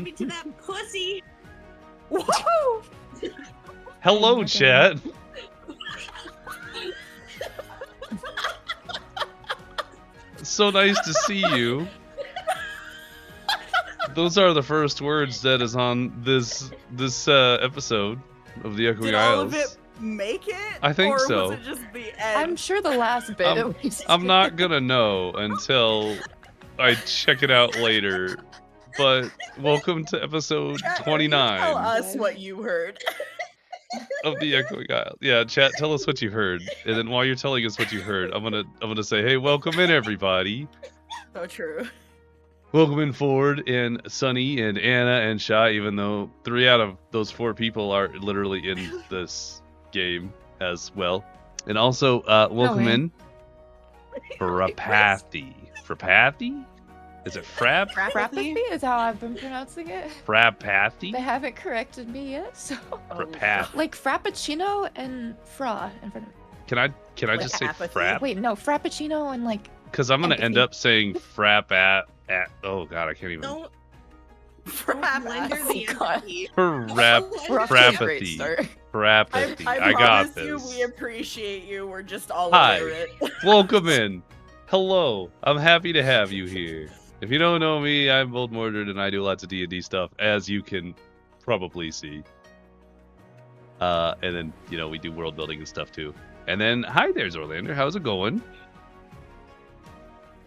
me to that pussy. Whoa! Hello, chat. So nice to see you. Those are the first words that is on this episode of the Echoing Did Isles. all of it make it? I think or so. Was it just the end? I'm sure the last bit at least. I'm not gonna know until I check it out later. But welcome to episode Chat, 29 Tell us what you heard. of the Echoing Isles. Yeah, chat, tell us what you heard, and then while you're telling us what you heard, I'm gonna say, hey, welcome in everybody. So true. Welcome in Ford and Sunny and Anna and Shy, even though 3 out of those 4 people are literally in this game as well. And also, welcome in Frapathy. Frapathy? Is it Frap? Frappathy is how I've been pronouncing it. Frapathy? They haven't corrected me yet, so Frapath. like Frappuccino and Fra in front of Can I Like just say apathy? Frap? Wait, no, Frappuccino and like Because I'm gonna end empathy. up saying Frap at oh god, I can't even. Don't Frap blender ass. the Oh, God. empathy. we're off to a great Frapathy. start. Frapathy. I I got promise you, this. we appreciate you. We're just all Hi. over it. Welcome in. Hello. I'm happy to have you here. If you don't know me, I'm BoldMordred and I do lots of D&D stuff, as you can probably see. And then, you know, we do world building and stuff too. And then, hi there, Zorlander. How's it going?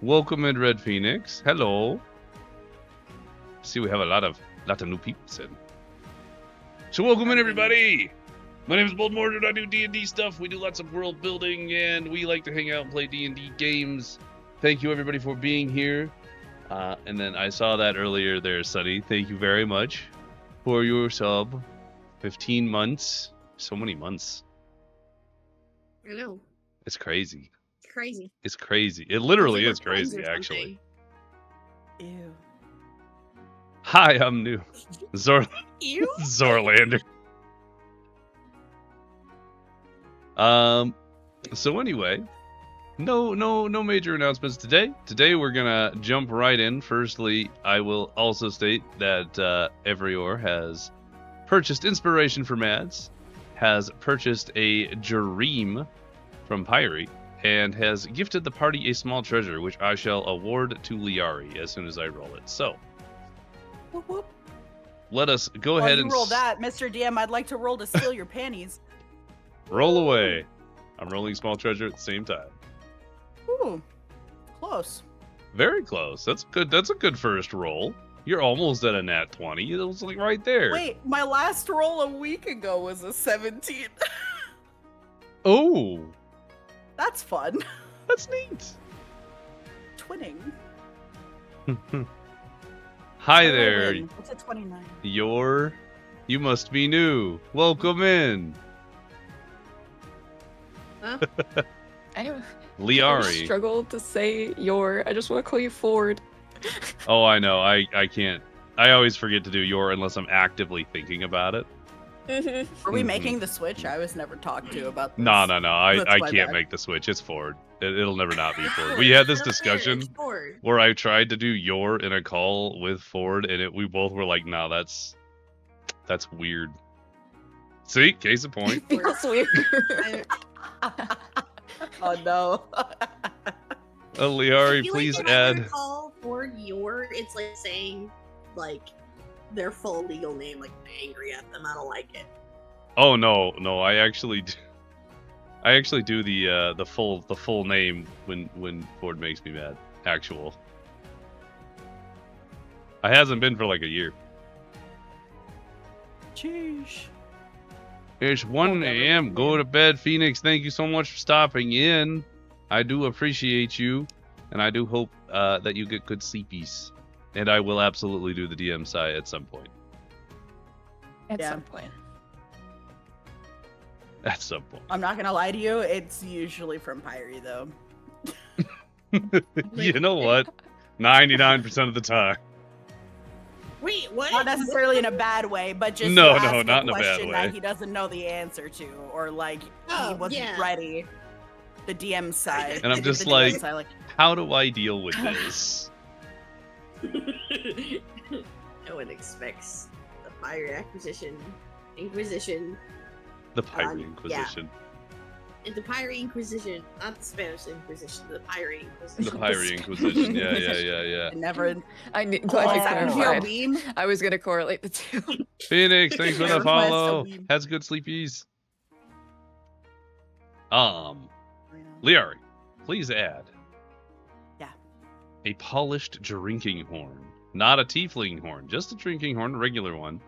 Welcome in, Red Phoenix. Hello. See, we have a lot of new people in. So welcome in, everybody. My name is BoldMordred. I do D&D stuff. We do lots of world building, and we like to hang out and play D&D games. Thank you, everybody, for being here. And then I saw that earlier there, Sunny. Thank you very much for your sub. 15 months. So many months. I know. It's crazy. It's crazy. It's crazy. It literally It's is like we're friends crazy, or actually. Ew. Hi, I'm new. something. Ew. Zorlander. So anyway, no major announcements today. Today we're gonna jump right in. Firstly, I will also state that Evrior has purchased Inspiration for Mads, has purchased a Dream from Pyrie, and has gifted the party a small treasure, which I shall award to Liari as soon as I roll it. So, Whoop, whoop. let us go While ahead you and roll that, Mr. DM, I'd like to roll to steal your panties. roll away. I'm rolling small treasure at the same time. Ooh, close. Very close. That's good. That's a good first roll. You're almost at a nat 20. It was like right there. Wait, my last roll a week ago was a 17. Oh, That's fun. that's neat. Twinning. Hi What did I there. win? What's a 29? You must be new. Welcome in. Huh? Anyway, I Liari. struggle to say your. I just want to call you Ford. Oh, I know. I can't. I always forget to do your unless I'm actively thinking about it. Are we Mhm. making the switch? I was never talked to about this. No. I That's my can't bad. make the switch. It's Ford. It'll never not be Ford. We had this discussion where I tried to do your in a call with Ford, and we both were like, "No, that's weird." See, case in point. Feels weird. Oh no. Liari, please Like if I were to add. call for your, it's like saying like their full legal name, like I'm angry at them. I don't like it. Oh no, I actually do the full name when Ford makes me mad. Actual. I hasn't been for like a year. Sheesh. It's 1 a.m. Go to bed, Phoenix. Thank you so much for stopping in. I do appreciate you, and I do hope that you get good sleepies. And I will absolutely do the DM side at some point. At Yeah. some point. At some point. I'm not gonna lie to you, it's usually from Pyrie though. You know what? 99% of the time. Wait, what? Not necessarily in a bad way, but just No, you no, ask not in a bad question way. that he doesn't know the answer to, or like he Oh, wasn't yeah. ready. The DM side. And I'm just The DM like- side, How do I deal with this? No one expects the Pirate Inquisition. The Pirate Yeah. Inquisition. And the Pirate Inquisition, not the Spanish Inquisition, the Pirate Inquisition. The Pirate Inquisition. Yeah. I never. I knew. Oh, Glad you is that gonna be a clarified. beam? I was gonna correlate the two. Phoenix, thanks for the Request a follow. weeb. Has good sleepies. Liari, please add. Yeah. A polished drinking horn. Not a tiefling horn, just a drinking horn, a regular one,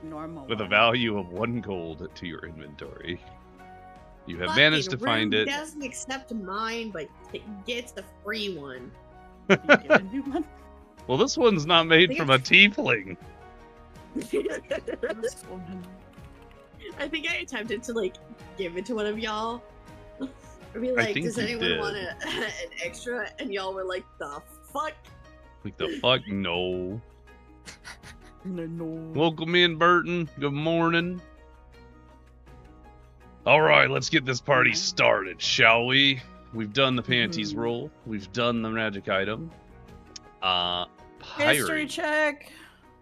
Normal. with a one. value of 1 gold to your inventory. You have Fucking managed to find rude. it. Doesn't accept mine, but gets the free one. You get a new one? Well, this one's not made think from a tiefling. I think I attempted to like give it to one of y'all. Or be like, think does you anyone did. want an extra? And y'all were like, the fuck? Like the fuck? No. No. Welcome in, Burton. Good morning. Alright, let's get this party started, shall we? We've done the panties roll. We've done the magic item. History Pyrie, check.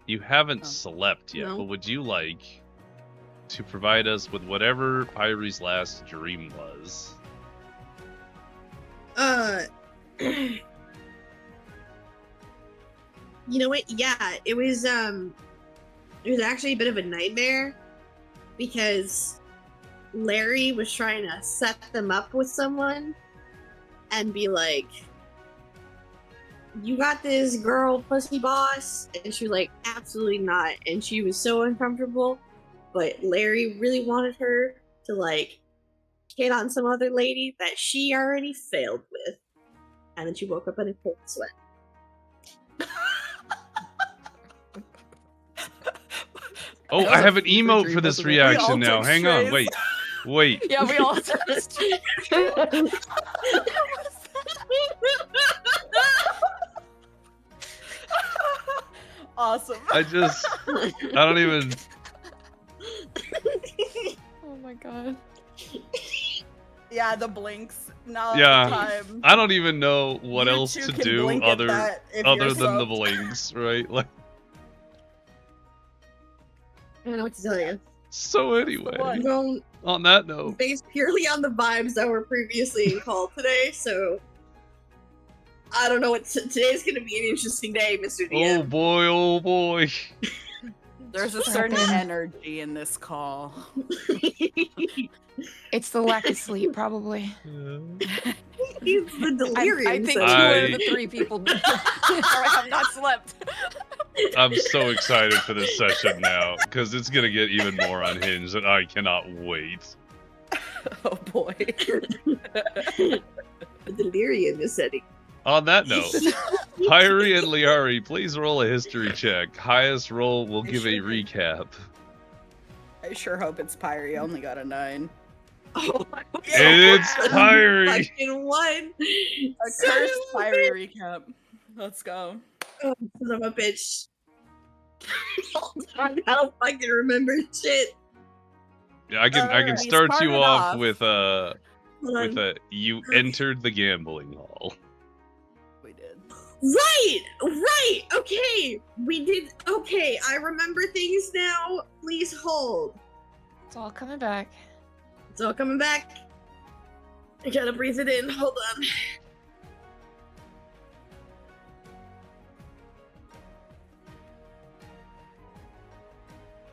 you haven't Oh. slept yet, No. but would you like to provide us with whatever Pyrie's last dream was? You know what? Yeah, it was actually a bit of a nightmare because Larry was trying to set them up with someone and be like, you got this girl, pussy boss, and she was like, absolutely not. And she was so uncomfortable, but Larry really wanted her to like hit on some other lady that she already failed with. And then she woke up in a cold sweat. Oh, That I was have a an fever emote dream, for this wasn't it? We all reaction now. took Hang on, strays. wait. Yeah, we all touched. Awesome. I don't even. Oh my god. Yeah, the blinks. Now Yeah. time. I don't even know what You else two to can do blink at other that if you're than the subbed. blinks, right? Like, I don't know what to tell you. so anyway, one. I'm going on that note, based purely on the vibes that were previously in call today, so I don't know what today's gonna be an interesting day, Mr. oh DM. boy, oh boy. There's a What certain happened? energy in this call. It's the lack of sleep, probably. It's the delirium. I think two setting out of I- the 3 people have not slept. I'm so excited for this session now because it's gonna get even more unhinged, and I cannot wait. Oh boy. The delirium is setting. On that note, Pyrie and Liari, please roll a history check. Highest roll will give a sure. recap. I sure hope it's Pyrie. I only got a 9. Oh my god. It's Pyrie. Fucking one. A Son cursed of a Pyrie recap. Let's go. Oh, son of a bitch. I don't fucking remember shit. Yeah, I can Alright, start start you it off off. with Hold on. you entered the gambling hall. We did. Right. Okay. We did. Okay, I remember things now. Please hold. It's all coming back. It's all coming back. I gotta breathe it in. Hold on.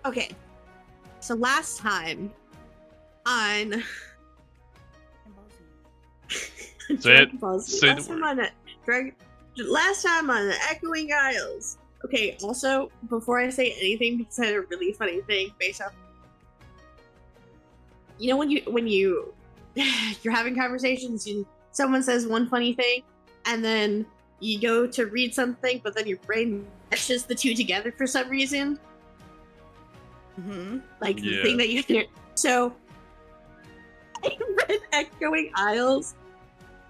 Okay. So last time on Say it. Say the last time on last time on the Echoing Isles. Okay, also, before I say anything, because I had a really funny thing based off. You know when you you're having conversations and someone says one funny thing and then you go to read something, but then your brain meshes the two together for some reason? Mm-hmm. Like the Yeah. thing that you hear. So I read Echoing Isles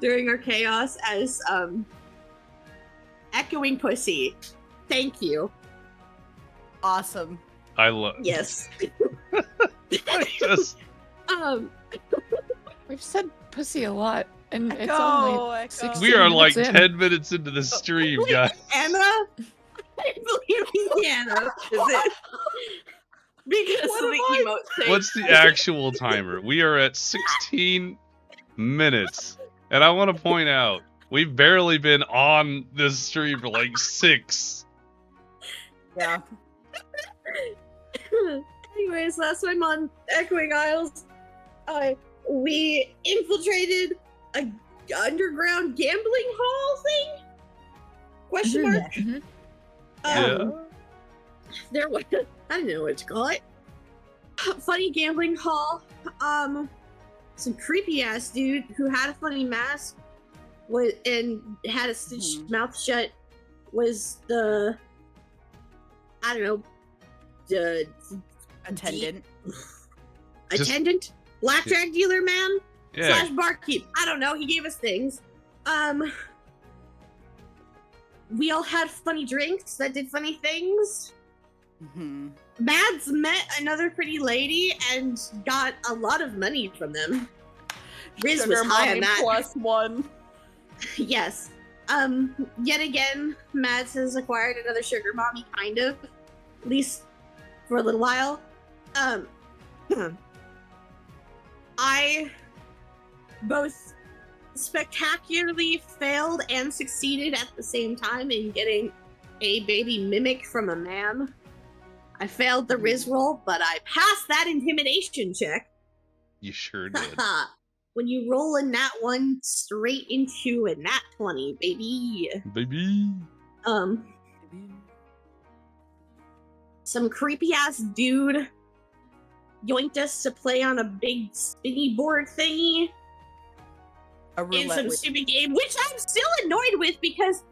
during our chaos as Echoing Pussy. Thank you. Awesome. I love. Yes. Just We've said pussy a lot, and it's Echo, only echo. 16 we are like minutes in. 10 minutes into the stream, guys. Anna, I believe Indiana. Is it? Because What of am the I- emote thing. What's the actual timer? We are at 16 minutes. And I want to point out, we've barely been on this stream for like 6. Yeah. Anyways, last time on Echoing Isles, we infiltrated a underground gambling hall thing? Question mark? Mhm. Yeah. There was, I don't know what to call it. Funny gambling hall. Some creepy ass dude who had a funny mask and had a stitched mouth shut was the, I don't know, the Attendant. Just- attendant, blackjack dealer man Yeah. slash barkeep. I don't know. He gave us things. We all had funny drinks that did funny things. Hmm. Mads met another pretty lady and got a lot of money from them. Riz was Sugar high on mommy that. +1. Yes. Yet again, Mads has acquired another sugar mommy, kind of. At least for a little while. I both spectacularly failed and succeeded at the same time in getting a baby mimic from a man. I failed the Riz roll, but I passed that intimidation check. You sure did. When you roll a nat 1 straight into a nat 20, baby. Baby. Some creepy ass dude yoinked us to play on a big spinny board thingy A in roulette some with- stupid game, which I'm still annoyed with because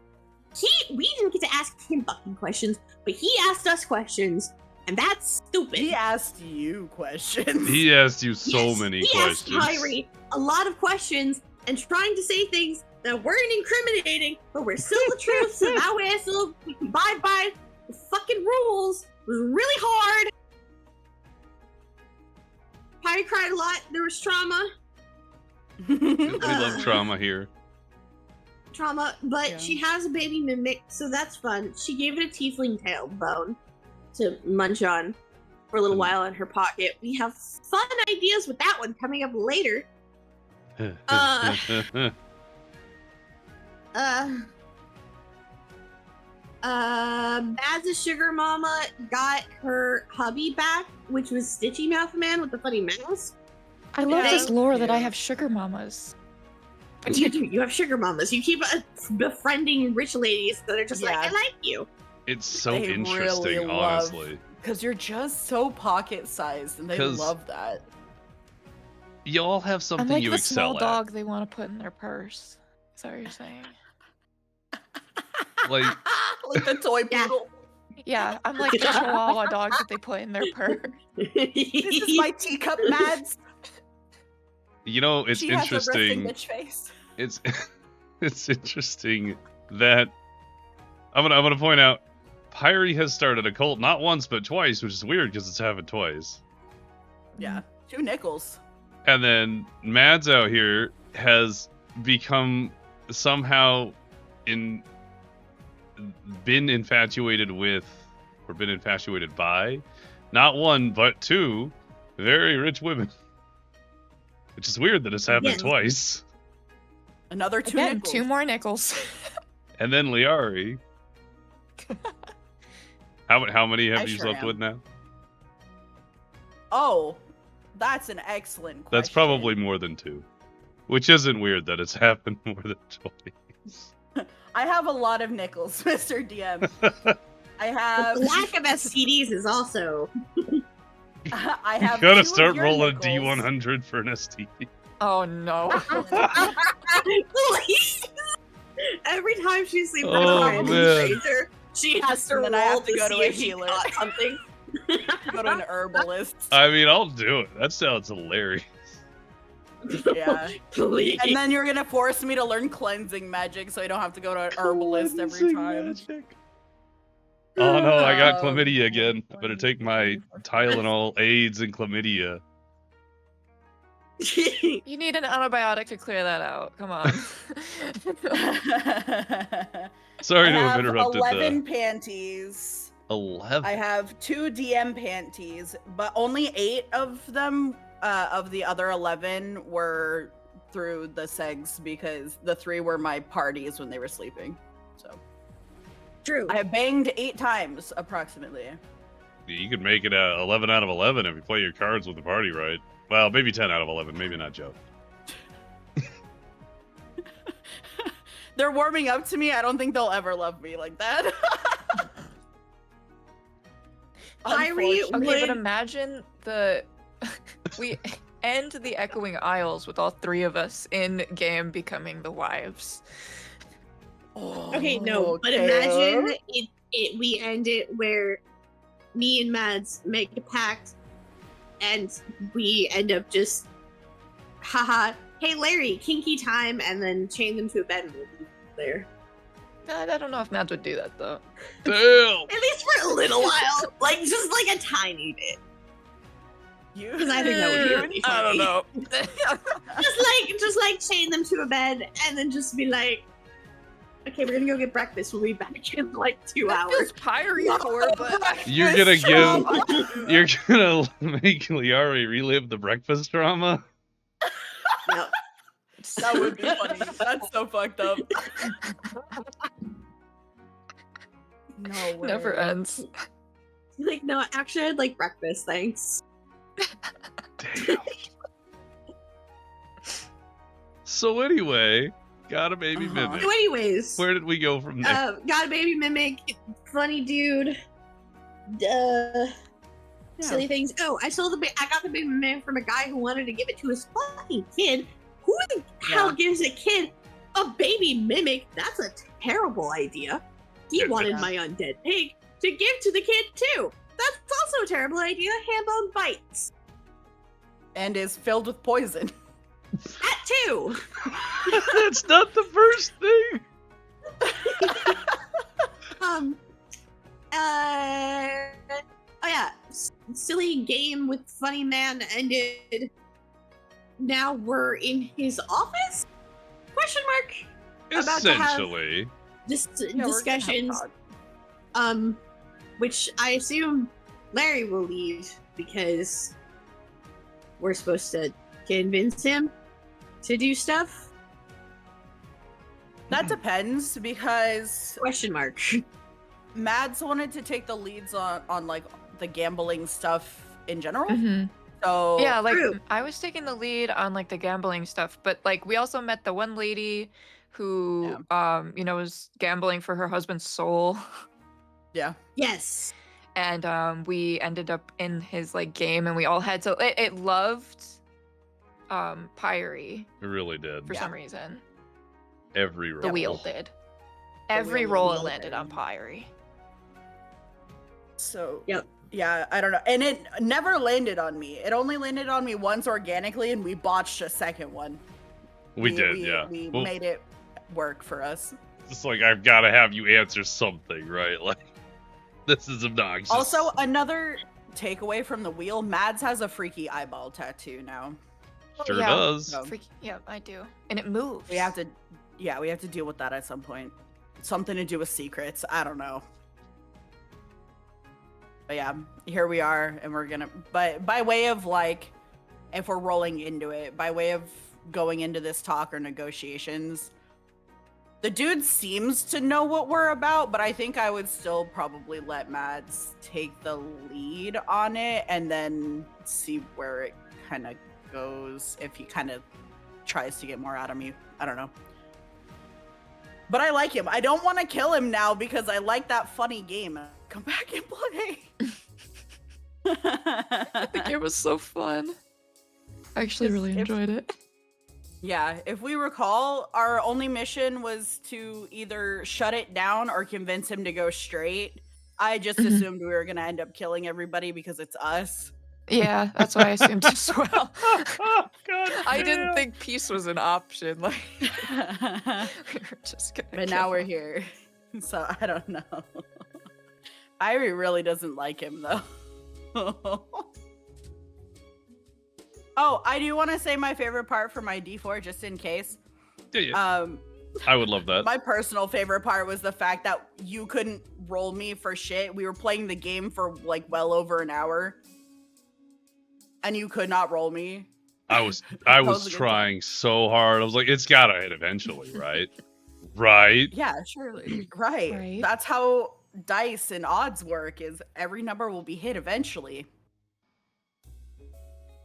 we didn't get to ask him fucking questions, but he asked us questions, and that's stupid. He asked you questions. He asked you so Yes, many he questions. asked Kyrie a lot of questions and trying to say things that weren't incriminating, but were still the truth, so that way I still abide by the fucking rules. It was really hard. Kyrie cried a lot. There was trauma. We love trauma here. But Yeah. she has a baby mimic, so that's fun. She gave it a tiefling tail bone to munch on for a little while in her pocket. We have fun ideas with that one coming up later. Maz's sugar mama got her hubby back, which was Stitchy Mouth Man with the funny mask. I love Yeah, this thank lore that I you. have sugar mamas. You do. You have sugar mamas. You keep befriending rich ladies that are just like, Yeah. I like you. It's so They interesting, really love- honestly. Because you're just so pocket-sized, and they 'Cause- love that. You all have I'm something like you the excel small at. dog they want to put in their purse. Is that what you're saying? Like, Like the toy Yeah. poodle. Yeah, I'm like the chihuahua dog that they put in their purse. This is my teacup, Mads. you know, it's She has a resting interesting. bitch face. It's it's interesting that I'm gonna point out Pyrie has started a cult not once but twice, which is weird because it's happened twice. Yeah, 2 nickels. And then Mads out here has become somehow been infatuated with or been infatuated by not one but 2 very rich women. Which is weird that it's happened Yes. twice. Another 2 Again, nickels. 2 more nickels. And then Liari. How many have I you sure slept am. with now? Oh, that's an excellent question. That's probably more than 2. Which isn't weird that it's happened more than twice. I have a lot of nickels, Mr. DM. I The have. lack of STDs is also. I have. You gotta 2 of start your rolling nickels. a D100 for an STD. Oh no. Please! Every time she sleeps with Oh, a random man. stranger, she has to And roll then I have to to go to see a if she healer. caught something. Go to an herbalist. I mean, I'll do it. That sounds hilarious. Yeah. Please. And then you're gonna force me to learn cleansing magic so I don't have to go to an herbalist every time. Oh no, I got Oh. chlamydia again. I better take my Tylenol, AIDS, and chlamydia. You need an antibiotic to clear that out. Come on. Sorry I to have have interrupted 11 panties. 11. I have 2 DM panties, but only 8 of them, of the other 11, were through the segs because the 3 were my parties when they were sleeping. So True. I have banged 8 times approximately. You could make it 11 out of 11 if you play your cards with the party right. Well, maybe 10 out of 11. Maybe not Joe. They're warming up to me. I don't think they'll ever love me like that. Kyrie Okay, but would- imagine we end the Echoing Isles with all 3 of us in game becoming the wives. Okay, no, but imagine we end it where me and Mads make a pact and we end up just haha, hey Larry, kinky time, and then chain them to a bed and we'll be there. I don't know if Mads would do that though. Damn! At least for a little while. Like just like a tiny bit. Because I think that would be really funny. I don't know. just like chain them to a bed and then just be like, okay, we're gonna go get breakfast. We'll be back in like 2 That hours. feels pyre for, but You're gonna make Liari relive the breakfast trauma? No. That would be funny. That's so fucked up. No way. never ends. Like, no, actually I'd like breakfast, thanks. Damn. So anyway, got a baby mimic. So anyways, Where did we go from there? got a baby mimic, funny dude. Silly things. Oh, I got the baby mimic from a guy who wanted to give it to his fucking kid. Who the hell gives a kid a baby mimic? That's a terrible idea. He wanted my undead pig to give to the kid too. That's also a terrible idea. Hambone bites. And is filled with poison. That too. That's not the first thing. Oh yeah, silly game with funny man ended. Now we're in his office? Question mark. About to have Essentially. discussions. Which I assume Larry will lead because we're supposed to convince him to do stuff. That depends because Question mark. Mads wanted to take the leads on like the gambling stuff in general. Mhm. So Yeah, like True. I was taking the lead on like the gambling stuff, but like we also met the one lady who was gambling for her husband's soul. yeah. Yes. And we ended up in his like game and we all had it loved Pyre It really did. for some reason. Every roll. The wheel did. Every wheel roll did. landed on Pyre. So Yep. yeah, I don't know. And it never landed on me. It only landed on me once organically and we botched a second one. We did, yeah. We Well, made it work for us. It's like, I've got to have you answer something, right? Like, this is obnoxious. Also, another takeaway from the wheel, Mads has a freaky eyeball tattoo now. Sure yeah. does. No. Yeah, I do. And it moves. We have to deal with that at some point. Something to do with secrets. I don't know. But yeah, here we are, and we're gonna. But by way of like, if we're rolling into it, by way of going into this talk or negotiations, the dude seems to know what we're about, but I think I would still probably let Mads take the lead on it, and then see where it kind of goes if he kind of tries to get more out of me. I don't know. But I like him. I don't want to kill him now because I like that funny game. Come back and play. The game was so fun. I actually really enjoyed it. Yeah, if we recall, our only mission was to either shut it down or convince him to go straight. I just assumed we were going to end up killing everybody because it's us. Yeah, that's what I assumed as well. God I didn't damn. think peace was an option. Like we were just gonna But kill now we're him. here. So I don't know. Irie really doesn't like him though. Oh, I do want to say my favorite part for my D4, just in case. Yeah. I would love that. My personal favorite part was the fact that you couldn't roll me for shit. We were playing the game for like well over an hour, and you could not roll me. I was That was a good trying so hard. I was like, it's gotta hit eventually, right? Right? Yeah, surely. Right. Right. That's how dice and odds work, is every number will be hit eventually.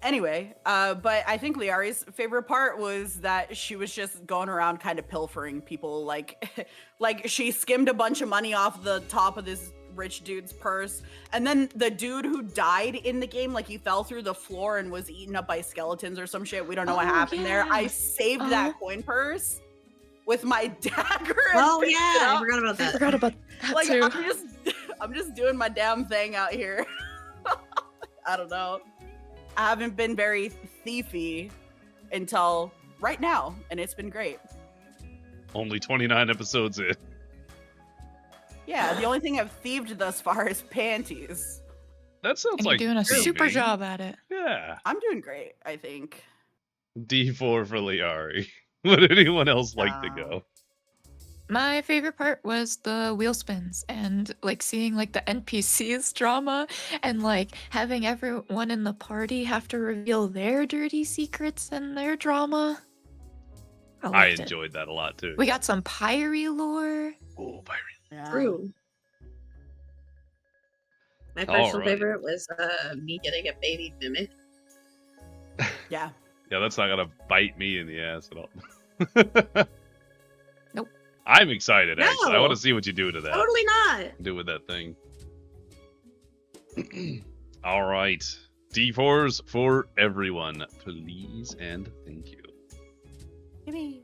Anyway, but I think Liari's favorite part was that she was just going around kind of pilfering people, like like she skimmed a bunch of money off the top of this rich dude's purse, and then the dude who died in the game, like he fell through the floor and was eaten up by skeletons or some shit. We don't know what happened there. I saved that coin purse with my dagger. Oh yeah, I forgot about that. I forgot about that Like too. I'm just doing my damn thing out here. I don't know. I haven't been very thiefy until right now, and it's been great. Only 29 episodes in. Yeah, the only thing I've thieved thus far is panties. That sounds And like you're doing a super thieving. job at it. Yeah. I'm doing great, I think. D4 for Liari. Would anyone else like to go? My favorite part was the wheel spins and like seeing like the NPCs drama and like having everyone in the party have to reveal their dirty secrets and their drama. I loved it. enjoyed that a lot too. We got some Pyre lore. Oh, Byron. Yeah. True. My personal Alright. favorite was me getting a baby mimic. Yeah. Yeah, that's not gonna bite me in the ass at all. Nope. I'm excited, actually. I No. want to see what you do to that. Totally not. Do with that thing. All right. D4s for everyone, please and thank you. Maybe.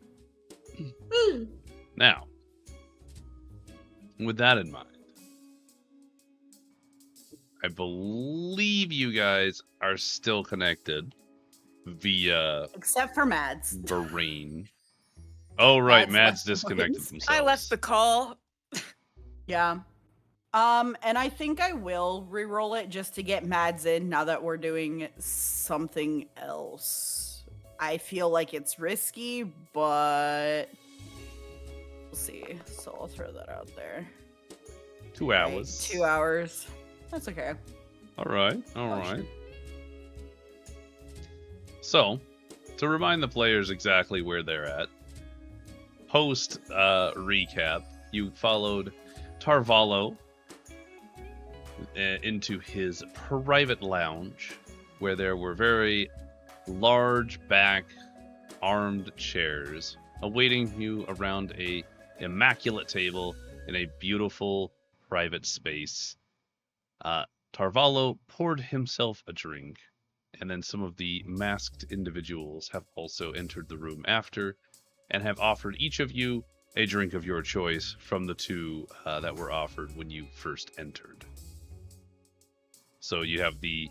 Hmm. Now, with that in mind, I believe you guys are still connected via Except for Mads. Brain. Oh, right. Mads Mads left the disconnected voice. themselves. I left the call. Yeah. And I think I will re-roll it just to get Mads in now that we're doing something else. I feel like it's risky, but we'll see. So I'll throw that out there. 2 hours. 2 hours. That's okay. All right. All right. So, to remind the players exactly where they're at, post recap, you followed Tarvalo into his private lounge, where there were very large back armed chairs awaiting you around a immaculate table in a beautiful private space. Tarvalo poured himself a drink, and then some of the masked individuals have also entered the room after and have offered each of you a drink of your choice from the two that were offered when you first entered. So you have the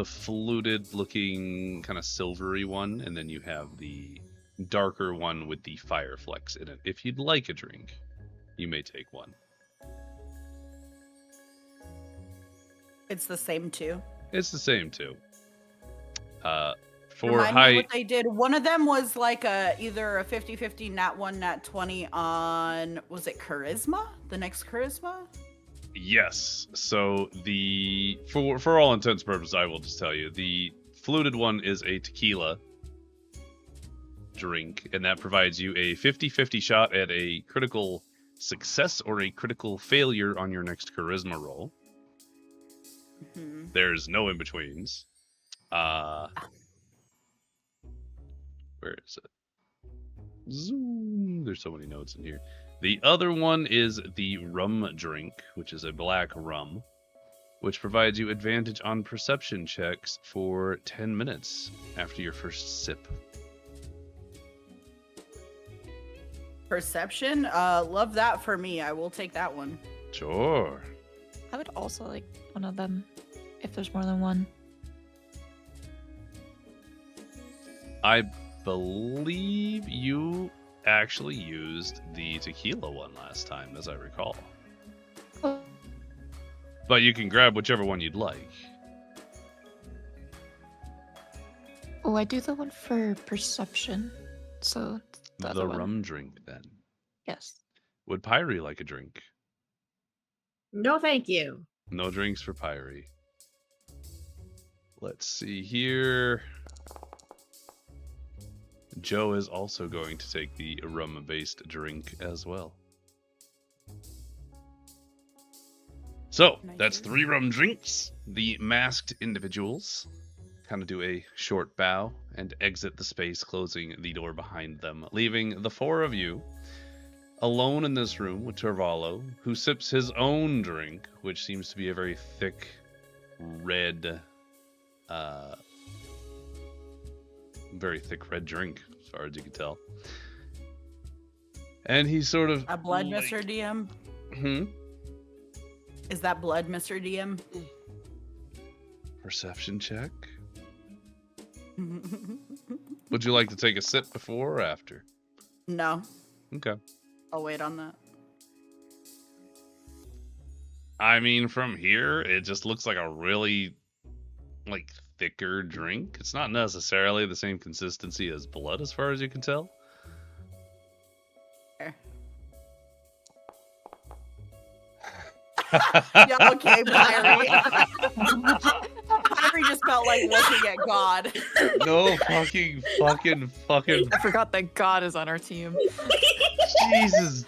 fluted looking kind of silvery one, and then you have the darker one with the fire flecks in it. If you'd like a drink, you may take one. It's the same too. It's the same too. For Remind me high, what they did. One of them was like either a 50-50 nat 1, nat 20 on, was it charisma? The next charisma? yes. So the for all intents and purposes, I will just tell you the fluted one is a tequila drink, and that provides you a 50-50 shot at a critical success or a critical failure on your next charisma roll. Mm-hmm. There's no in betweens. Where is it? Zoom. There's so many notes in here. The other one is the rum drink, which is a black rum, which provides you advantage on perception checks for 10 minutes after your first sip. Perception? Love that for me. I will take that one. Sure. I would also like one of them if there's more than one. I believe you actually used the tequila one last time, as I recall. Oh. But you can grab whichever one you'd like. Oh, I do the one for perception. So the other The one. rum drink, then. Yes. Would Pyrie like a drink? No, thank you. No drinks for Pyrie. Let's see here. Joe is also going to take the rum-based drink as well. So, that's 3 rum drinks. The masked individuals kind of do a short bow and exit the space, closing the door behind them, leaving the 4 of you alone in this room with Tarvalo, who sips his own drink, which seems to be a very thick red, very thick red drink, as far as you can tell. And he's sort of A blood, Mr. DM? Is that blood, Mr. DM? Perception check. Would you like to take a sip before or after? No. Okay. I'll wait on that. I mean, from here, it just looks like a really, like, thicker drink. It's not necessarily the same consistency as blood, as far as you can tell. Fair. Yeah, okay, Pyrie. Pyrie just felt like looking at God. No fucking. I forgot that God is on our team. Jesus.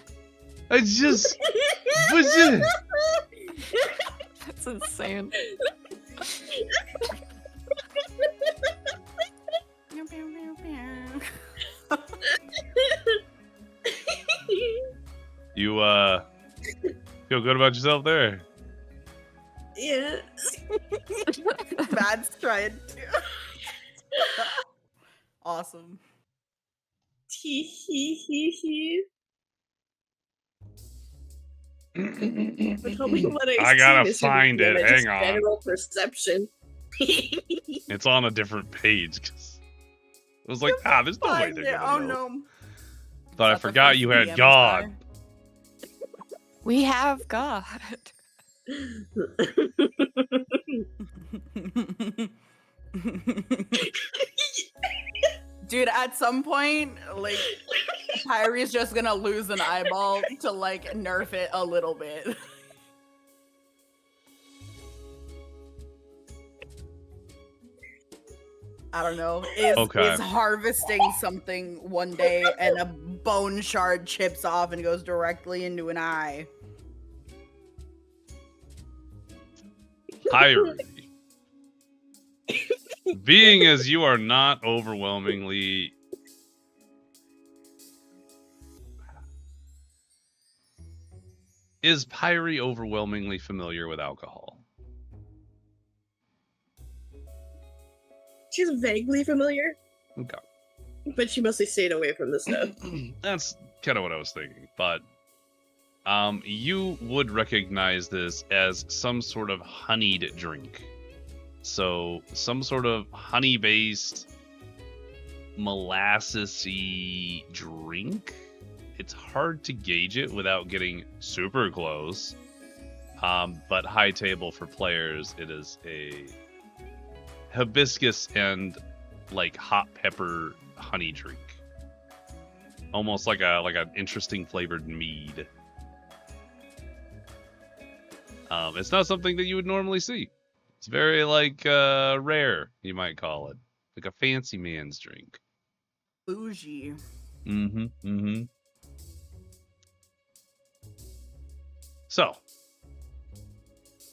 I just. Was it? That's insane. You, feel good about yourself there? Yeah. Matt's trying to. Awesome. Tell me what I gotta see, Mr. find it. DM, and just Hang on. General perception. It's on a different page. 'Cause it was like, there's no way they're Yeah, gonna oh know. no. Thought I Is that the forgot first you had DM God. We have God. Dude, at some point, like, Pyrie's just gonna lose an eyeball to, like, nerf it a little bit. I don't know. Is harvesting something one day and a bone shard chips off and goes directly into an eye. Pyrie. Being as you are not overwhelmingly... Is Pyrie overwhelmingly familiar with alcohol? She's vaguely familiar, Okay. but she mostly stayed away from this stuff. That's kind of what I was thinking, but you would recognize this as some sort of honeyed drink. So some sort of honey-based molasses-y drink. It's hard to gauge it without getting super close. But high table for players, it is a hibiscus and like hot pepper honey drink. Almost like an interesting flavored mead. It's not something that you would normally see. It's very like rare, you might call it. Like a fancy man's drink. Bougie. Mm-hmm. So,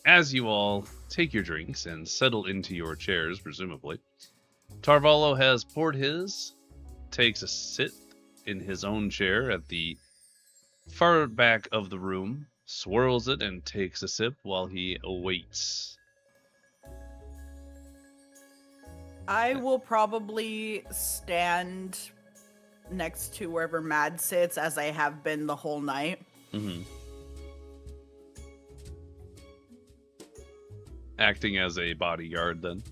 as you all take your drinks and settle into your chairs, presumably, Tarvalo has poured his, takes a sit in his own chair at the far back of the room, swirls it, and takes a sip while he awaits. I will probably stand next to wherever Mad sits, as I have been the whole night. Mm-hmm. Acting as a bodyguard, then?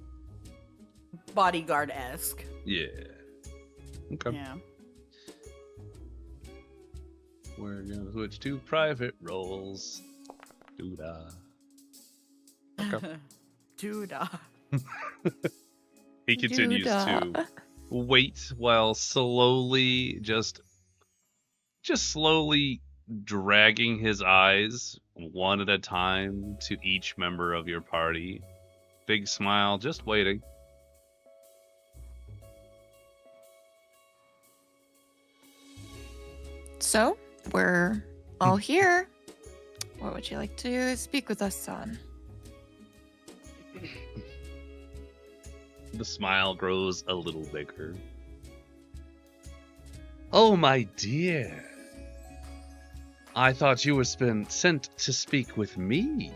Bodyguard-esque. Yeah. Okay. Yeah. We're gonna switch to private roles. Doodah. Okay. Duda. He continues to Judah. wait while slowly just slowly dragging his eyes one at a time to each member of your party. Big smile, just waiting. So, we're all here. What would you like to speak with us on? The smile grows a little bigger. Oh, my dear. I thought you were sent to speak with me.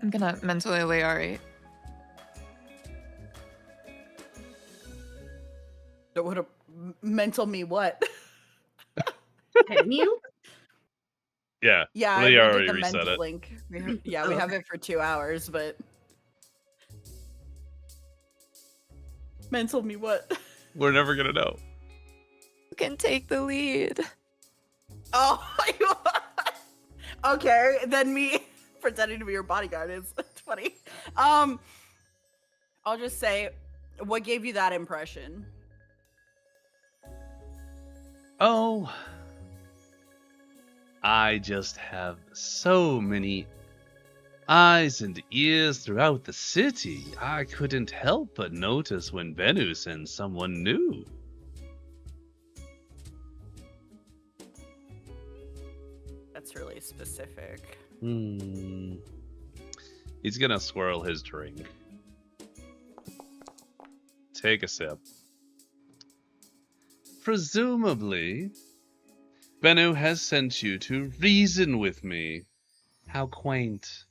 I'm gonna mentally Leari. That would have mental me what? Can you? Yeah, Yeah, Lee we already did the reset mental it. link. Yeah, we Oh, have okay. it for 2 hours, but mental me what? We're never gonna know. You can take the lead. Oh, okay. Then me pretending to be your bodyguard is funny. I'll just say, what gave you that impression? Oh, I just have so many eyes and ears throughout the city. I couldn't help but notice when Bennu sends someone new. That's really specific. He's gonna swirl his drink. Take a sip. Presumably, Bennu has sent you to reason with me. How quaint.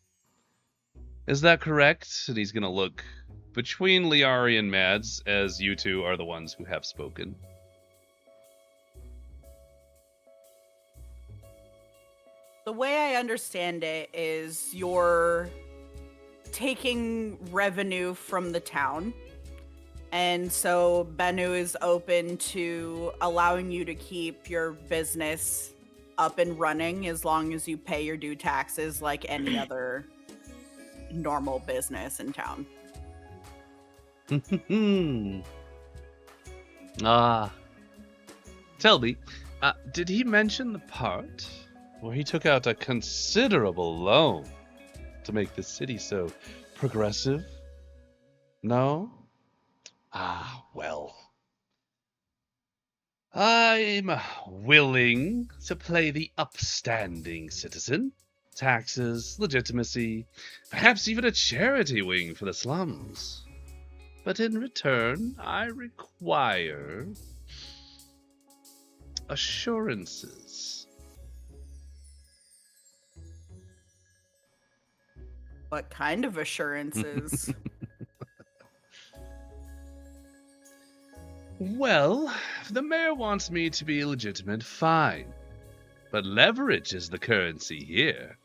Is that correct? And he's gonna look between Liari and Mads, as you two are the ones who have spoken. The way I understand it is you're taking revenue from the town. And so Bennu is open to allowing you to keep your business up and running as long as you pay your due taxes like any other normal business in town. Tell me, did he mention the part where he took out a considerable loan to make the city so progressive? No? Well. I'm willing to play the upstanding citizen. Taxes, legitimacy, perhaps even a charity wing for the slums. But in return, I require assurances. What kind of assurances? Well, if the mayor wants me to be legitimate, fine. But leverage is the currency here.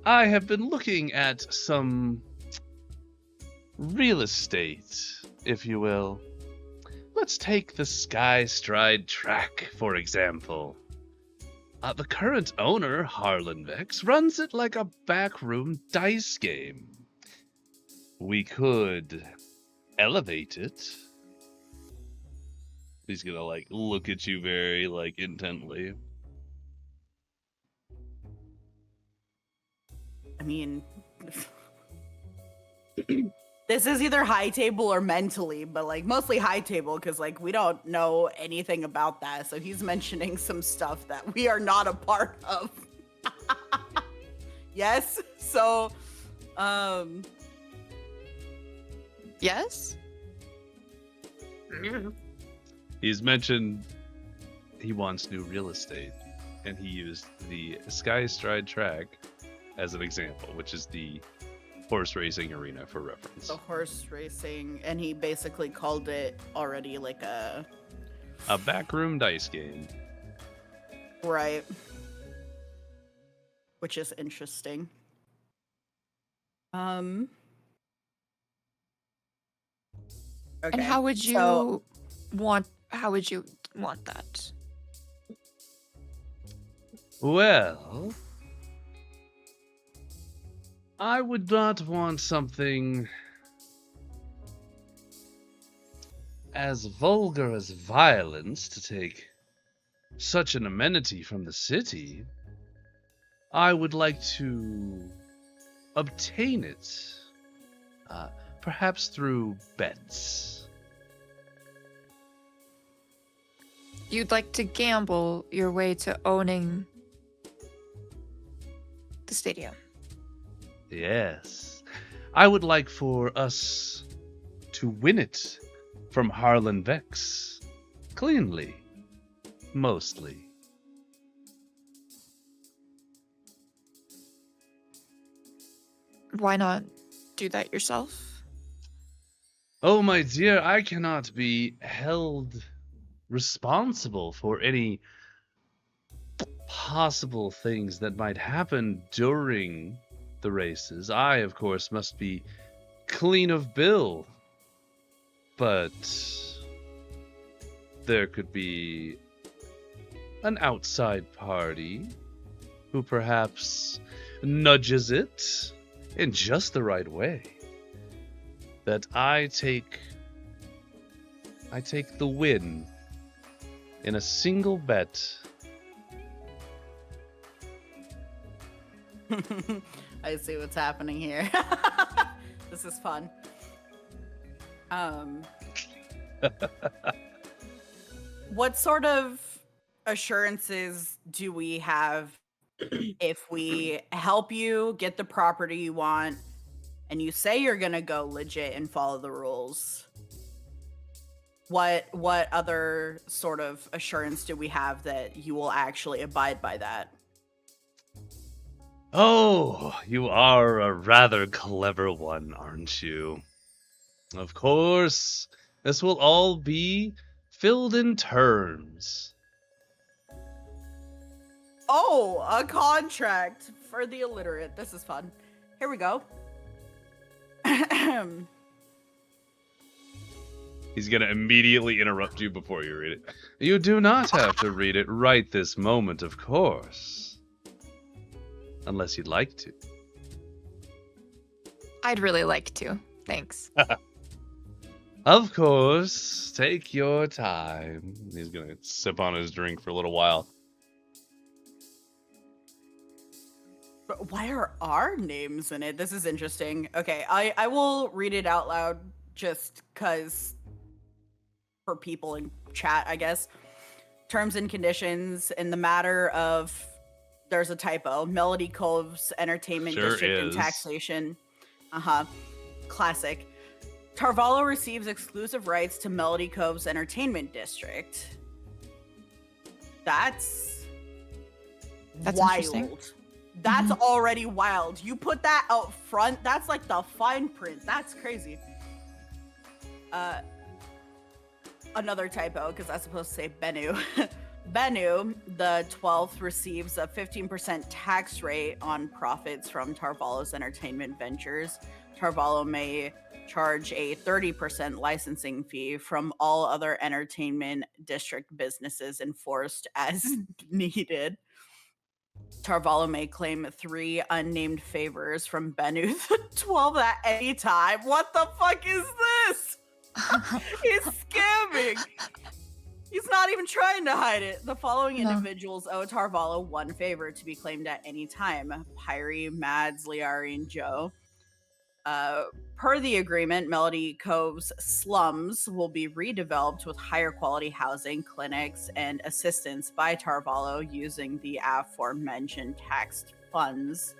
I have been looking at some real estate, if you will. Let's take the Skystride track, for example. The current owner, Harlan Vex, runs it like a backroom dice game. We could elevate it. He's gonna look at you very intently. I mean, this is either high table or mentally, but mostly high table because we don't know anything about that. So he's mentioning some stuff that we are not a part of. Yes. So, Yes? He's mentioned he wants new real estate, and he used the Skystride track as an example, which is the horse racing arena for reference. the horse racing, and he basically called it already like a backroom dice game. right, which is interesting. Okay. And how would you so- want that? Well, I would not want something as vulgar as violence to take such an amenity from the city. I would like to obtain it, perhaps through bets. You'd like to gamble your way to owning the stadium. Yes. I would like for us to win it from Harlan Vex. Cleanly. Mostly. Why not do that yourself? Oh, my dear, I cannot be held responsible for any possible things that might happen during the races. I, of course, must be clean of bill. But there could be an outside party who perhaps nudges it in just the right way. That I take the win in a single bet. I see what's happening here. This is fun. What sort of assurances do we have if we help you get the property you want and you say you're gonna go legit and follow the rules? What other sort of assurance do we have that you will actually abide by that? Oh, you are a rather clever one, aren't you? Of course, this will all be filled in terms. Oh, a contract for the illiterate. This is fun. Here we go. He's gonna immediately interrupt you before you read it. You do not have to read it right this moment, of course. Unless you'd like to. I'd really like to. Thanks. Of course. Take your time. He's gonna sip on his drink for a little while. But why are our names in it? This is interesting. Okay, I will read it out loud just because for people in chat, I guess. Terms and conditions in the matter of, there's a typo, Melody Cove's Entertainment Sure District and is. Taxation. Classic. Tarvalo receives exclusive rights to Melody Cove's Entertainment District. That's wild. Interesting. That's already wild. You put that out front, that's like the fine print. That's crazy. Another typo, because that's supposed to say Bennu. Bennu, the 12th, receives a 15% tax rate on profits from Tarvalo's entertainment ventures. Tarvalo may charge a 30% licensing fee from all other entertainment district businesses enforced as needed. Tarvalo may claim 3 unnamed favors from Bennu the 12 at any time. What the fuck is this? He's scamming. He's not even trying to hide it. The following individuals owe Tarvalo 1 favor to be claimed at any time: Pyrie, Mads, Liari, and Joe. Per the agreement, Melody Cove's slums will be redeveloped with higher quality housing, clinics, and assistance by Tarvalo using the aforementioned taxed funds.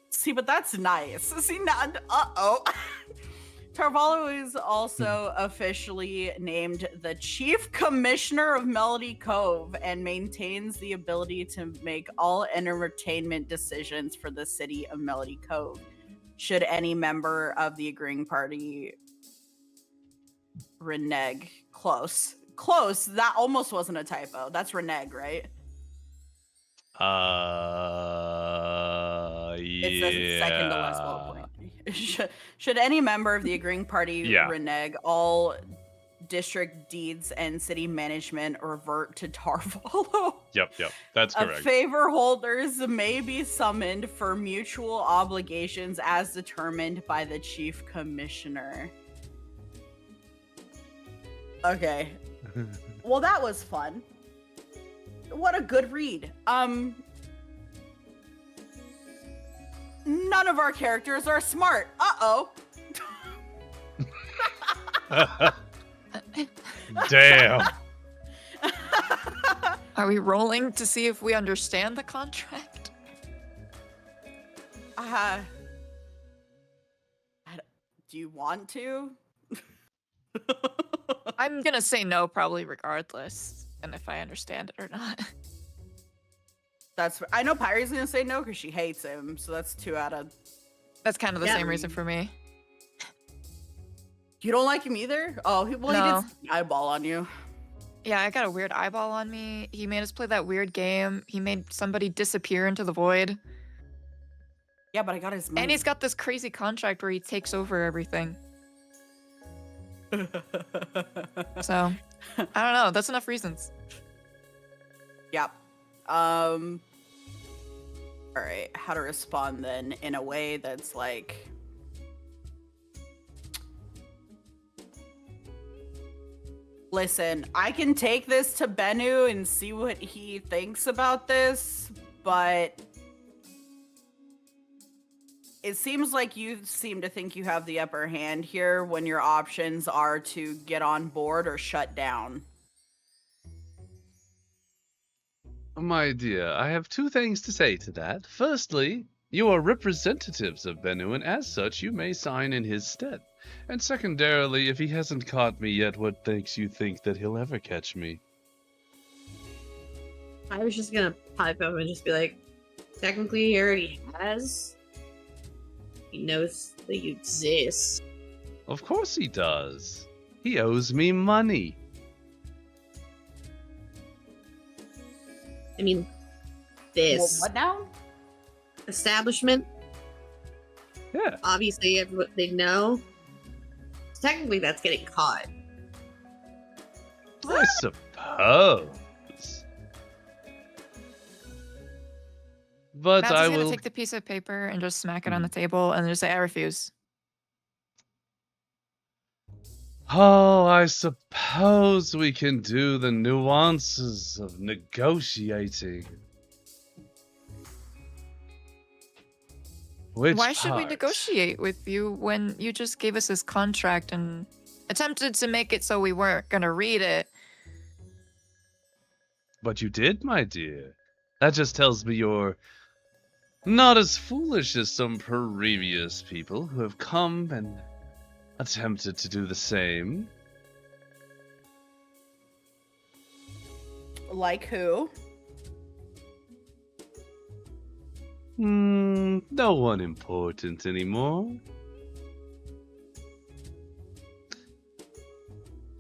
See, but that's nice. See, not, Tarvalo is also officially named the Chief Commissioner of Melody Cove and maintains the ability to make all entertainment decisions for the city of Melody Cove. Should any member of the agreeing party renege. Close. That almost wasn't a typo. That's renege, right? Yeah. It says it's second to last bullet point. Should any member of the agreeing party renege, all district deeds and city management revert to Tarvalo. Yep, that's correct. Favor holders may be summoned for mutual obligations as determined by the chief commissioner. Okay. Well, that was fun. What a good read. None of our characters are smart. Uh-oh. Damn. Are we rolling to see if we understand the contract? Do you want to? I'm gonna say no, probably regardless, and if I understand it or not. I know Pyre's gonna say no because she hates him, so that's 2 out of... That's kind of the same reason for me. You don't like him either? Oh, well, No. he did eyeball on you. Yeah, I got a weird eyeball on me. He made us play that weird game. He made somebody disappear into the void. Yeah, but I got his money. And he's got this crazy contract where he takes over everything. So, I don't know. That's enough reasons. Yep. All right. How to respond then in a way that's like... Listen, I can take this to Bennu and see what he thinks about this, but it seems like you seem to think you have the upper hand here when your options are to get on board or shut down. My dear, I have 2 things to say to that. Firstly, you are representatives of Bennu, and as such, you may sign in his stead. And secondarily, if he hasn't caught me yet, what makes you think that he'll ever catch me? I was just gonna pipe up and just be like, technically he already has. He knows that you exist. Of course he does. He owes me money. I mean, this Well, what now? establishment, Yeah. obviously everyone they know. Technically that's getting caught. I suppose. But Matt's I gonna will... take the piece of paper and just smack it on the table and just say, I refuse. Oh, I suppose we can do the nuances of negotiating. Why should we negotiate with you when you just gave us this contract and attempted to make it so we weren't gonna read it? But you did, my dear. That just tells me you're not as foolish as some previous people who have come and attempted to do the same. Like who? No one important anymore.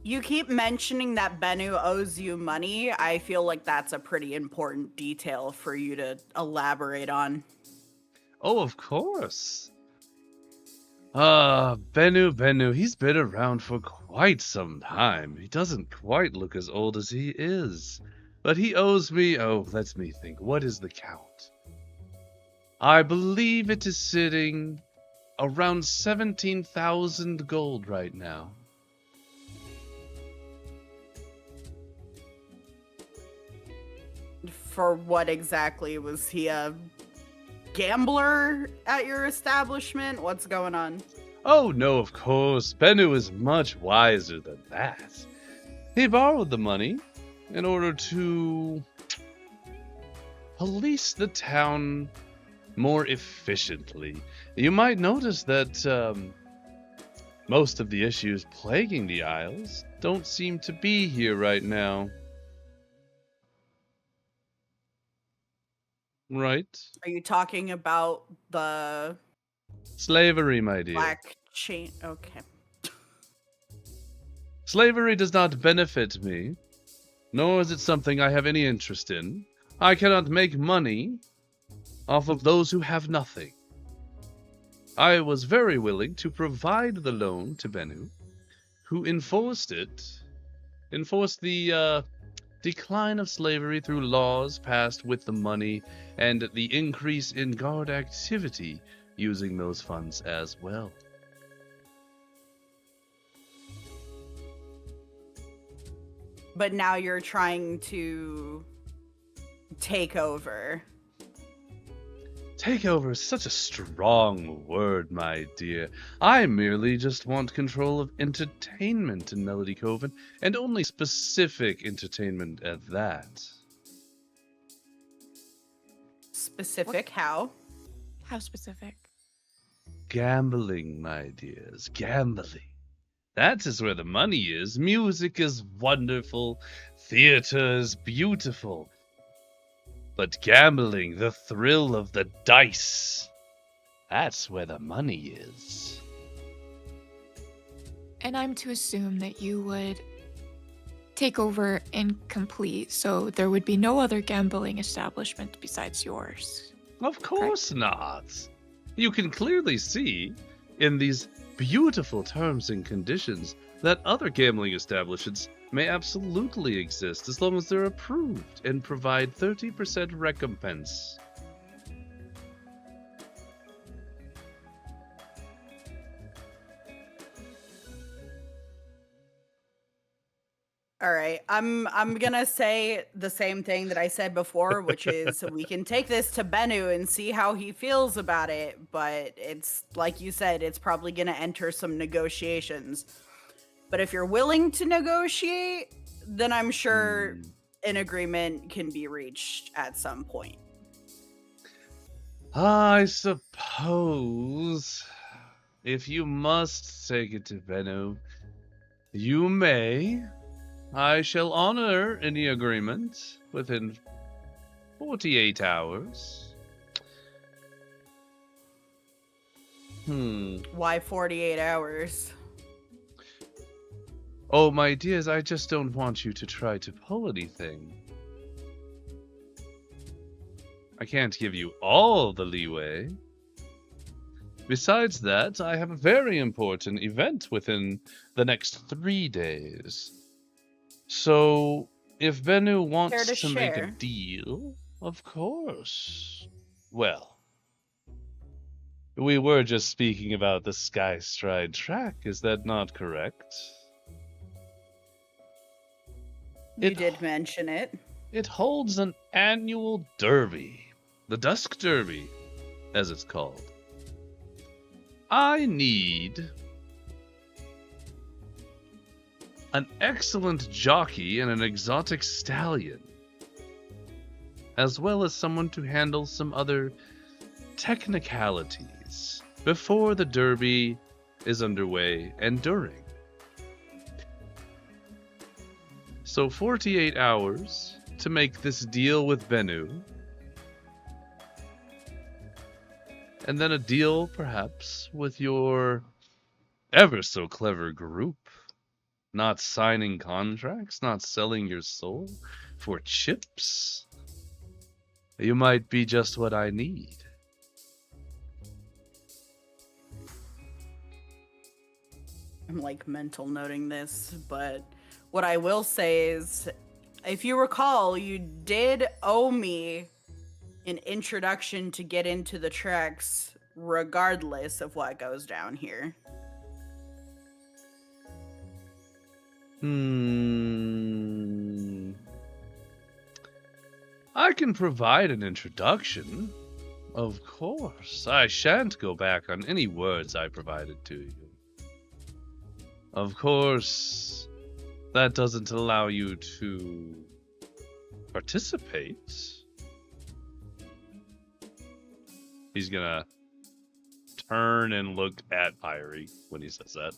You keep mentioning that Bennu owes you money. I feel like that's a pretty important detail for you to elaborate on. Oh, of course. Bennu, he's been around for quite some time. He doesn't quite look as old as he is. But he owes me, let me think, what is the count? I believe it is sitting around 17,000 gold right now. For what exactly? Was he a gambler at your establishment? What's going on? Oh, no, of course. Bennu is much wiser than that. He borrowed the money in order to police the town more efficiently. You might notice that most of the issues plaguing the Isles don't seem to be here right now. Right? Are you talking about the Slavery, my dear. black chain? Okay. Slavery does not benefit me, nor is it something I have any interest in. I cannot make money off of those who have nothing. I was very willing to provide the loan to Bennu, who enforced the decline of slavery through laws passed with the money and the increase in guard activity using those funds as well. But now you're trying to take over. Takeover is such a strong word, my dear. I merely just want control of entertainment in Melody Coven, and only specific entertainment at that. Specific how? How specific? Gambling, my dears, gambling. That is where the money is. Music is wonderful, theater is beautiful. But gambling, the thrill of the dice, that's where the money is. And I'm to assume that you would take over incomplete, so there would be no other gambling establishment besides yours. Of course not. You can clearly see in these beautiful terms and conditions that other gambling establishments may absolutely exist as long as they're approved and provide 30% recompense. All right, I'm gonna say the same thing that I said before, which is we can take this to Bennu and see how he feels about it, but it's like you said, it's probably gonna enter some negotiations. But if you're willing to negotiate, then I'm sure an agreement can be reached at some point. I suppose if you must take it to Bennu, you may. I shall honor any agreement within 48 hours. Why 48 hours? Oh, my dears, I just don't want you to try to pull anything. I can't give you all the leeway. Besides that, I have a very important event within the next 3 days. So, if Bennu wants to make a deal, of course. Well, we were just speaking about the Skystride track, is that not correct? You did mention it. It holds an annual derby, the Dusk Derby, as it's called. I need an excellent jockey and an exotic stallion, as well as someone to handle some other technicalities before the derby is underway and during. So 48 hours to make this deal with Bennu, and then a deal perhaps with your ever so clever group. Not signing contracts, not selling your soul for chips. You might be just what I need. I'm like mental noting this, but what I will say is, if you recall, you did owe me an introduction to get into the treks regardless of what goes down here. I can provide an introduction. Of course. I shan't go back on any words I provided to you. Of course, that doesn't allow you to participate. He's gonna turn and look at Irie when he says that.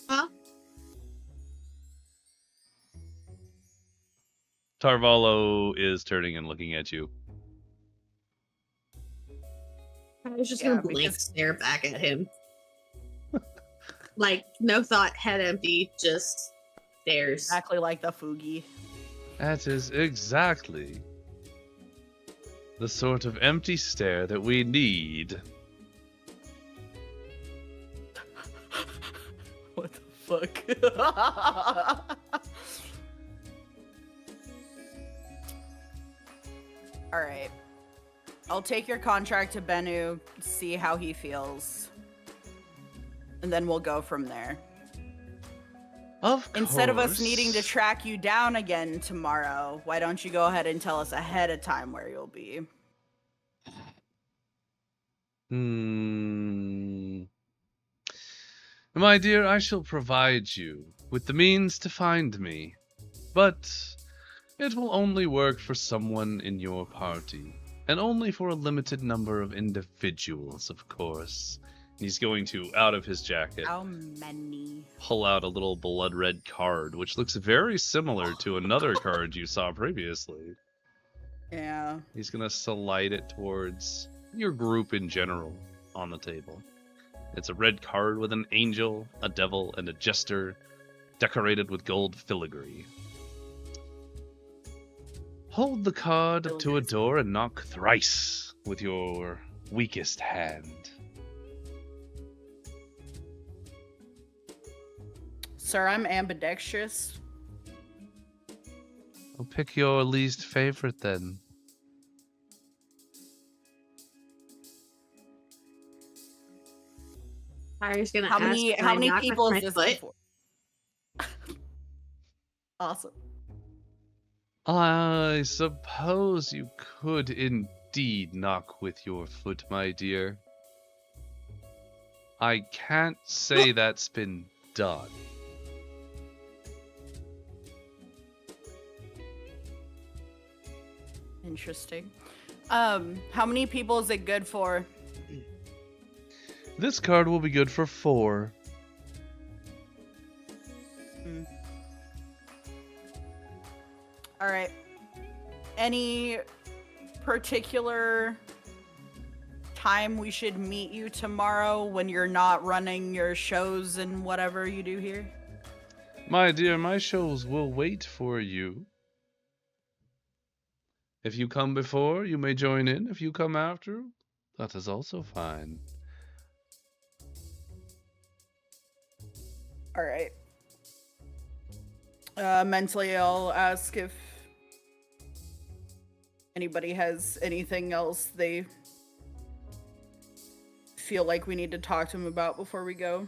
Huh? Tarvalo is turning and looking at you. I was just gonna blank stare back at him. Like, no thought, head empty, just stares. Exactly like the Fugi. That is exactly the sort of empty stare that we need. fuck? All right. I'll take your contract to Bennu, see how he feels, and then we'll go from there. Of course. Instead of us needing to track you down again tomorrow, why don't you go ahead and tell us ahead of time where you'll be? My dear, I shall provide you with the means to find me, but it will only work for someone in your party, and only for a limited number of individuals, of course. He's going to, out of his jacket, How many? pull out a little blood red card, which looks very similar to another card you saw previously. Yeah. He's gonna slide it towards your group in general on the table. It's a red card with an angel, a devil, and a jester, decorated with gold filigree. Hold the card up to a door and knock thrice with your weakest hand. Sir, I'm ambidextrous. I'll pick your least favorite then. Tyra's gonna How ask, many "Can how I many knock with people my is this foot?" for? Awesome. I suppose you could indeed knock with your foot, my dear. I can't say that's been done. Interesting. How many people is it good for? This card will be good for 4. All right. Any particular time we should meet you tomorrow when you're not running your shows and whatever you do here? My dear, my shows will wait for you. If you come before, you may join in. If you come after, that is also fine. All right. Mentally, I'll ask if anybody has anything else they feel like we need to talk to him about before we go.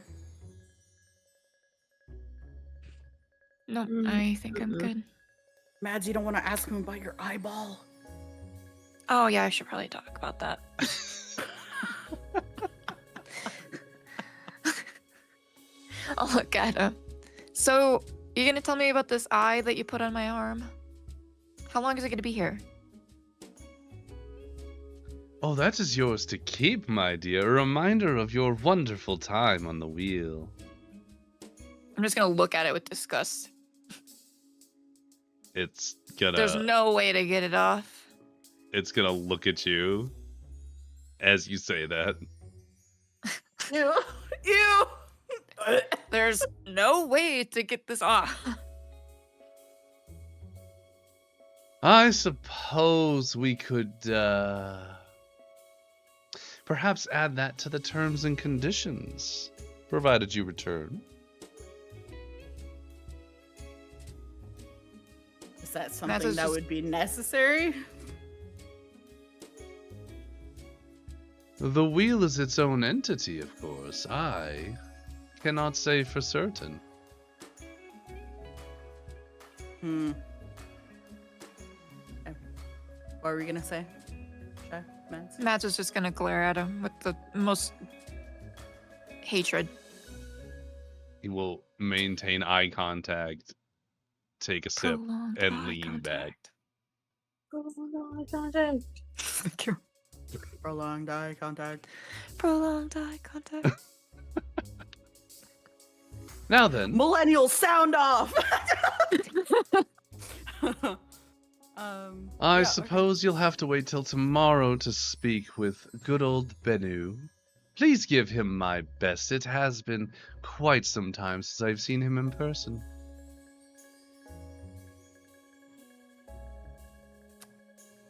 No, I think I'm good. Mads, you don't want to ask him about your eyeball? Oh yeah, I should probably talk about that. I'll look at him. So, you're gonna tell me about this eye that you put on my arm? How long is it gonna be here? Oh, that is yours to keep, my dear. A reminder of your wonderful time on the wheel. I'm just gonna look at it with disgust. It's gonna... There's no way to get it off. It's gonna look at you as you say that. Ew. Ew. There's no way to get this off. I suppose we could, perhaps add that to the terms and conditions, provided you return. Is that something that would be necessary? The wheel is its own entity, of course. I cannot say for certain. Okay. What were we gonna say? Okay, Mads? Mads was just gonna glare at him with the most hatred. He will maintain eye contact, take a sip, Prolonged and eye lean back. Thank you. Prolonged eye contact. Prolonged eye contact. Now then, Millennial sound off! I suppose you'll have to wait till tomorrow to speak with good old Bennu. Please give him my best. It has been quite some time since I've seen him in person.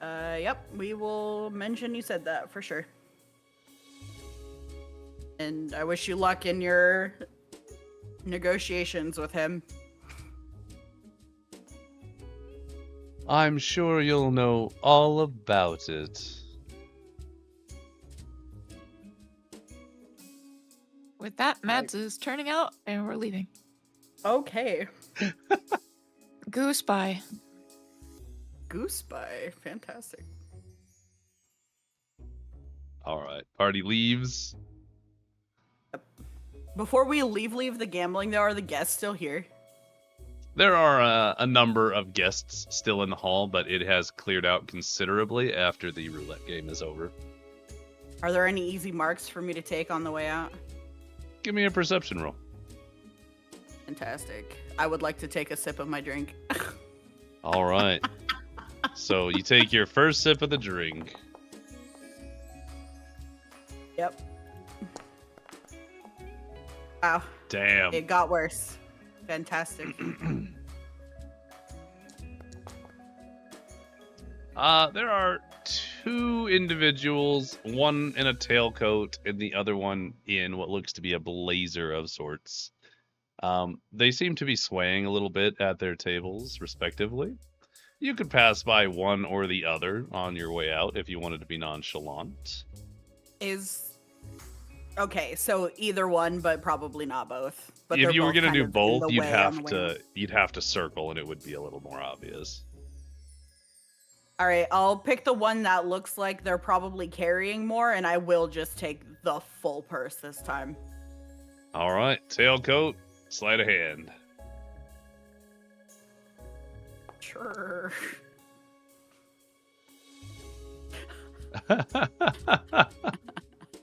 Yep, we will mention you said that for sure. And I wish you luck in your negotiations with him. I'm sure you'll know all about it. With that, Mads is turning out, and we're leaving. Okay. Goose bye. Goose Spy. Fantastic. All right, party leaves. Before we leave the gambling, though, are the guests still here? There are a number of guests still in the hall, but it has cleared out considerably after the roulette game is over. Are there any easy marks for me to take on the way out? Give me a perception roll. Fantastic. I would like to take a sip of my drink. All right. So you take your first sip of the drink. Yep. Wow. Damn. It got worse. Fantastic. There are two individuals, one in a tailcoat and the other one in what looks to be a blazer of sorts. They seem to be swaying a little bit at their tables, respectively. You could pass by one or the other on your way out if you wanted to be nonchalant. Okay, so either one, but probably not both. But If you were going to do both, you'd have to circle, and it would be a little more obvious. All right, I'll pick the one that looks like they're probably carrying more, and I will just take the full purse this time. All right, tailcoat, sleight of hand. Sure.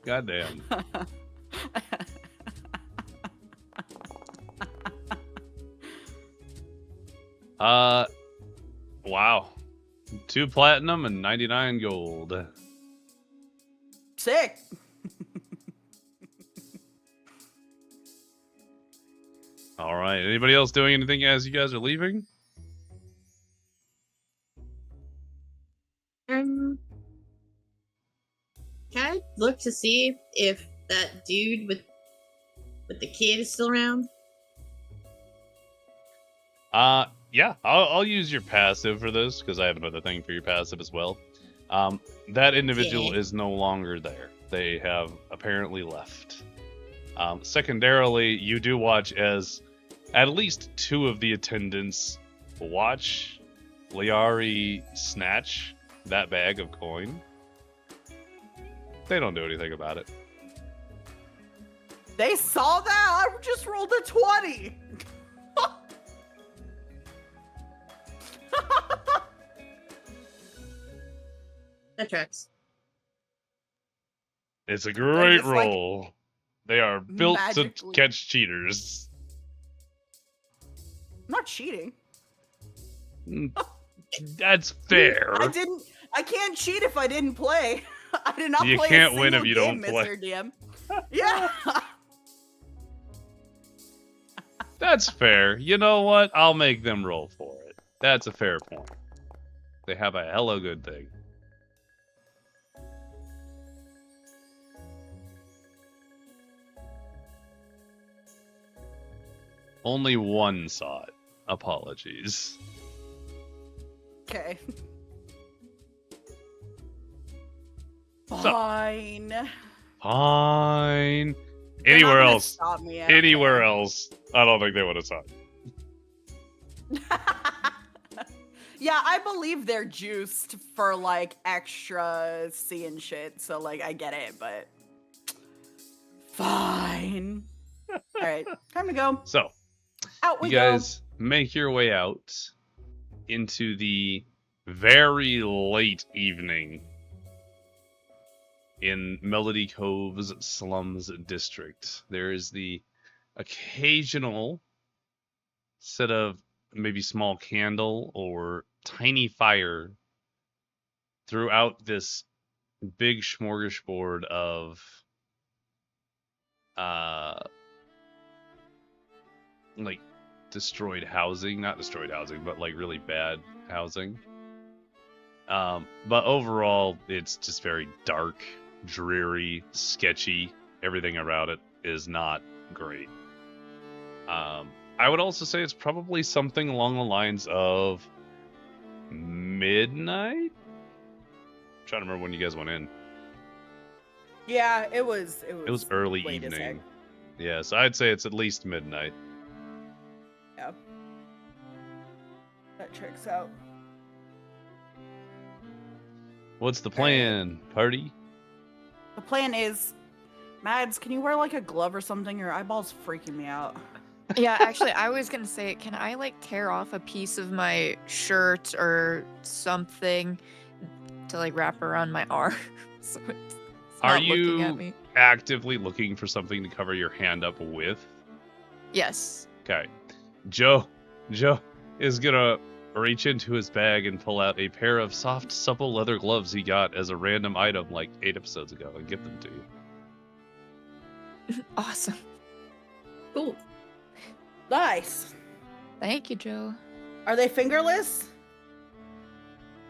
Goddamn. Wow. 2 platinum and 99 gold. Sick. All right. Anybody else doing anything as you guys are leaving? Can I look to see if that dude with the kid is still around? Yeah. I'll use your passive for this because I have another thing for your passive as well. That individual is no longer there. They have apparently left. Secondarily, you do watch as at least 2 of the attendants watch Liari snatch that bag of coin. They don't do anything about it. They saw that? I just rolled a 20. That tracks. It's a great just, like, roll. They are built to magically- catch cheaters. I'm not cheating. That's fair. I can't cheat if I didn't play. I did not You play can't a win if single you game, don't play. Mr. DM. Yeah. That's fair. You know what? I'll make them roll for it. That's a fair point. They have a hella good thing. Only one saw it. Apologies. Okay. So- Fine. Fine. They're Anywhere not gonna else. stop me, I don't Anywhere care. else. I don't think they would have saw it. Yeah, I believe they're juiced for like extra C and shit, so like I get it, but fine. All right, time to go. So, Out we you guys make your way out into the very late evening in Melody Cove's slums district. There is the occasional set of maybe small candle or tiny fire throughout this big smorgasbord of like destroyed housing, not destroyed housing, but like really bad housing. But overall, it's just very dark, dreary, sketchy. Everything around it is not great. I would also say it's probably something along the lines of midnight. I'm trying to remember when you guys went in. Yeah, it was It was early late as heck. evening. Yeah, so I'd say it's at least midnight. Yeah. That checks out. What's the plan, party? The plan is, Mads, can you wear like a glove or something? Your eyeball's freaking me out. Yeah, actually, I was gonna say, can I like tear off a piece of my shirt or something to like wrap around my arm so it's Are not looking at you me? actively looking for something to cover your hand up with? Yes. Okay. Joe is gonna reach into his bag and pull out a pair of soft, supple leather gloves he got as a random item like 8 episodes ago and give them to you. Awesome. Cool. Nice. Thank you, Joe. Are they fingerless?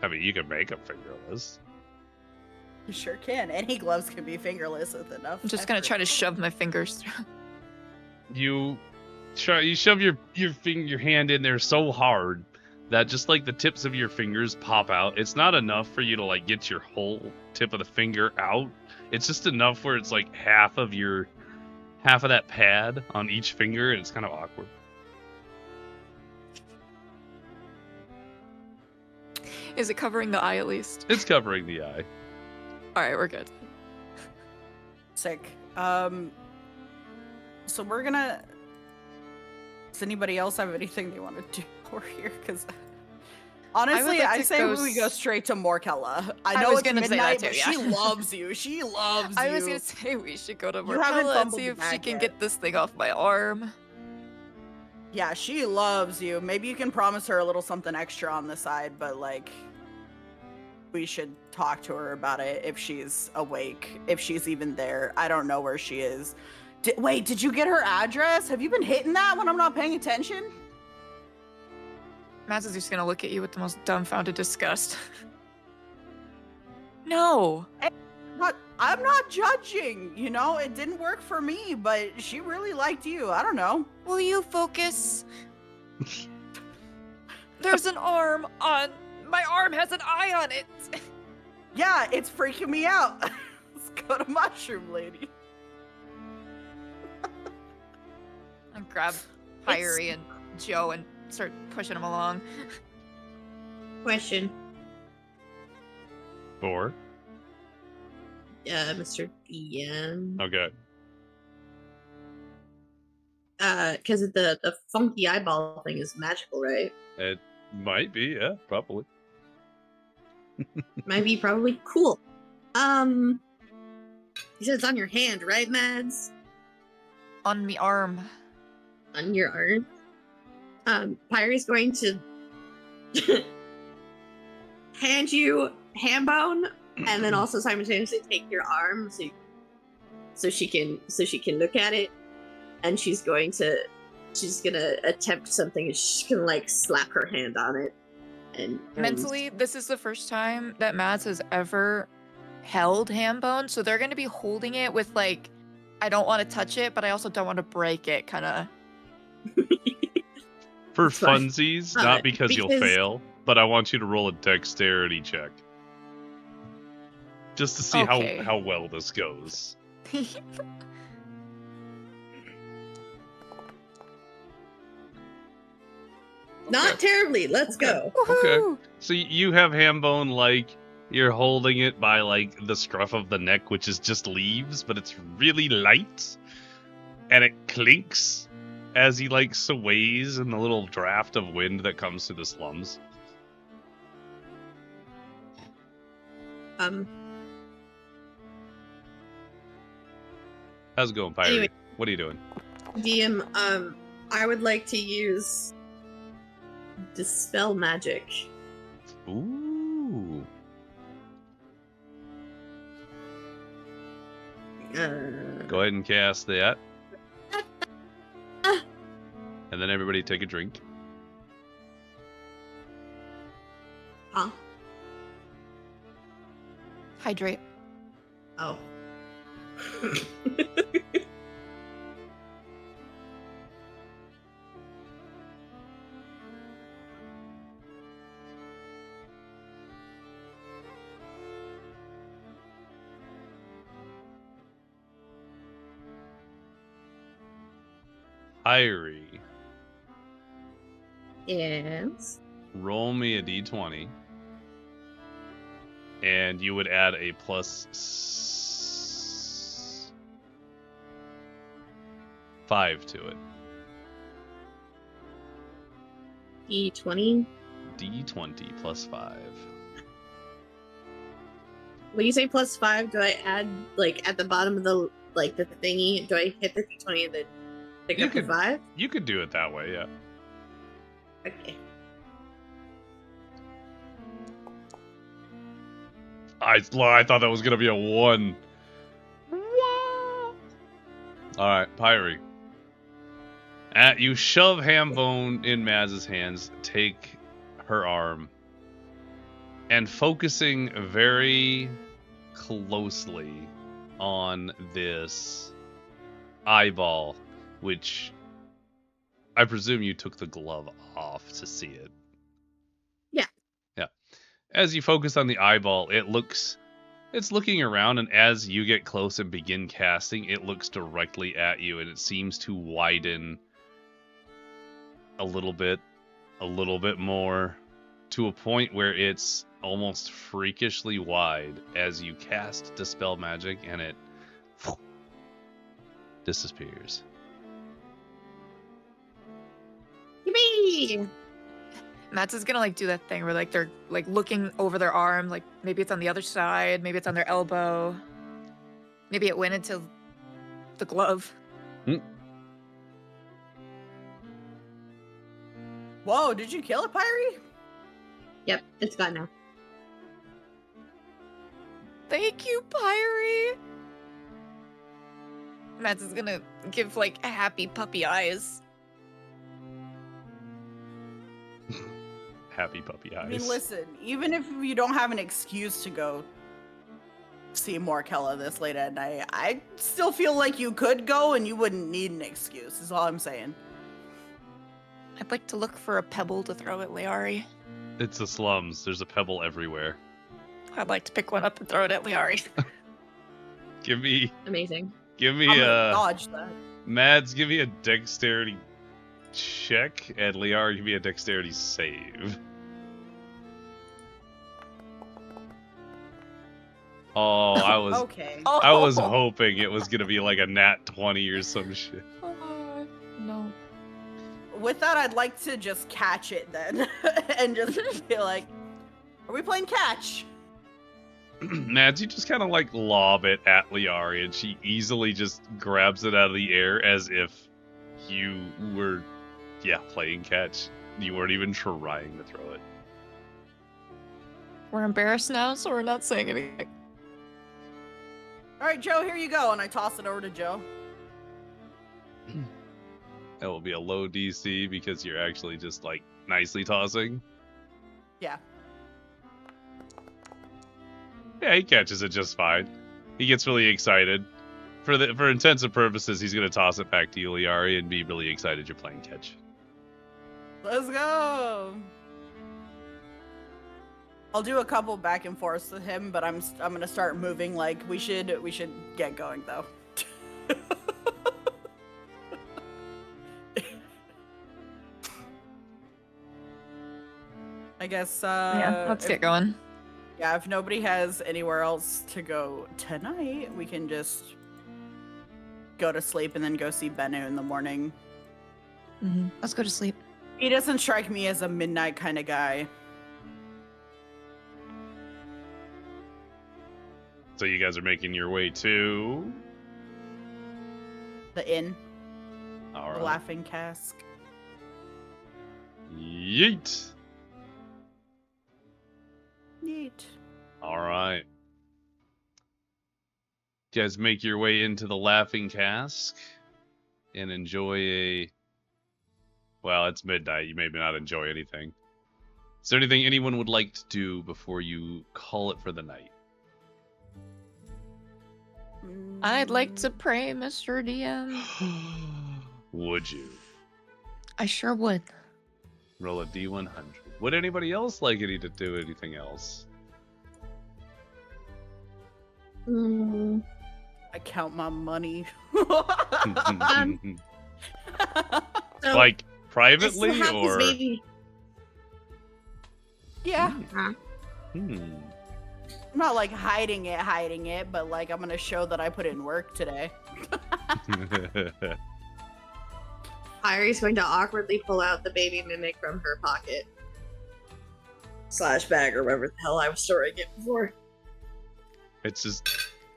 I mean, you can make them fingerless. You sure can. Any gloves can be fingerless with enough. I'm just gonna effort. try to shove my fingers through. You shove your hand in there so hard that just like the tips of your fingers pop out. It's not enough for you to like get your whole tip of the finger out. It's just enough where it's like half of that pad on each finger, and it's kind of awkward. Is it covering the eye at least? It's covering the eye. All right, we're good. Sick. So we're gonna. Does anybody else have anything they want to do over here? Because honestly, like I to say go we go straight to Morkella. I I know was it's gonna say midnight, that too, but yeah. she loves you. She loves I you. was gonna say we should go to You haven't Morkella and fumbled see the if she bag can yet. get this thing off my arm. Yeah, she loves you. Maybe you can promise her a little something extra on the side, but like, we should talk to her about it if she's awake, if she's even there. I don't know where she is. Wait, did you get her address? Have you been hitting that when I'm not paying attention? Mads is just gonna look at you with the most dumbfounded disgust. No. I'm not judging, you know? It didn't work for me, but she really liked you. I don't know. Will you focus? There's an arm on. My arm has an eye on it. Yeah, it's freaking me out. Let's go to Mushroom Lady. I grab Pyrie and Joe and start pushing them along. Question, Four. Mr. DM. Okay. Because the funky eyeball thing is magical, right? It might be, yeah, probably. Might be probably cool. You said it's on your hand, right, Mads? On me arm. On your arm. Pyrie's going to hand you Hambone, and then also simultaneously take your arm so she can look at it, and she's gonna attempt something. She's gonna like slap her hand on it, and Mentally, this is the first time that Mads has ever held Hambone, so they're gonna be holding it with like, I don't want to touch it, but I also don't want to break it, kind of. For It's fine. funsies, not because you'll fail, but I want you to roll a dexterity check. Just to see Okay. how well this goes. not terribly. Let's go. Woohoo! So you have Hambone like you're holding it by like the scruff of the neck, which is just leaves, but it's really light, and it clinks as he like sways in the little draft of wind that comes through the slums. How's it going, Pyrie? Anyway. What are you doing? DM, I would like to use Dispel Magic. Ooh. Go ahead and cast that. And then everybody take a drink. Huh? Hydrate. Oh. Irie, Yes. roll me a d20. And you would add a plus 5 to it. D20. D20 plus 5. When you say plus 5, do I add like at the bottom of the the thingy? Do I hit the D20 and then pick You up could- the 5? You could do it that way, yeah. Okay. I thought that was gonna be a 1. Alright, Pyrie. You shove Hambone in Maz's hands, take her arm, and focusing very closely on this eyeball, which I presume you took the glove off to see it. Yeah. Yeah. As you focus on the eyeball, it's looking around, and as you get close and begin casting, it looks directly at you, and it seems to widen a little bit more, to a point where it's almost freakishly wide as you cast Dispel Magic, and it disappears. Yippee! Matt's is gonna do that thing where they're looking over their arm, maybe it's on the other side, maybe it's on their elbow, maybe it went into the glove. Whoa, did you kill it, Pyrie? Yep, it's gone now. Thank you, Pyrie. Matt's is gonna give happy puppy eyes. Happy puppy eyes. I mean, listen, even if you don't have an excuse to go see Morkella this late at night, I still feel like you could go and you wouldn't need an excuse, is all I'm saying. I'd like to look for a pebble to throw at Leari. It's the slums. There's a pebble everywhere. I'd like to pick one up and throw it at Leari. Give me Amazing. I'm gonna dodge that. Mads, give me a dexterity check, and Liara, give me a dexterity save. Oh, I was Okay. I was hoping it was gonna be like a nat 20 or some shit. No. With that, I'd like to just catch it then, and just be like, "Are we playing catch?" Mads, you just kind of lob it at Liari, and she easily just grabs it out of the air as if you were, playing catch. You weren't even trying to throw it. We're embarrassed now, so we're not saying anything. All right, Joe, here you go, and I toss it over to Joe. That will be a low DC because you're actually just nicely tossing. Yeah. Yeah, he catches it just fine. He gets really excited. For intents and purposes, he's gonna toss it back to you, Liari, and be really excited you're playing catch. Let's go. I'll do a couple back and forths with him, but I'm gonna start moving. We should get going though. I guess. Yeah, let's get going. Yeah, if nobody has anywhere else to go tonight, we can just go to sleep and then go see Bennu in the morning. Mm-hmm. Let's go to sleep. He doesn't strike me as a midnight kind of guy. So you guys are making your way to The inn. All The right. Laughing Cask. Yeet. Neat. All right. You guys make your way into the Laughing Cask and enjoy well, it's midnight. You may not enjoy anything. Is there anything anyone would like to do before you call it for the night? I'd like to pray, Mr. DM. Would you? I sure would. Roll a D100. Would anybody else like to do anything else? I count my money. So, Like I still privately have this or? baby. Yeah. Huh? Hmm. I'm not like hiding it, but like I'm gonna show that I put in work today. Irie's going to awkwardly pull out the baby mimic from her pocket. / bag or whatever the hell I was storing it before. It's just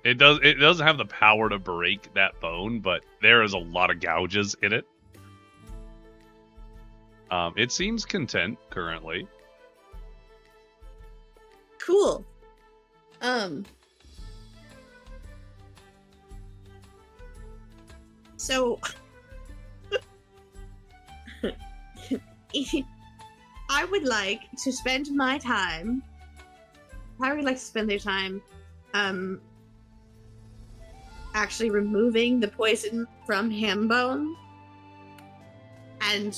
it doesn't have the power to break that bone, but there is a lot of gouges in it. It seems content currently. Cool. So I would like to spend my time. I would like to spend their time actually removing the poison from Hambone and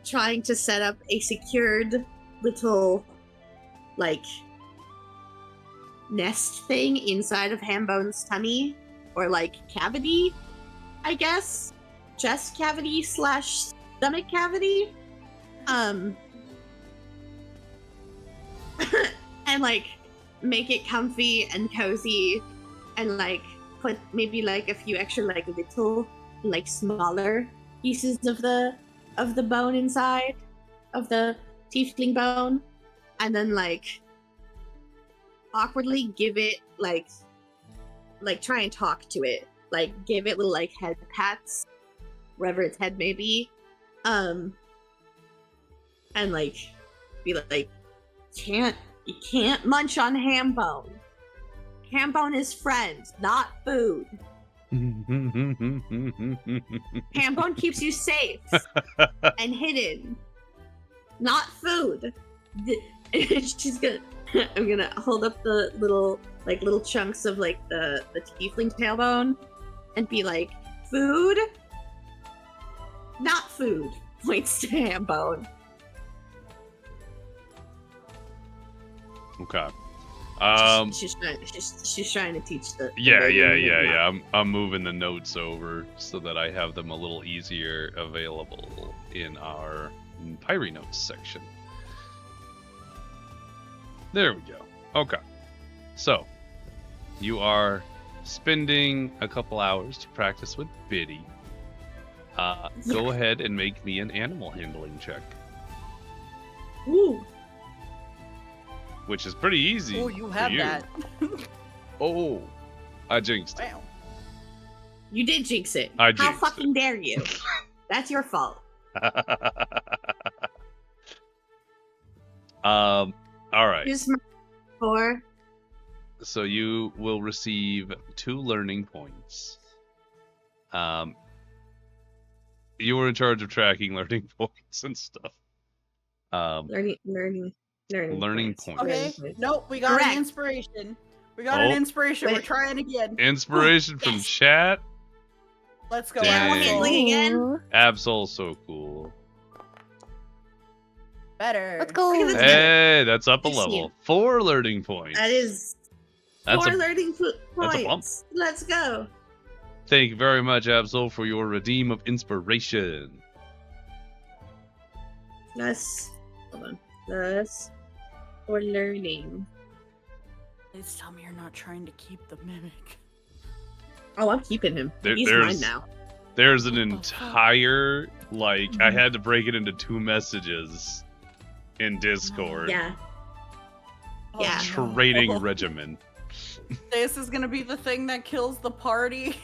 trying to set up a secured little like nest thing inside of Hambone's tummy or like cavity, I guess. Chest cavity / stomach cavity. And like make it comfy and cozy and like put maybe like a few extra like little like smaller pieces of the bone inside of the tiefling bone and then like awkwardly give it like try and talk to it, like give it little like head pats wherever its head may be, and like be like you can't munch on Hambone. Hambone is friend, not food. Hambone keeps you safe and hidden, not food. She's gonna I'm gonna hold up the little chunks of like the tiefling tailbone and be like, food? Not food. Points to Hambone. Okay. She's trying to teach the Yeah. I'm moving the notes over so that I have them a little easier available in our Pyre notes section. There we go. Okay. So, you are spending a couple hours to practice with Biddy. Go ahead and make me an animal handling check. Ooh. Which is pretty easy. Oh, you have that. Oh, I jinxed it. Wow. You did jinx it. I How jinxed fucking dare you? That's your fault. All right. Here's my 4. So you will receive 2 learning points. You were in charge of tracking learning points and stuff. Learning points. Okay. Learning Nope, we got Correct. an inspiration. We got an inspiration. Wait. We're trying again. Inspiration from Yes. chat. Let's go. Dang. Animal handling again. Absol's so cool. Better. Let's go. Look at this guy. Hey, that's up a Good level. team. 4 learning points. That is That's 4 a- learning that's a bump. points. Let's go. Thank you very much, Absol, for your redeem of inspiration. Hold on. Plus for learning. Please tell me you're not trying to keep the mimic. Oh, I'm keeping him. He's There's mine now. There's an What the fuck? entire I Mm-hmm. had to break it into 2 messages in Discord. Yeah. Yeah. Training regimen. This is gonna be the thing that kills the party.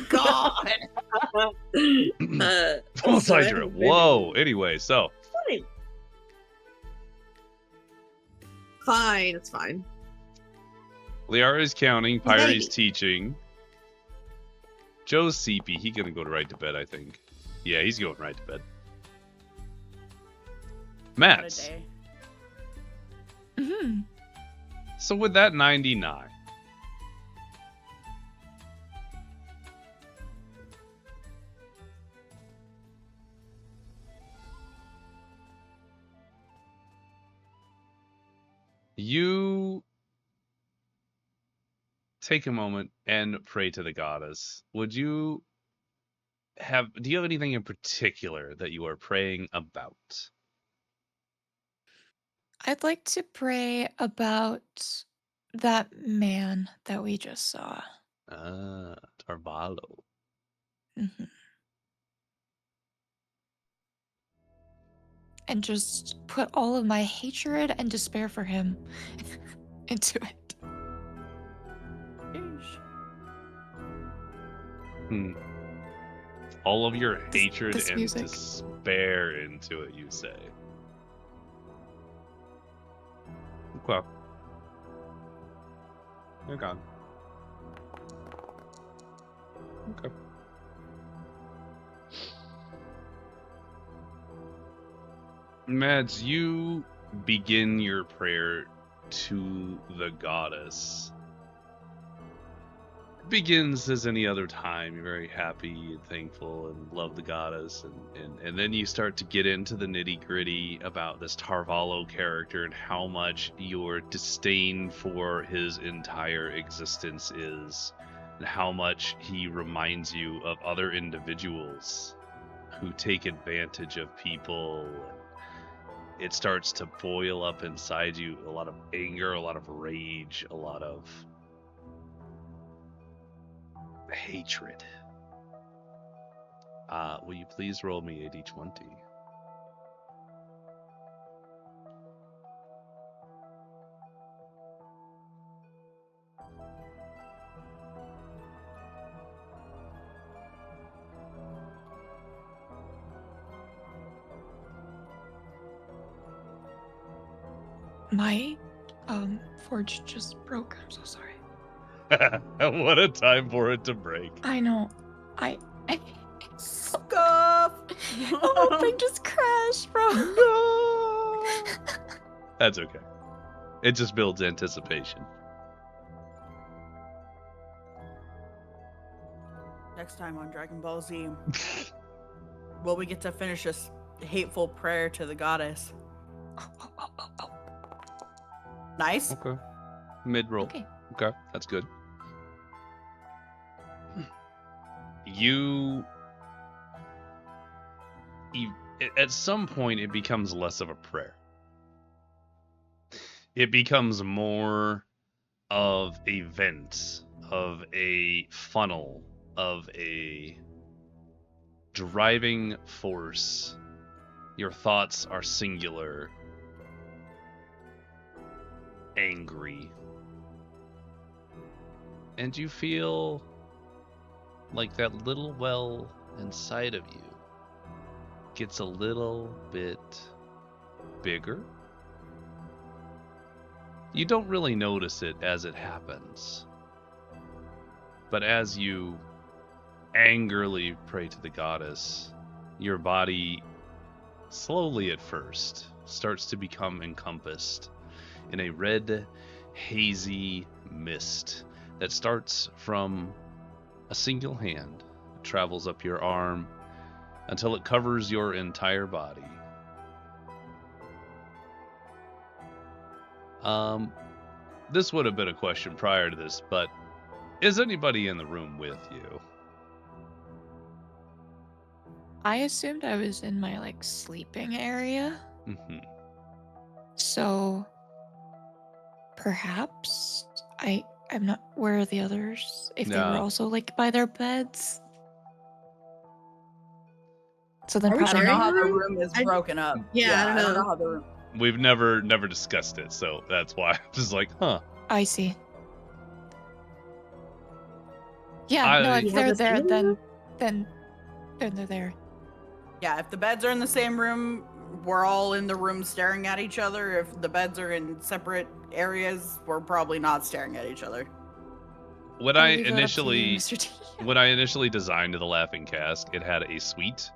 God. Full also, I Hydra. haven't been- Whoa. Anyway, so Fine, it's fine. Liara's counting, Maybe. Pyre's teaching. Joe's CP. He gonna go right to bed, I think. Yeah, he's going right to bed. What a Matt's. day. Hmm. So with that 99. You take a moment and pray to the goddess. Would you do you have anything in particular that you are praying about? I'd like to pray about that man that we just saw. Ah, Tarvalo. Mhm. And just put all of my hatred and despair for him into it. Yeesh. All of your hatred this and music. despair into it, you say. Okay. Okay. Okay. Mads, you begin your prayer to the goddess. It begins as any other time. You're very happy and thankful and love the goddess, and then you start to get into the nitty-gritty about this Tarvalo character and how much your disdain for his entire existence is, and how much he reminds you of other individuals who take advantage of people. It starts to boil up inside you, a lot of anger, a lot of rage, a lot of hatred. Will you please roll me a d20? My forge just broke. I'm so sorry. What a time for it to break. I know. I Scuff! the whole thing just crashed, bro. No! That's okay. It just builds anticipation. Next time on Dragon Ball Z, will we get to finish this hateful prayer to the goddess? Oh. Nice. Okay. Mid-roll. Okay. Okay, that's good. You at some point, it becomes less of a prayer. It becomes more of a vent, of a funnel, of a driving force. Your thoughts are singular, angry, and you feel like that little well inside of you gets a little bit bigger. You don't really notice it as it happens, but as you angrily pray to the goddess, your body slowly at first starts to become encompassed in a red, hazy mist that starts from a single hand, travels up your arm until it covers your entire body. This would have been a question prior to this, but is anybody in the room with you? I assumed I was in my sleeping area. Mm-hmm. So perhaps I'm not. Where are the others? If they were No. also by their beds. So then Are we I don't probably know sharing how a the room? room is I- broken up. Yeah, I don't know. how the room. We've never discussed it, so that's why I'm just like, huh. I see. Yeah, no, I- if You have they're the there, same then they're there. Yeah, if the beds are in the same room, we're all in the room staring at each other. If the beds are in separate areas, we're probably not staring at each other. When I'll I leave that up to you, initially Mr. T. when I initially designed the Laughing Cask, it had a suite,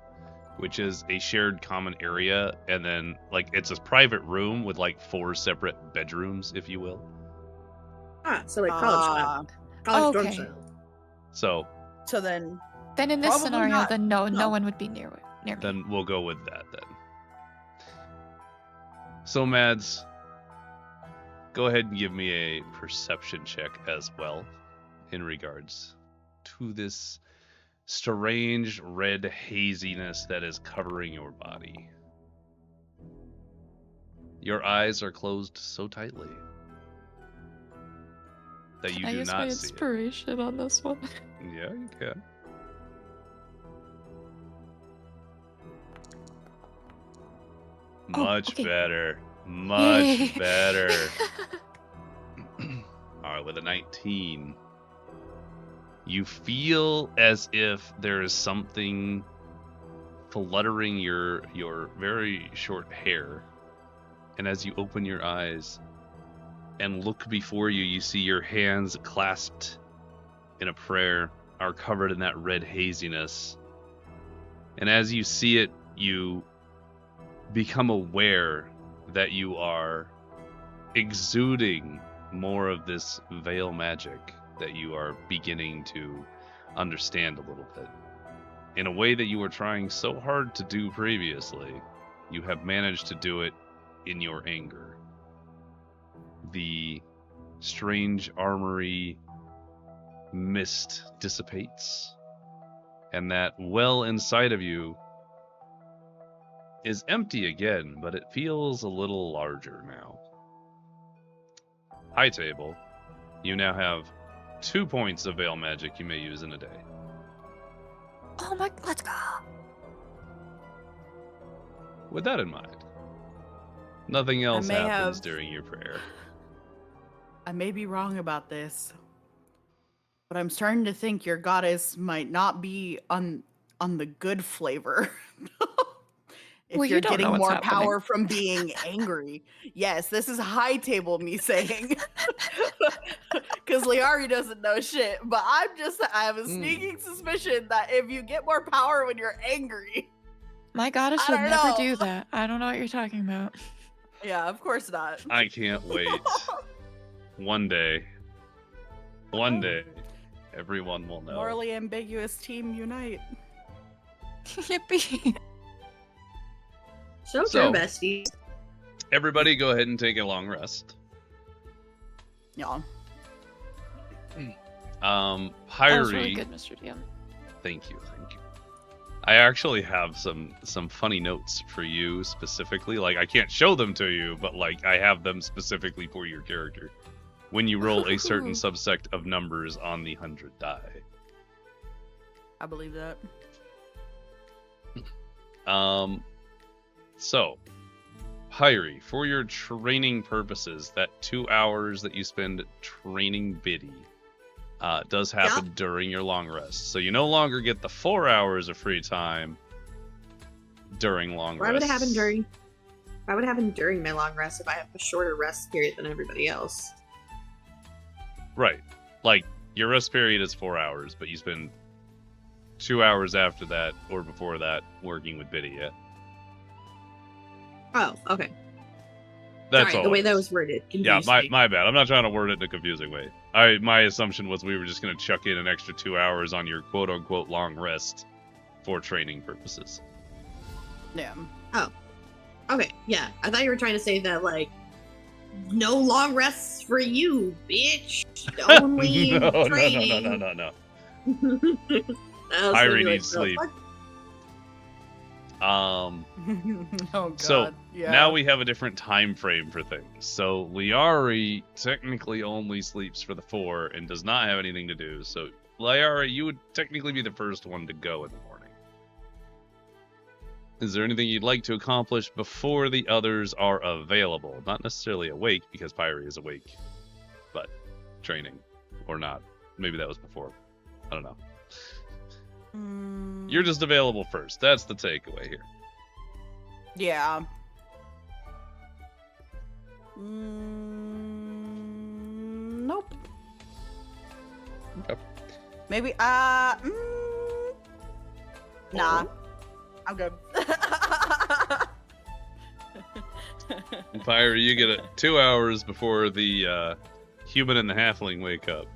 which is a shared common area, and then it's a private room with 4 separate bedrooms, if you will. So college style. College dorm Okay. style. So then, Then in this Probably scenario, not. then no No. one would be near me. Then we'll go with that then. So Mads, go ahead and give me a perception check as well in regards to this strange red haziness that is covering your body. Your eyes are closed so tightly that you I do use not my see it. inspiration on this one. Yeah, you can. Much okay. better. Much Yay. better. Alright, with a 19. You feel as if there is something fluttering your very short hair. And as you open your eyes and look before you, you see your hands clasped in a prayer are covered in that red haziness. And as you see it, you become aware that you are exuding more of this veil magic that you are beginning to understand a little bit. In a way that you were trying so hard to do previously, you have managed to do it in your anger. The strange armory mist dissipates, and that well inside of you is empty again, but it feels a little larger now. High table, you now have 2 points of veil magic you may use in a day. Oh my, let's go. With that in mind, nothing else may happens have- during your prayer. I may be wrong about this, but I'm starting to think your goddess might not be on the good flavor. If Well, you you're don't know getting what's more happening. power from being angry. Yes, this is high table me saying. Because Liari doesn't know shit, but I have a sneaking suspicion that if you get more power when you're angry. My goddess I would don't never know. do that. I don't know what you're talking about. Yeah, of course not. I can't wait. One day, everyone will know. Morally ambiguous team unite. Yippee. So So- true, besties. Everybody go ahead and take a long rest. Yeah. That was Pyre, really good, Mr. DM. thank you. I actually have some funny notes for you specifically. Like, I can't show them to you, but like I have them specifically for your character. When you roll a certain Ooh. subsect of numbers on the 100 die. I believe that. So, Pyre, for your training purposes, that 2 hours that you spend training Biddy does happen during your long rest. So you no longer get the 4 hours of free time during long Why rest. would it happen during? Why would it happen during my long rest if I have a shorter rest period than everybody else? Right. Like, your rest period is 4 hours, but you spend 2 hours after that or before that working with Biddy, yeah? Oh, okay. That's Sorry, all. the way it that is. was worded. Yeah, confused me. my bad. I'm not trying to word it in a confusing way. My assumption was we were just going to chuck in an extra 2 hours on your quote-unquote long rest for training purposes. Yeah. Okay, yeah. I thought you were trying to say that, like, no long rests for you, bitch. Only training. No. I was Pyre gonna be like, needs "No, sleep. fuck Oh god. So, yeah. Now we have a different time frame for things. So Liari technically only sleeps for the 4 and does not have anything to do. So Liari, you would technically be the first one to go in the morning. Is there anything you'd like to accomplish before the others are available? Not necessarily awake, because Pyre is awake, but training or not. Maybe that was before. I don't know. You're just available first. That's the takeaway here. Yeah. Nope. Okay. Maybe, nah. I'm good. Pyre, you get it 2 hours before the human and the halfling wake up.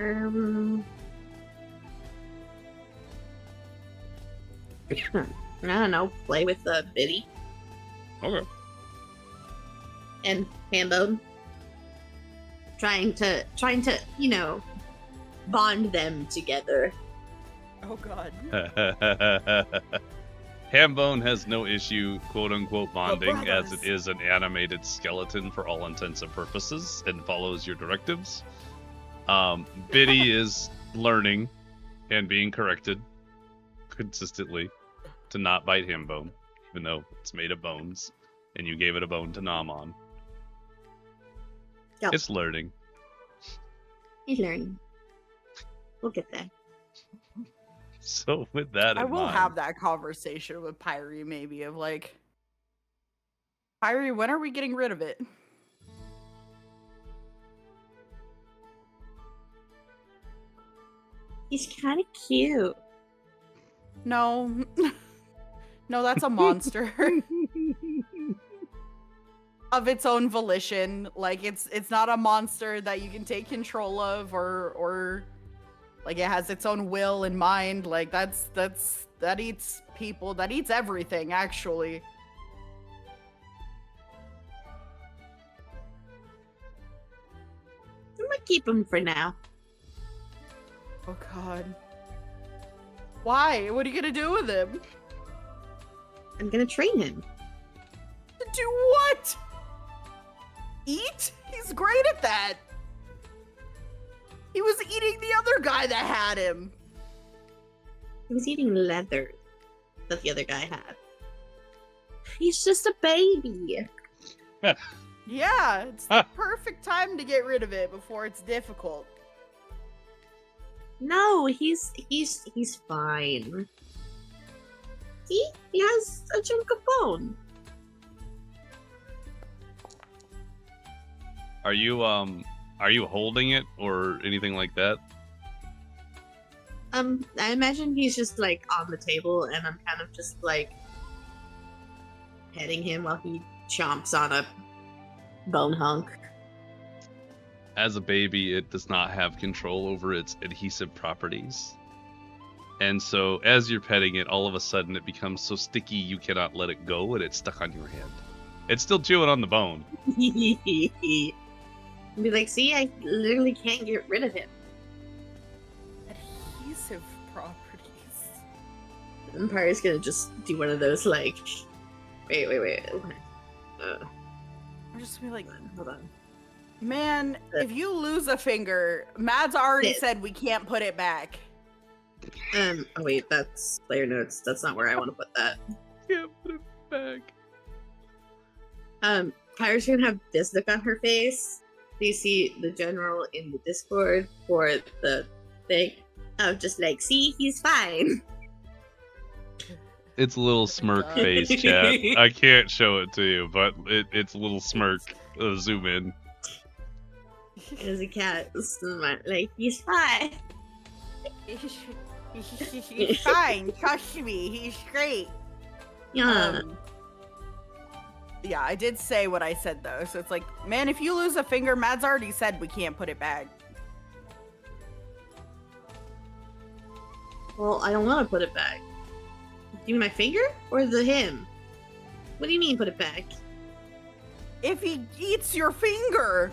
I don't know. Play with the Biddy Okay. and Hambone. trying to, bond them together. Oh God. Hambone has no issue, quote-unquote, bonding, as it brothers. is an animated skeleton for all intents and purposes and follows your directives. Biddy is learning and being corrected consistently to not bite Hambone, even though it's made of bones, and you gave it a bone to nom on. Yep. It's learning. He's learning. We'll get there. So with that in I will mind, have that conversation with Pyrie, maybe, of like, Pyrie, when are we getting rid of it? He's kind of cute. No. No, that's a monster. Of its own volition. Like, it's not a monster that you can take control of or like it has its own will and mind. Like that eats people. That eats everything, actually. I'm gonna keep him for now. Oh God. Why? What are you gonna do with him? I'm gonna train him. To do what? Eat? He's great at that. He was eating the other guy that had him. He was eating leather that the other guy had. He's just a baby. Yeah, it's the perfect time to get rid of it before it's difficult. No, he's fine. See? He has a chunk of bone. are you holding it or anything like that? I imagine he's just like on the table and I'm kind of just like petting him while he chomps on a bone hunk. As a baby, it does not have control over its adhesive properties. And so as you're petting it, all of a sudden it becomes so sticky you cannot let it go and it's stuck on your hand. It's still chewing on the bone. Be like, see, I literally can't get rid of him. Adhesive properties. Empire's gonna just do one of those like, wait. Okay. I'm just gonna be like, Hold on. man, if you lose a finger, Mads already Sit. said we can't put it back. Oh wait, that's player notes. That's not where I want to put that. Can't put it back. Pyra's gonna have this look on her face. So you see the general in the Discord for the thing. Just like, see, he's fine. It's a little smirk God. face, chat. I can't show it to you, but it's a little smirk. Zoom in. As a cat, like, he's fine. He's fine. Trust me. He's great. Yeah. Yeah, I did say what I said though. So it's like, man, if you lose a finger, Mads already said we can't put it back. Well, I don't want to put it back. Do you mean my finger or him? What do you mean put it back? If he eats your finger.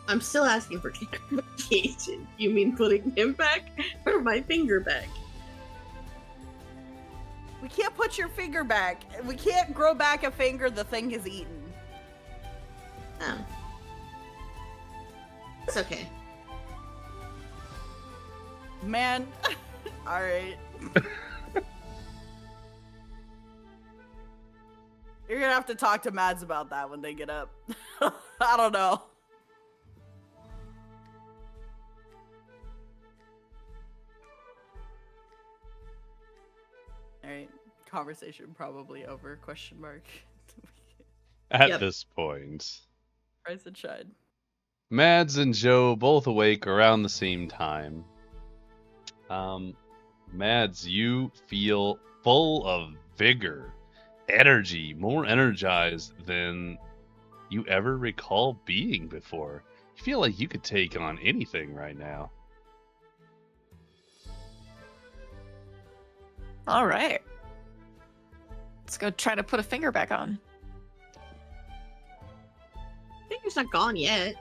I'm still asking for clarification. You mean putting him back or my finger back? We can't put your finger back. We can't grow back a finger the thing has eaten. Oh. It's okay. Man. Alright. You're gonna have to talk to Mads about that when they get up. I don't know. Alright. Conversation probably over, question mark. At Yep. this point, Rise and shine. Mads and Joe both awake around the same time. Mads, you feel full of vigor, energy, more energized than you ever recall being before. You feel like you could take on anything right now. All right. Let's go try to put a finger back on. think he's not gone yet.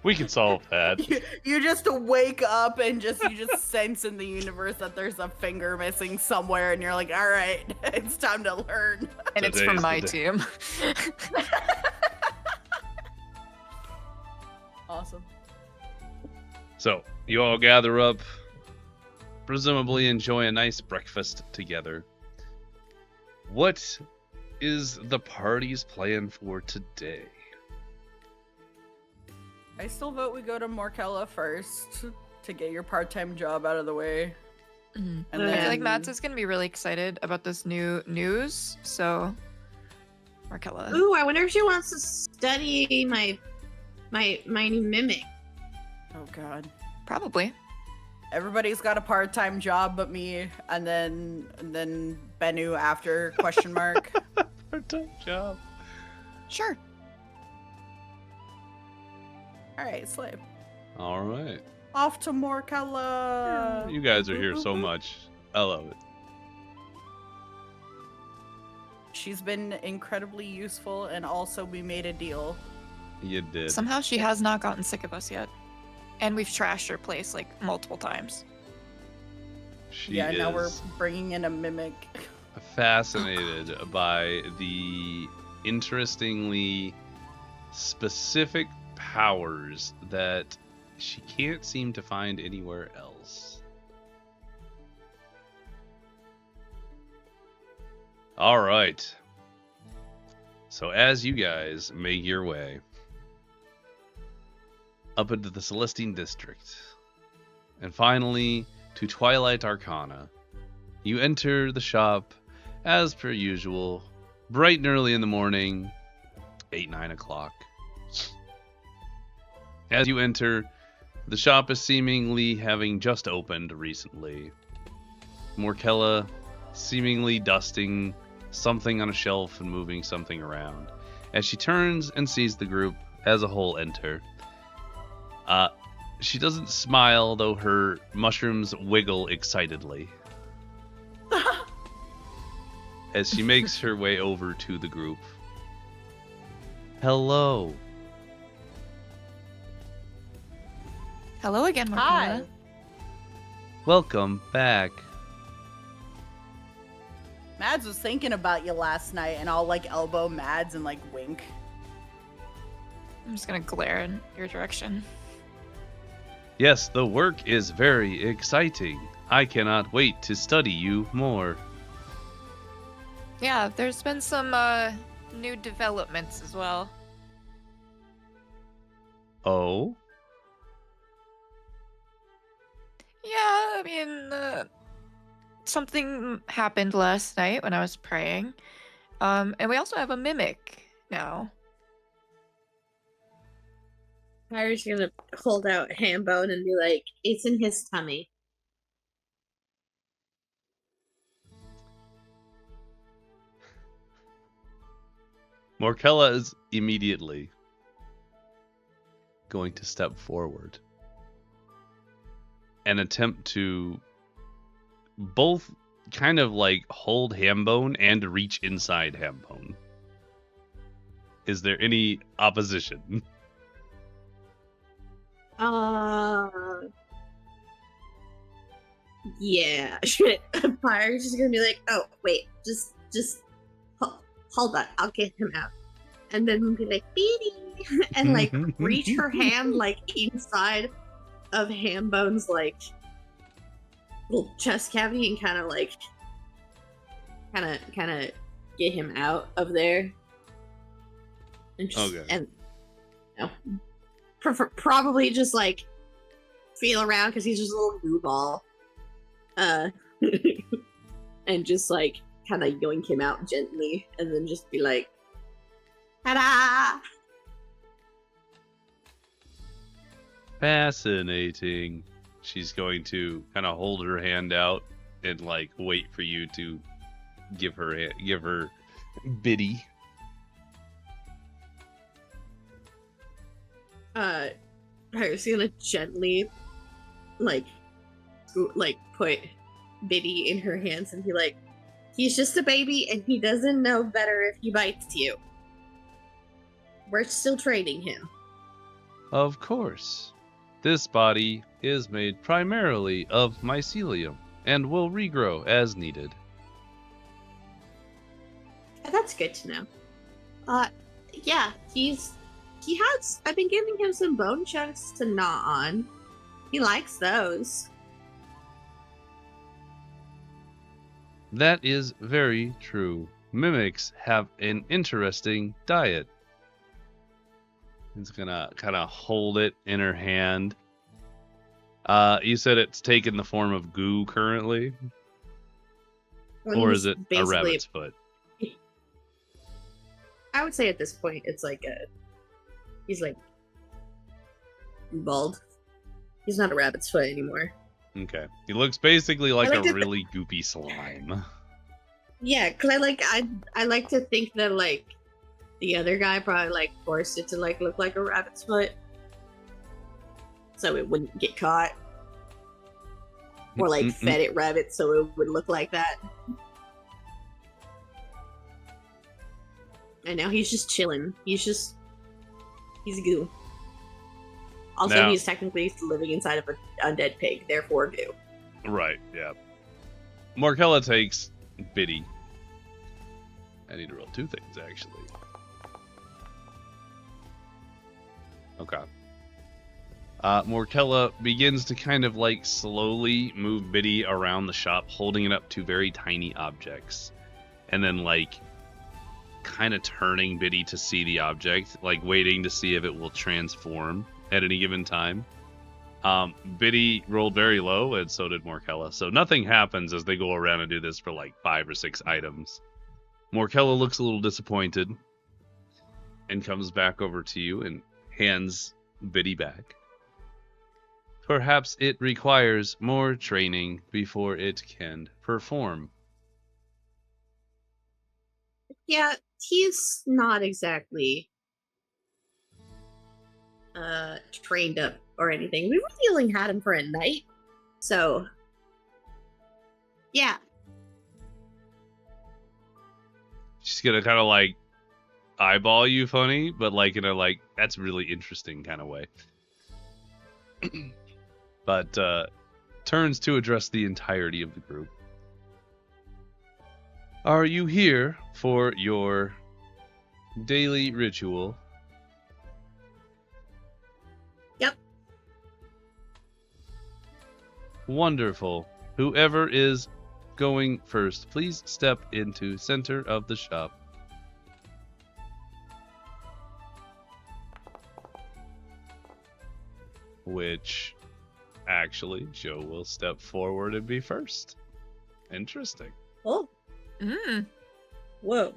We can solve that. You just wake up and you just sense in the universe that there's a finger missing somewhere, and you're like, all right, it's time to learn. And it's from Today's my the team. Awesome. So, you all gather up, presumably enjoy a nice breakfast together. What is the party's plan for today? I still vote we go to Morkella first to get your part-time job out of the way. Mhm. And I feel like then- Matt's is gonna be really excited about this new news. So, Markella. Ooh, I wonder if she wants to study my new mimic. Oh god. Probably. Everybody's got a part-time job but me, and then Bennu after question mark. Part-time job. Sure. All right, slave. All right. Off to Morkella. You guys are here so much. I love it. She's been incredibly useful, and also we made a deal. You did. Somehow she has not gotten sick of us yet. And we've trashed her place like multiple times. She Yeah, is now we're bringing in a mimic. fascinated by the interestingly specific powers that she can't seem to find anywhere else. All right. So as you guys make your way up into the Celestine District, and finally to Twilight Arcana, you enter the shop as per usual, bright and early in the morning, 8-9 o'clock. As you enter, the shop is seemingly having just opened recently. Morkella seemingly dusting something on a shelf and moving something around. As she turns and sees the group as a whole enter, she doesn't smile, though her mushrooms wiggle excitedly. As she makes her way over to the group. Hello. Hello again, Markella. Hi. Welcome back. Mads was thinking about you last night, and I'll like elbow Mads and like wink. I'm just gonna glare in your direction. Yes, the work is very exciting. I cannot wait to study you more. Yeah, there's been some new developments as well. Oh? Yeah, I mean, something happened last night when I was praying. And we also have a mimic now. Pyre's gonna hold out Hambone and be like, it's in his tummy. Morkella is immediately going to step forward and attempt to both kind of like hold Hambone and reach inside Hambone. Is there any opposition? Yeah. Pyre's just gonna be like, oh, wait, just hold on, I'll get him out. And then be like, Beanie! And like reach her hand like inside of Hambone's like little chest cavity and kind of get him out of there. And just, Okay. and you know, probably just like feel around because he's just a little goo ball. And just like kind of yoink him out gently and then just be like, ta-da! Fascinating. She's going to kind of hold her hand out and like wait for you to give her biddy. Pyre's gonna gently like put Biddy in her hands and be like, he's just a baby and he doesn't know better if he bites you. we're still training him. Of course. This body is made primarily of mycelium and will regrow as needed. That's good to know. Yeah, I've been giving him some bone chunks to gnaw on. He likes those. That is very true. Mimics have an interesting diet. It's gonna kind of hold it in her hand. You said it's taken the form of goo currently? Or is it a rabbit's foot? I would say at this point it's like he's like bald. He's not a rabbit's foot anymore. Okay. He looks basically like a really goopy slime. Yeah, because I like to think that like the other guy probably like forced it to like look like a rabbit's foot, so it wouldn't get caught, or like fed it rabbit so it would look like that. And now he's just chilling. He's goo. Also, now, he's technically living inside of an undead pig, therefore goo. Right, yeah. Markella takes Biddy. I need to roll 2 things, actually. Okay. Markella begins to kind of like slowly move Biddy around the shop, holding it up to very tiny objects. And then like kind of turning Biddy to see the object, like waiting to see if it will transform at any given time. Biddy rolled very low, and so did Markella. So nothing happens as they go around and do this for like 5 or 6 items. Markella looks a little disappointed and comes back over to you and hands Biddy back. Perhaps it requires more training before it can perform. Yeah, he's not exactly trained up or anything. We really only had him for a night, so yeah. She's gonna kind of like eyeball you funny, but like in a like that's really interesting kind of way. But turns to address the entirety of the group. Are you here for your daily ritual? Yep. Wonderful. Whoever is going first, please step into center of the shop. Which, actually, Joe will step forward and be first. Interesting. Oh. Whoa.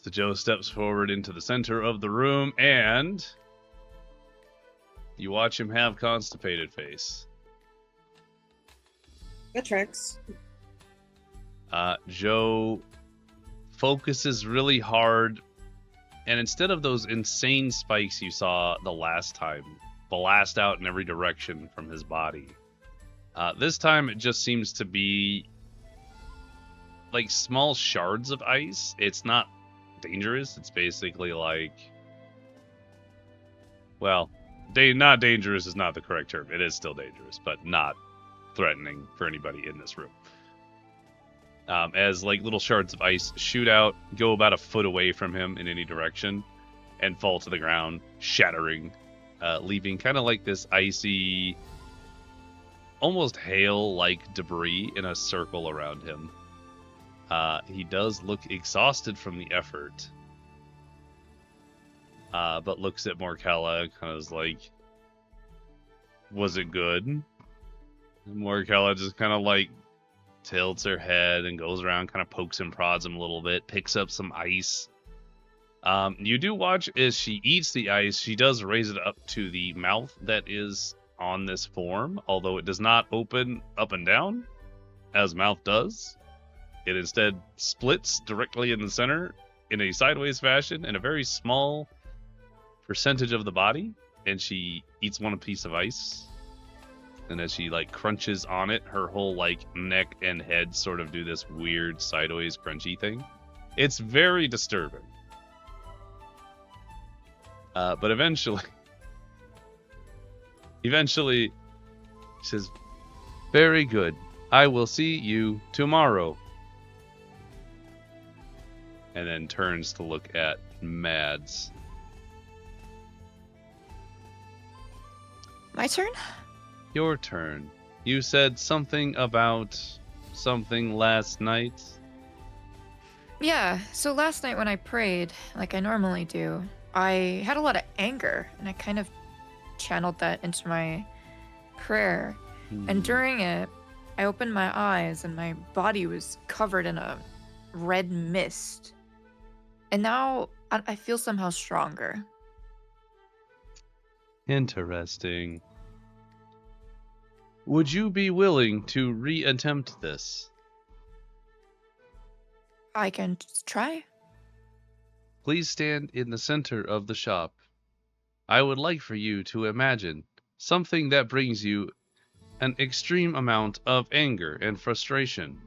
So Joe steps forward into the center of the room, and you watch him have constipated face. That tracks. Joe focuses really hard, and instead of those insane spikes you saw the last time blast out in every direction from his body, this time it just seems to be like small shards of ice. It's not dangerous. It's basically like, well, not dangerous is not the correct term. It is still dangerous, but not threatening for anybody in this room. As like little shards of ice shoot out, go about a foot away from him in any direction, and fall to the ground, shattering, leaving kind of like this icy, almost hail-like debris in a circle around him. He does look exhausted from the effort, but looks at Markella, kind of like, was it good? And Markella just kind of like tilts her head and goes around, kind of pokes and prods him a little bit, picks up some ice. You do watch as she eats the ice. She does raise it up to the mouth that is on this form, although it does not open up and down as mouth does. It instead splits directly in the center in a sideways fashion in a very small percentage of the body, and she eats one piece of ice. And as she like crunches on it, her whole like neck and head sort of do this weird sideways crunchy thing. It's very disturbing. But eventually, he says, "Very good. I will see you tomorrow." And then turns to look at Mads. My turn? Your turn. You said something about something last night. Yeah, so last night when I prayed, like I normally do, I had a lot of anger, and I kind of channeled that into my prayer. And during it, I opened my eyes, and my body was covered in a red mist. And now I feel somehow stronger. Interesting. Would you be willing to reattempt this? I can just try. Please stand in the center of the shop. I would like for you to imagine something that brings you an extreme amount of anger and frustration.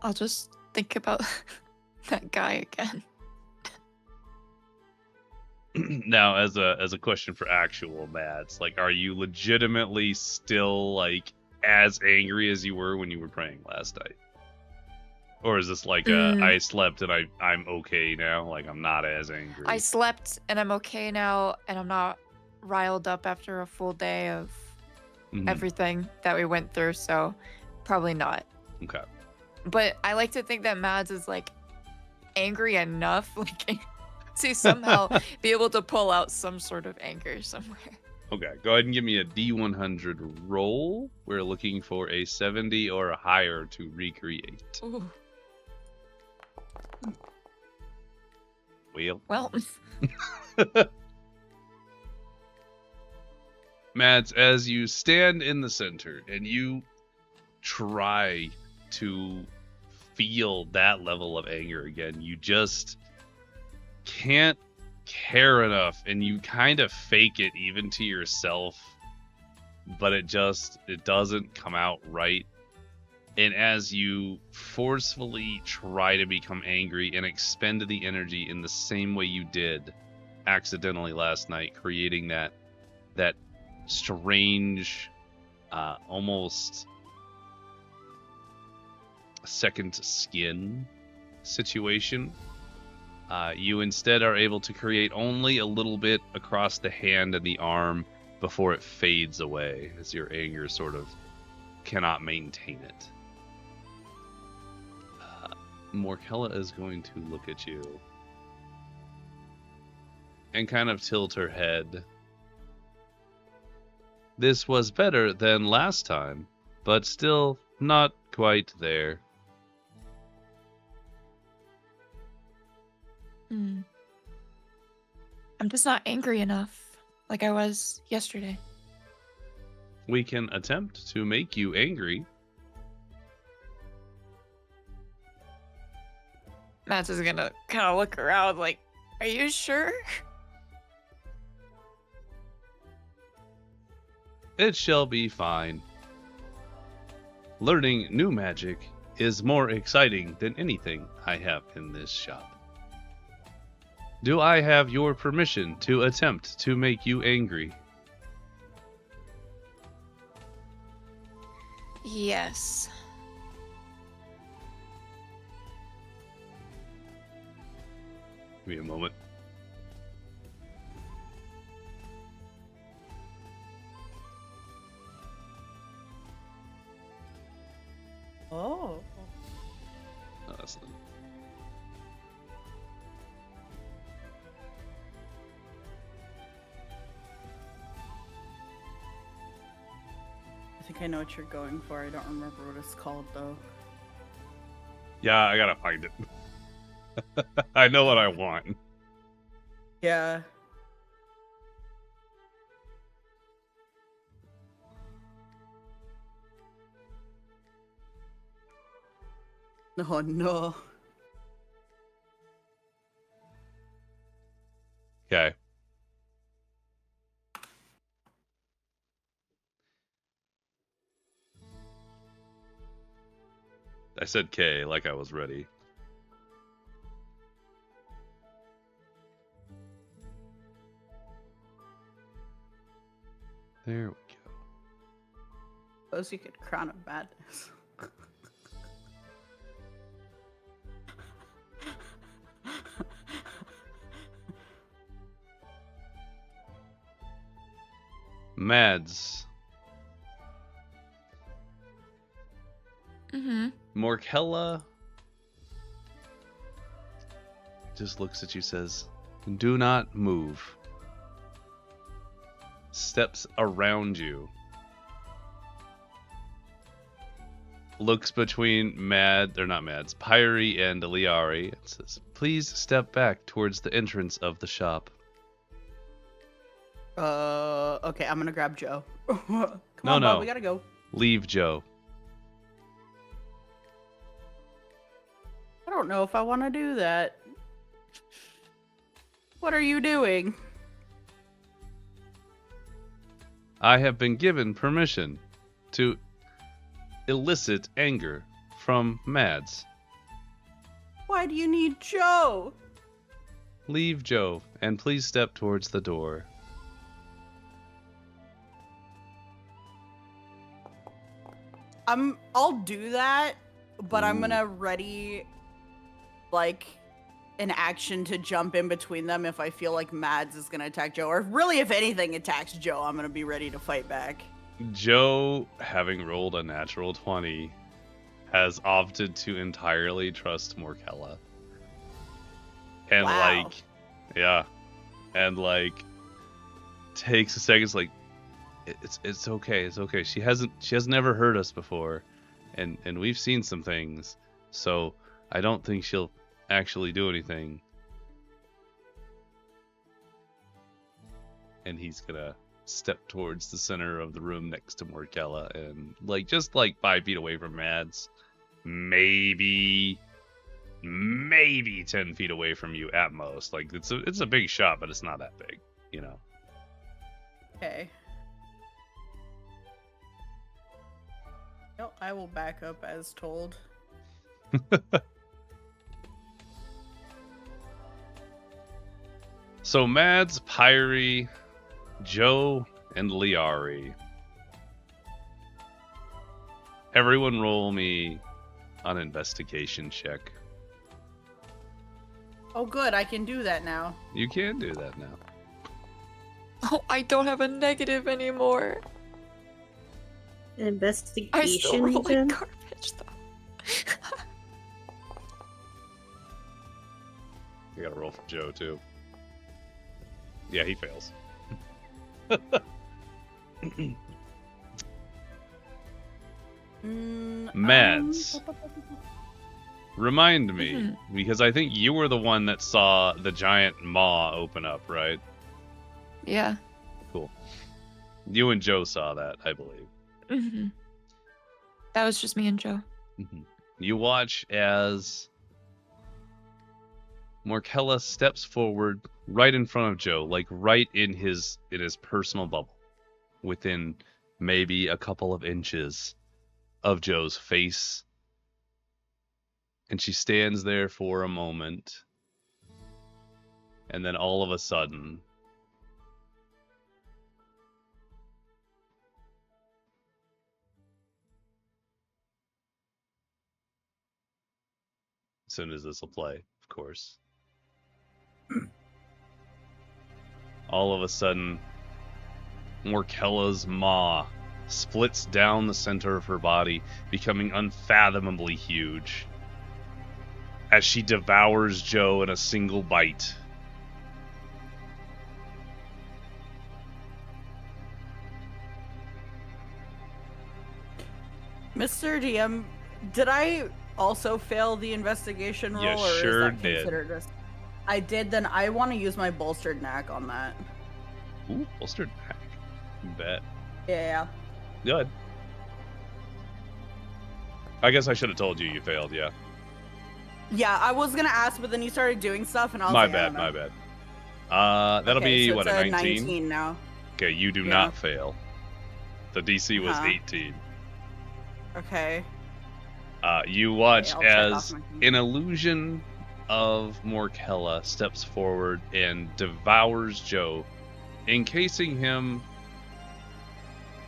I'll just think about that guy again. Now, as a question for actual Mads, like, are you legitimately still like as angry as you were when you were praying last night, or is this like I slept and I'm okay now? Like, I'm not as angry. I slept and I'm okay now, and I'm not riled up after a full day of everything that we went through, so probably not. Okay. But I like to think that Mads is like angry enough, like to somehow be able to pull out some sort of anger somewhere. Okay, go ahead and give me a D100 roll. We're looking for a 70 or a higher to recreate. Ooh. Well. Well. Mads, as you stand in the center and you try to feel that level of anger again, you just can't care enough, and you kind of fake it even to yourself, but it doesn't come out right. And as you forcefully try to become angry and expend the energy in the same way you did accidentally last night, creating that strange, almost second skin situation, you instead are able to create only a little bit across the hand and the arm before it fades away, as your anger sort of cannot maintain it. Morkella is going to look at you and kind of tilt her head. This was better than last time, but still not quite there. I'm just not angry enough like I was yesterday. We can attempt to make you angry. Matt's is gonna kind of look around like, are you sure? It shall be fine. Learning new magic is more exciting than anything I have in this shop. Do I have your permission to attempt to make you angry? Yes. Give me a moment. Oh. No, that's not. I think I know what you're going for. I don't remember what it's called though. Yeah, I gotta find it. I know what I want. Yeah. Oh no. Okay. I said K like I was ready. There we go. Suppose you could crown of madness. Mads. Mm-hmm. Morkella just looks at you, says, "Do not move." Steps around you. Looks between Pyrie and Liari and says, "Please step back towards the entrance of the shop." Okay, I'm gonna grab Joe. Come No, on, no. Bob, we gotta go. Leave Joe. I don't know if I want to do that. What are you doing? I have been given permission to elicit anger from Mads. Why do you need Joe? Leave Joe, and please step towards the door. I'll do that, but I'm Ooh. gonna ready like an action to jump in between them if I feel like Mads is gonna attack Joe, or really if anything attacks Joe, I'm gonna be ready to fight back. Joe, having rolled a natural 20, has opted to entirely trust Morkella. And Wow. takes a second, it's like, it's okay, She has never hurt us before, and we've seen some things, so I don't think she'll actually do anything. And he's gonna step towards the center of the room next to Morkella and just 5 feet away from Mads. Maybe 10 feet away from you at most. It's a big shot, but it's not that big, you know. Okay. No, I will back up as told. So Mads, Pyrie, Joe, and Liari. Everyone roll me an investigation check. Oh good, I can do that now. You can do that now. Oh, I don't have a negative anymore. An investigation. I still roll like Jen? garbage though. You gotta roll for Joe too. Yeah, he fails. Mads. Remind me, because I think you were the one that saw the giant maw open up, right? Yeah. Cool. You and Joe saw that, I believe. Mm-hmm. That was just me and Joe. Mm-hmm. You watch as Morkella steps forward right in front of Joe, right in his personal bubble, within maybe a couple of inches of Joe's face. And she stands there for a moment. And then all of a sudden, as soon as this will play, of course, all of a sudden, Morkella's maw splits down the center of her body, becoming unfathomably huge, as she devours Joe in a single bite. Mr. DM, did I also fail the investigation roll, You or sure is that did. considered I did, then I want to use my bolstered knack on that. Ooh, bolstered back. Bet. Yeah. Good. I guess I should have told you you failed, yeah. Yeah, I was gonna ask, but then you started doing stuff, and I was My like, I bad, don't know. my bad. That'll Okay, be, so what, it's a 19? 19 now. Okay, you do Yeah. not fail. The DC was Uh-huh. 18. Okay. You watch I'll check off as my thing. an illusion of Morkella steps forward and devours Joe, encasing him,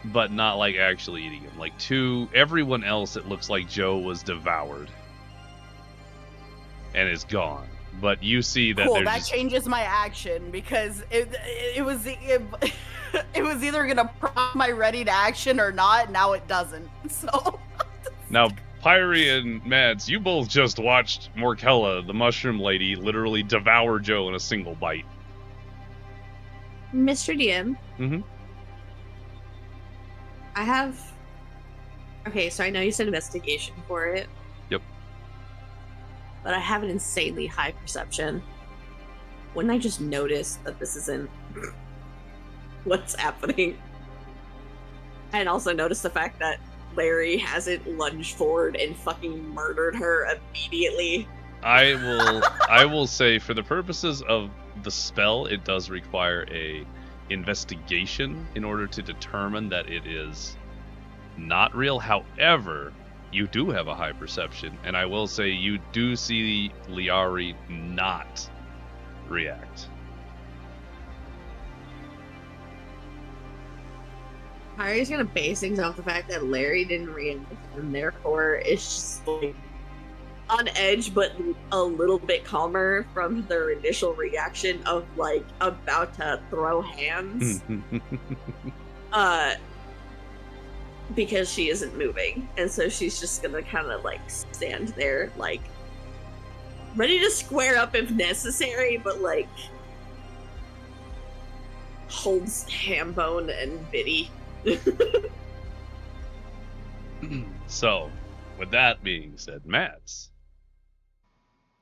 but not like actually eating him. Like to everyone else, it looks like Joe was devoured and is gone. But you see that Cool, there's that changes my action because it was it was either gonna prompt my ready to action or not. Now it doesn't. So now Pyrie and Mads, you both just watched Morkella, the mushroom lady, literally devour Joe in a single bite. Mr. DM. Mm-hmm. I have. Okay, so I know you said investigation for it. Yep. But I have an insanely high perception. Wouldn't I just notice that this isn't what's happening? And also notice the fact that Larry hasn't lunged forward and fucking murdered her immediately. I will say, for the purposes of the spell, it does require a investigation in order to determine that it is not real. However, you do have a high perception, and I will say you do see Liari not react. Harry's gonna base things off the fact that Larry didn't react, and therefore it's just like on edge, but a little bit calmer from their initial reaction of like about to throw hands. Because she isn't moving, and so she's just gonna kind of like stand there, like ready to square up if necessary, but like holds Hambone and Biddy. So, with that being said, Mads,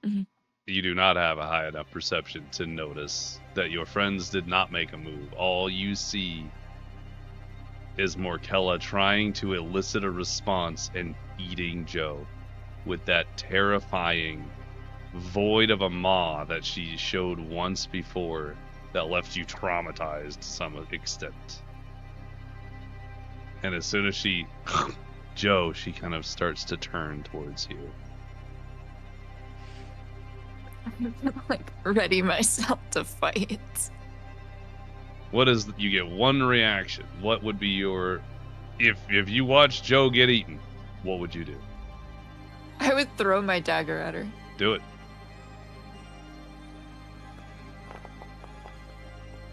you do not have a high enough perception to notice that your friends did not make a move. All you see is Morkella trying to elicit a response and eating Joe with that terrifying void of a maw that she showed once before that left you traumatized to some extent. And as soon as she Joe, she kind of starts to turn towards you. I'm like ready myself to fight. What is you get one reaction? What would be your if you watch Joe get eaten? What would you do? I would throw my dagger at her. Do it.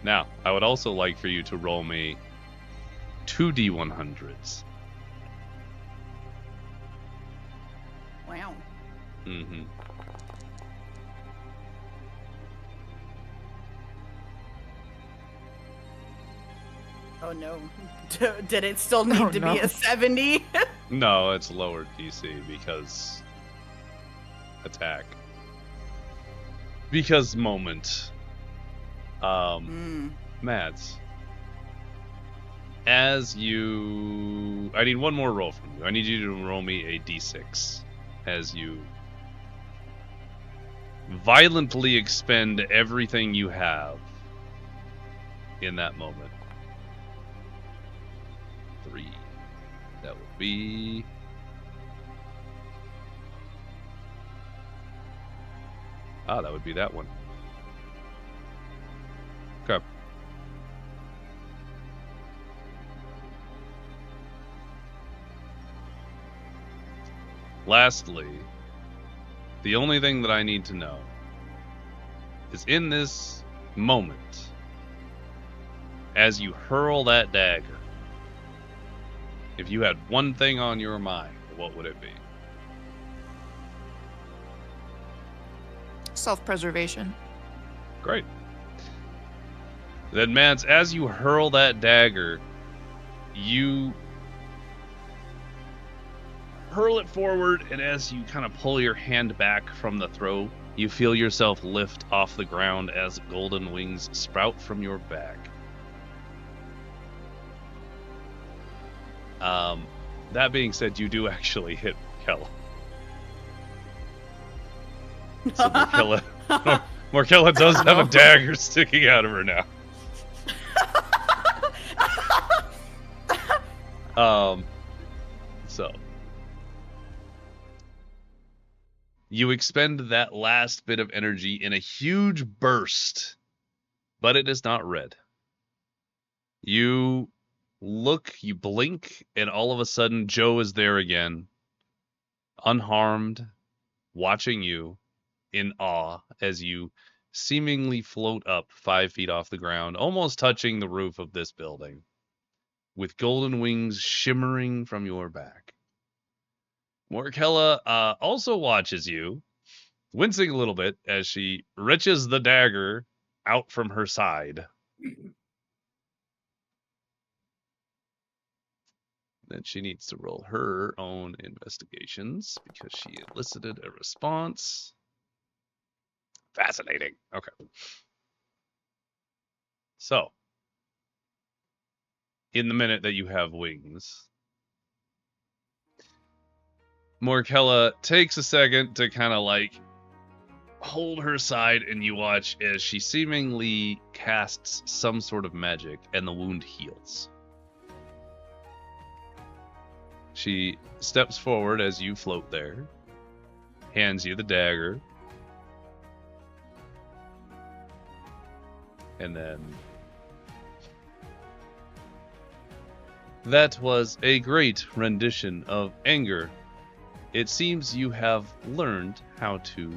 Now, I would also like for you to roll me 2d100s. wow. Mm-hmm. Oh no. Did it still need to be a 70? No, it's lower DC because attack. Because moment. Mads. As you... I need one more roll from you. I need you to roll me a d6 as you violently expend everything you have in that moment. 3. That would be... that would be that one. Okay. Lastly, the only thing that I need to know is in this moment, as you hurl that dagger, if you had one thing on your mind, what would it be? Self-preservation. Great. Then, Mads, as you hurl that dagger, you hurl it forward, and as you kind of pull your hand back from the throw, you feel yourself lift off the ground as golden wings sprout from your back. That being said, you do actually hit Morkella. So Morkella does have a dagger sticking out of her now. So You expend that last bit of energy in a huge burst, but it is not red. You look, you blink, and all of a sudden Joe is there again, unharmed, watching you in awe as you seemingly float up 5 feet off the ground, almost touching the roof of this building, with golden wings shimmering from your back. Morkella also watches you, wincing a little bit as she reaches the dagger out from her side. Then she needs to roll her own investigations because she elicited a response. Fascinating. Okay. So, in the minute that you have wings, Morkella takes a second to kind of like hold her side, and you watch as she seemingly casts some sort of magic and the wound heals. She steps forward as you float there, hands you the dagger, and then that was a great rendition of anger. It seems you have learned how to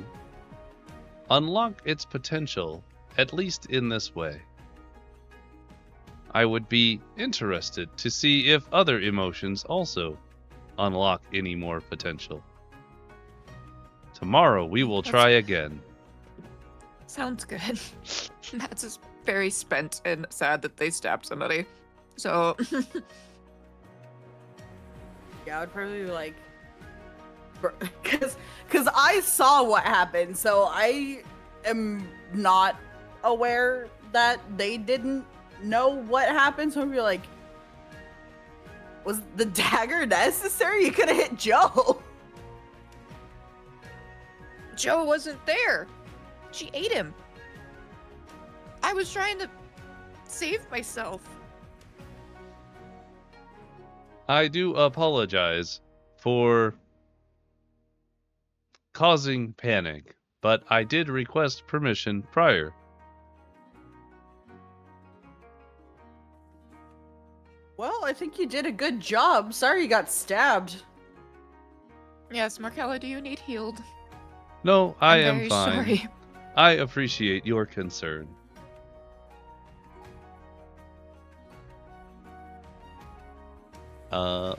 unlock its potential, at least in this way. I would be interested to see if other emotions also unlock any more potential. Tomorrow we will try again. Sounds good. Matt's is very spent and sad that they stabbed somebody. So Yeah, I would probably be like, because I saw what happened, so I am not aware that they didn't know what happened. So I'd be like, was the dagger necessary? You could have hit Joe. Joe wasn't there. She ate him. I was trying to save myself. I do apologize for causing panic, but I did request permission prior. Well, I think you did a good job. Sorry you got stabbed. Yes, Markella, do you need healed? No, I I'm am very fine. sorry. I appreciate your concern.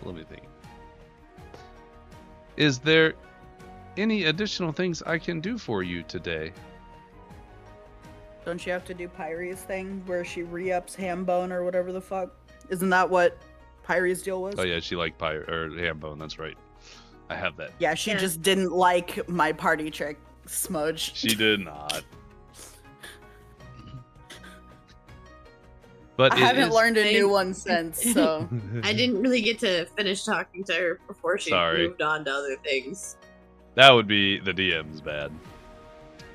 Let me think. Is there any additional things I can do for you today? Don't you have to do Pyrie's thing where she re-ups Hambone or whatever the fuck? Isn't that what Pyrie's deal was? Oh yeah, she liked pie or Hambone, that's right. I have that. Yeah, she just didn't like my party trick, Smudge. She did not. But I haven't learned a new one since, so. I didn't really get to finish talking to her before she Sorry. moved on to other things. That would be the DM's bad.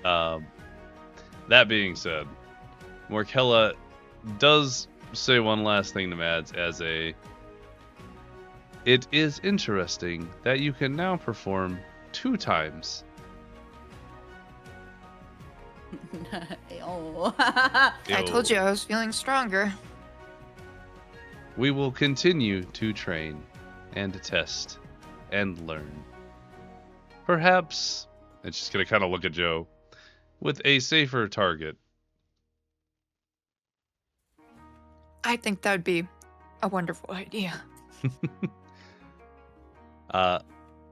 That being said, Morkella does say one last thing to Mads as a... It is interesting that you can now perform 2 times. Oh. I told you I was feeling stronger. We will continue to train and test and learn. Perhaps, it's just going to kind of look at Joe, with a safer target. I think that would be a wonderful idea.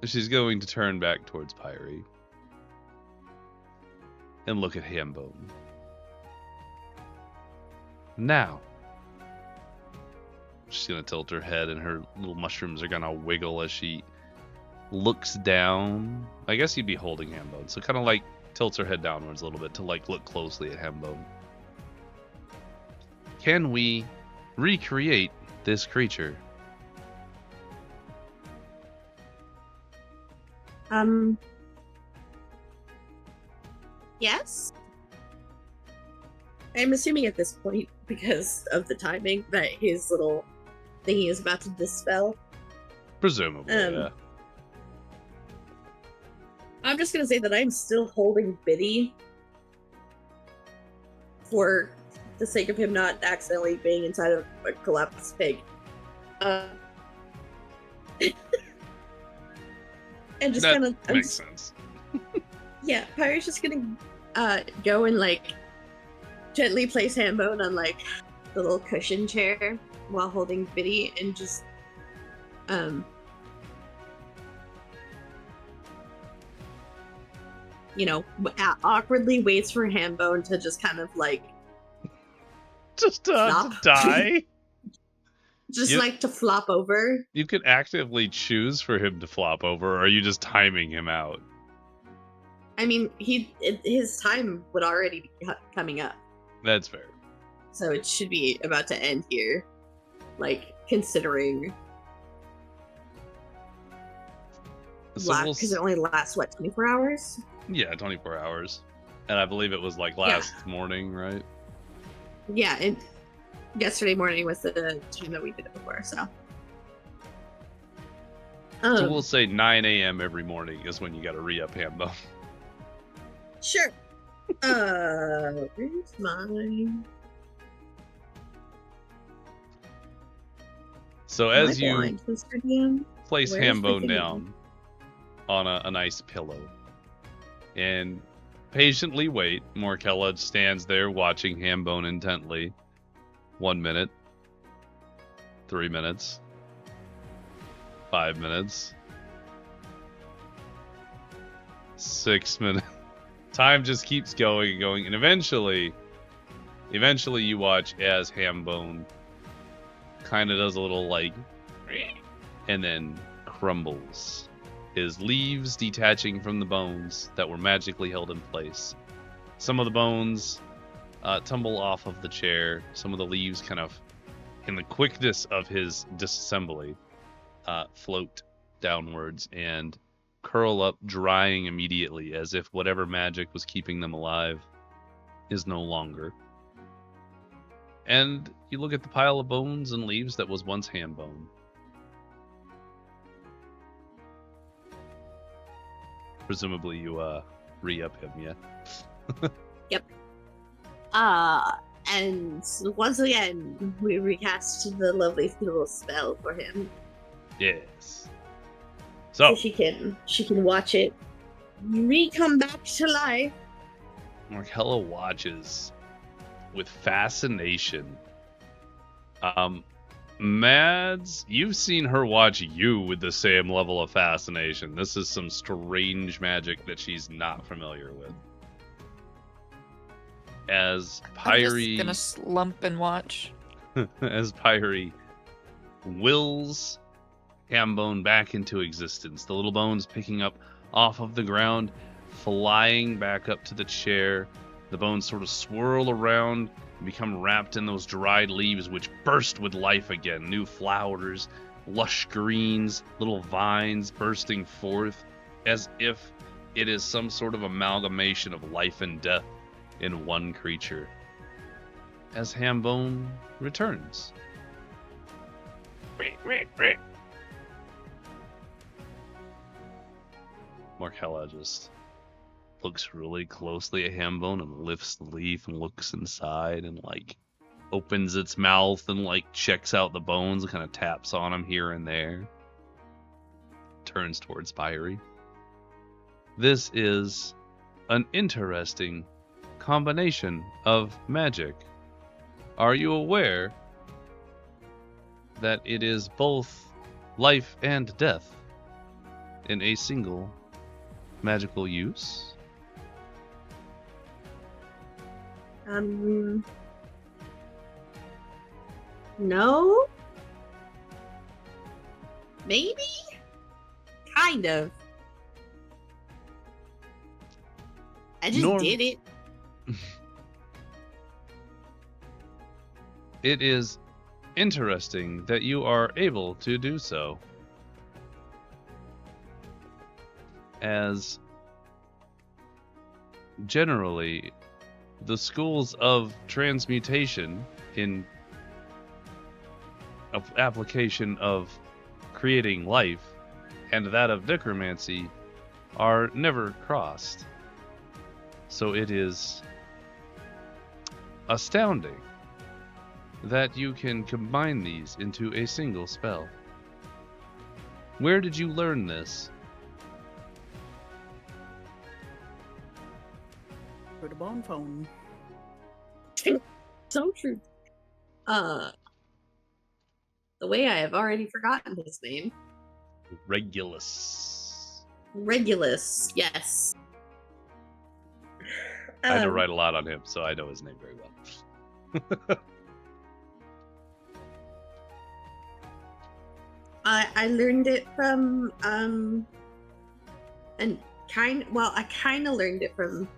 She's going to turn back towards Pyrie and look at Hambone. Now, she's going to tilt her head and her little mushrooms are going to wiggle as she looks down. I guess you'd be holding Hambone, so kind of like tilts her head downwards a little bit to like look closely at Hambone. Can we recreate this creature? Yes. I'm assuming at this point, because of the timing, that his little thingy is about to dispel. Presumably, yeah. I'm just gonna say that I'm still holding Biddy for the sake of him not accidentally being inside of a collapsed pig. And just That kind of makes sense. Yeah, Pyre's just gonna go and like gently place Hambone on like the little cushion chair while holding Biddy and just awkwardly waits for Hambone to just kind of like Just to flop. die. Just like to flop over. You could actively choose for him to flop over, or are you just timing him out? I mean, his time would already be coming up, That's fair. so it should be about to end here. Like considering, because it only lasts what 24 hours. Yeah, 24 hours, and I believe it was like last morning, right? Yeah, and yesterday morning was the time that we did it before. So we'll say 9 a.m. every morning is when you got to re-up Hambo. Sure. Where's mine? So as you place Where's Hambone the down on a nice pillow and patiently wait, Morkella stands there watching Hambone intently. 1 minute, 3 minutes, 5 minutes, 6 minutes. Time just keeps going and going, and eventually you watch as Hambone kind of does a little like, and then crumbles. His leaves detaching from the bones that were magically held in place. Some of the bones tumble off of the chair. Some of the leaves kind of, in the quickness of his disassembly, float downwards and curl up, drying immediately, as if whatever magic was keeping them alive is no longer. And you look at the pile of bones and leaves that was once Hambone. Presumably you re-up him, yeah? Yep. And once again, we recast the lovely little spell for him. Yes. So she can watch it come back to life. Morkella watches with fascination. Mads, you've seen her watch you with the same level of fascination. This is some strange magic that she's not familiar with. As Pyre, I'm just gonna slump and watch. as Pyre wills Hambone back into existence, the little bones picking up off of the ground, flying back up to the chair. The bones sort of swirl around and become wrapped in those dried leaves, which burst with life again. New flowers, lush greens, little vines bursting forth, as if it is some sort of amalgamation of life and death in one creature. As Hambone returns. Morkella just looks really closely at Hambone and lifts the leaf and looks inside and like opens its mouth and like checks out the bones and kind of taps on them here and there. Turns towards Pyre. This is an interesting combination of magic. Are you aware that it is both life and death in a single magical use? No? Maybe? Kind of. I just did it. It is interesting that you are able to do so, as generally the schools of transmutation in application of creating life and that of necromancy are never crossed. So it is astounding that you can combine these into a single spell. Where did you learn this? For the bone phone. So true. The way I have already forgotten his name. Regulus. Regulus, yes. I had to write a lot on him, so I know his name very well. I learned it from I kind of learned it from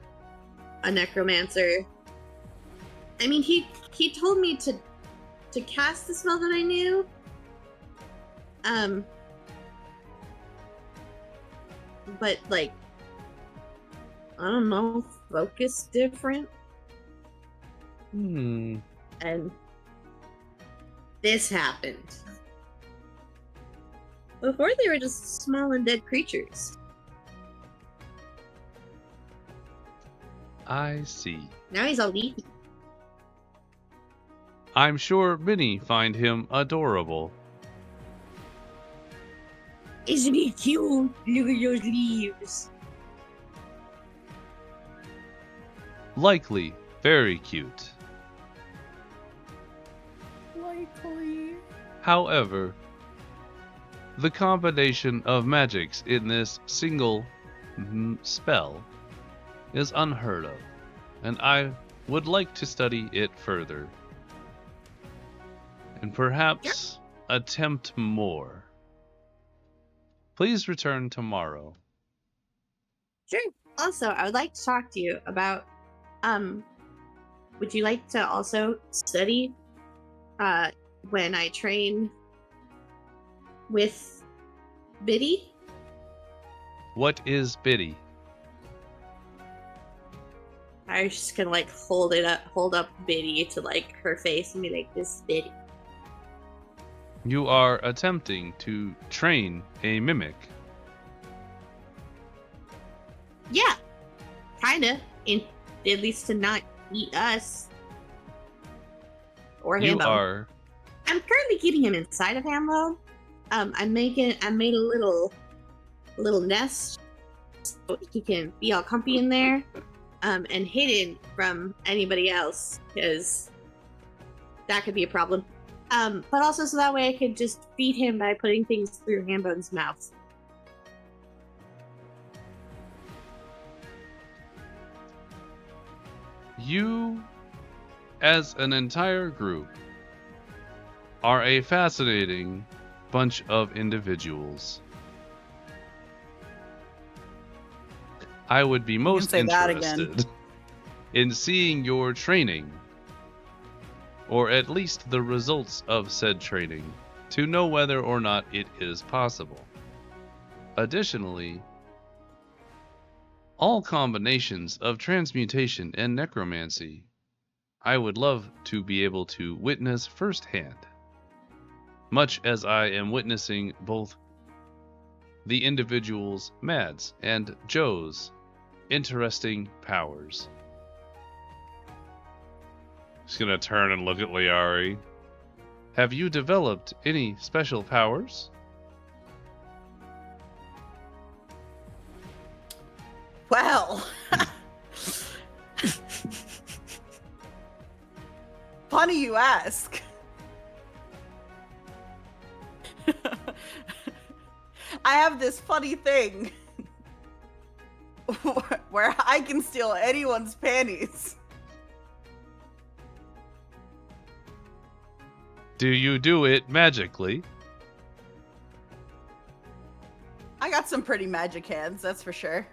a necromancer. I mean, he told me to cast the spell that I knew. But like, I don't know, focus different. And this happened. Before they were just small and dead creatures. I see. Now he's all leafy. I'm sure many find him adorable. Isn't he cute? Look at those leaves. Likely very cute. Likely. However, the combination of magics in this single spell is unheard of, and I would like to study it further. And perhaps attempt more. Please return tomorrow. Sure. Also, I would like to talk to you about, would you like to also study, when I train with Biddy? What is Biddy? I was just gonna like hold up Biddy to like her face and be like, this is Biddy. You are attempting to train a mimic. Yeah, kinda. At least to not eat us. Or You Hambo. are. I'm currently keeping him inside of Hambo. I made a little nest so he can be all comfy in there. And hidden from anybody else, because that could be a problem. But also so that way I could just feed him by putting things through Hambone's mouth. You, as an entire group, are a fascinating bunch of individuals. I would be most say that again. interested in seeing your training, or at least the results of said training, to know whether or not it is possible. Additionally, all combinations of transmutation and necromancy, I would love to be able to witness firsthand, much as I am witnessing both the individuals Mads and Joe's interesting powers. Just gonna turn and look at Liari. Have you developed any special powers? Well, funny you ask. I have this funny thing where I can steal anyone's panties. Do you do it magically? I got some pretty magic hands, that's for sure.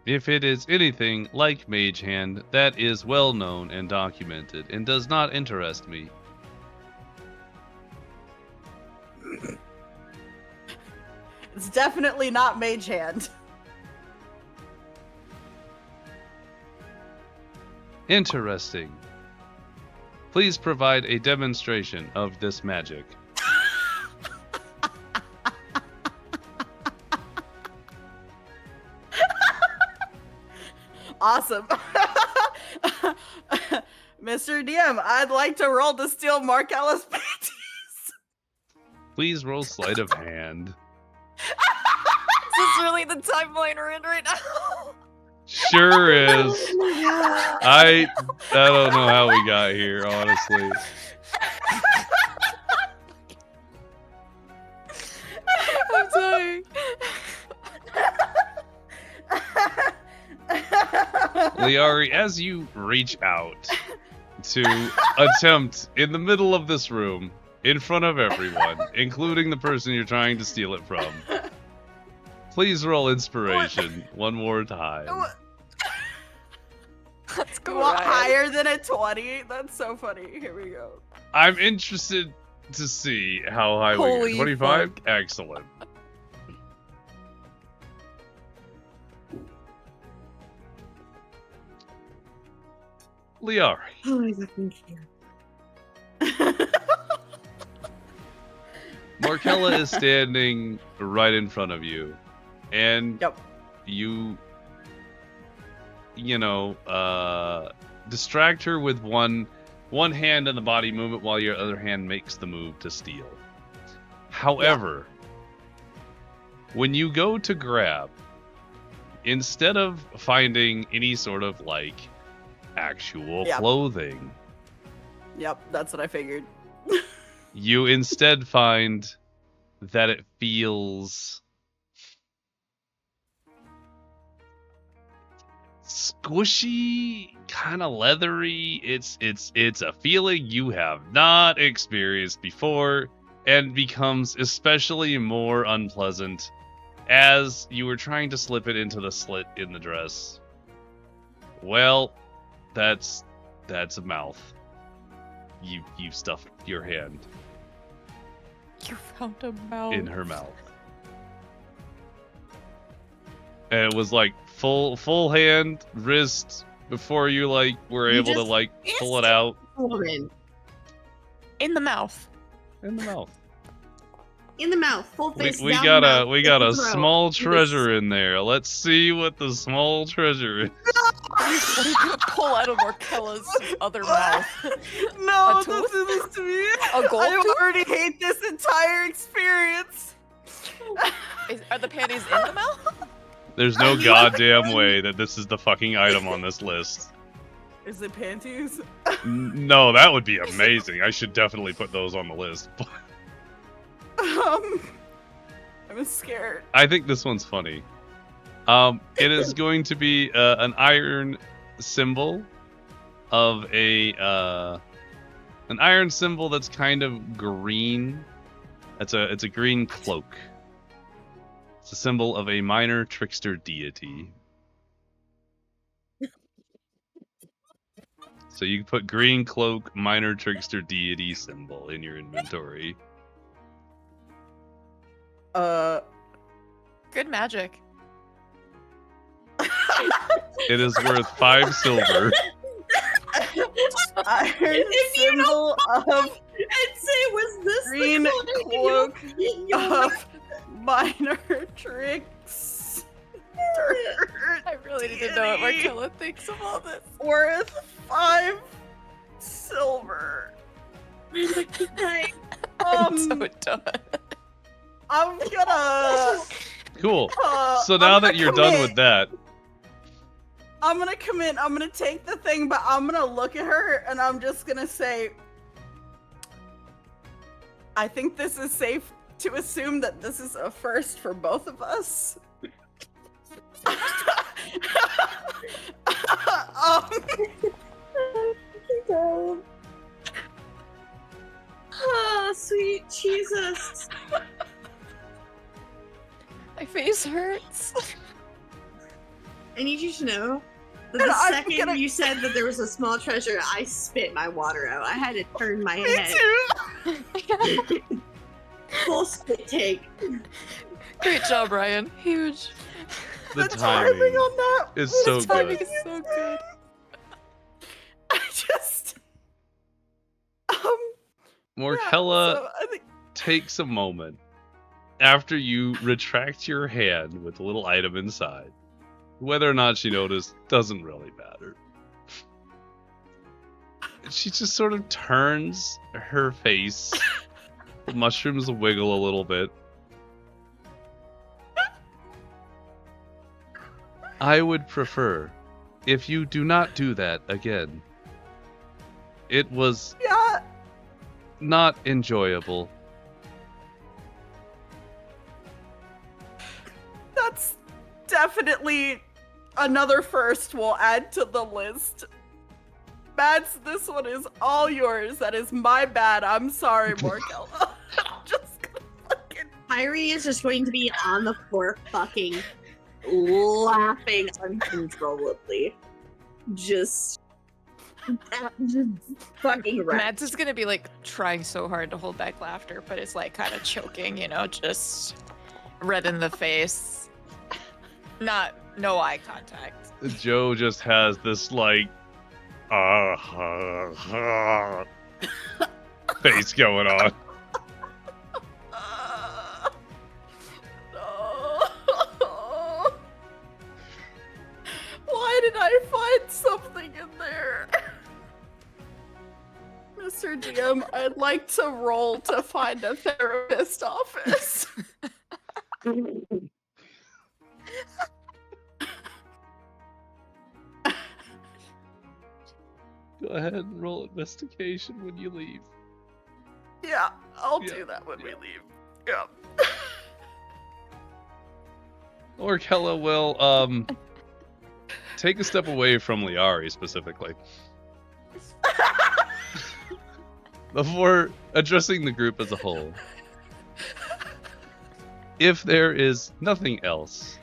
If it is anything like Mage Hand, that is well known and documented, and does not interest me. It's definitely not Mage Hand. Interesting. Please provide a demonstration of this magic. Awesome. Mr. DM, I'd like to roll to steal Markella's panties. Please roll sleight of hand. Is this really the timeline we're in right now? Sure is. I don't know how we got here, honestly. I'm sorry. Liari, as you reach out to attempt in the middle of this room, in front of everyone, including the person you're trying to steal it from, please roll inspiration one more time. Let's go. You want Ryan. higher than a 20? That's so funny. Here we go. I'm interested to see how high we Holy get. 25? fuck. Excellent. Liari. Oh, I fucking can't. Markella is standing right in front of you, and Yep. you distract her with one hand in the body movement while your other hand makes the move to steal. However, when you go to grab, instead of finding any sort of like actual Yep. clothing, Yep, that's what I figured. you instead find that it feels squishy, kind of leathery. It's a feeling you have not experienced before, and becomes especially more unpleasant as you were trying to slip it into the slit in the dress. Well, that's a mouth. You stuffed your hand You found a mouth. in her mouth. And it was like full hand, wrist, before you like were You able to just like pull it missed it. out Woman. In the mouth. in the mouth. In the mouth, full We, face we down got the a mouth, we got in a the throat. small You just- treasure in there. Let's see what the small treasure is. What are you gonna pull out of Markella's other mouth? No, A don't tooth? do this to me. A gold I tooth? already hate this entire experience. Are the panties in the mouth? There's no goddamn way that this is the fucking item on this list. Is it panties? No, that would be amazing. I should definitely put those on the list. I'm scared. I think this one's funny. It is going to be an iron symbol of an iron symbol that's kind of green. It's a green cloak. It's a symbol of a minor trickster deity. So you can put green cloak, minor trickster deity symbol in your inventory. Good magic. It is worth 5 silver. Iron If you symbol of And say, was this green the cloak? cloak You of minor tricks. I really need to know what Markella thinks of all this. Worth 5 silver. Like, I'm so done. I'm gonna. Cool. So I'm now gonna that you're done commit. with that, I'm gonna commit. I'm gonna take the thing, but I'm gonna look at her and I'm just gonna say, I think this is safe to assume that this is a first for both of us. oh, sweet Jesus. My face hurts. I need you to know that And the I'm second gonna- you said that there was a small treasure, I spit my water out. I had to turn my Me head. too. Full spit take. Great job, Ryan. Huge. the timing timing on that is was so The timing good. is so good. I just. Morkella So I think takes a moment after you retract your hand with the little item inside Whether or not she noticed doesn't really matter. She just sort of turns her face. The mushrooms wiggle a little bit. I would prefer if you do not do that again. It was not enjoyable. That's definitely another first we'll add to the list. Mads, this one is all yours. That is my bad. I'm sorry, Morgella. I'm just gonna fucking... Kyrie is just going to be on the floor fucking laughing uncontrollably. Just fucking wrecked. Mads is gonna be like trying so hard to hold back laughter, but it's like kind of choking, you know, just red in the face. No eye contact. Joe just has this like face going on. No. Why did I find something in there? Mr. DM, I'd like to roll to find a therapist office. Go ahead and roll investigation when you leave. Yeah, I'll Yeah. do that when we leave. Yeah. Orkella will take a step away from Liari specifically. Before addressing the group as a whole. If there is nothing else,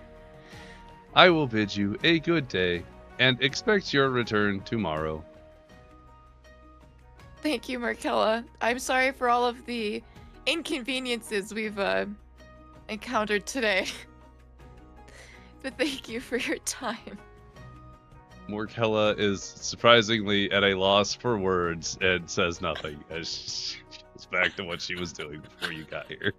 I will bid you a good day and expect your return tomorrow. Thank you, Markella. I'm sorry for all of the inconveniences we've encountered today. But thank you for your time. Morkella is surprisingly at a loss for words and says nothing as she goes back to what she was doing before you got here.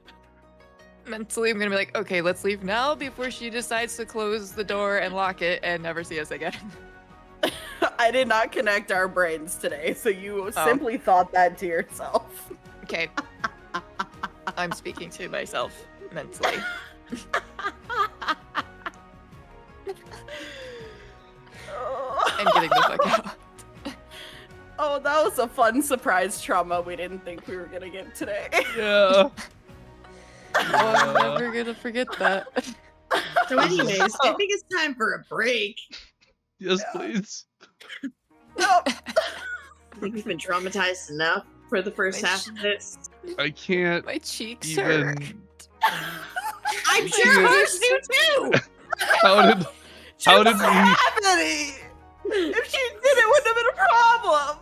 Mentally, I'm gonna be like, okay, let's leave now before she decides to close the door and lock it and never see us again. I did not connect our brains today, so you simply thought that to yourself. Okay. I'm speaking to myself mentally. I'm getting the fuck out. Oh, that was a fun surprise trauma we didn't think we were gonna get today. Yeah. Oh, I'm never gonna forget that. So anyways, I think it's time for a break. Yes, please. No. I think we've been traumatized enough for the first My half of this. I can't My cheeks even. hurt. I'm sure ours do too! How did we? Happening? If she did, it wouldn't have been a problem.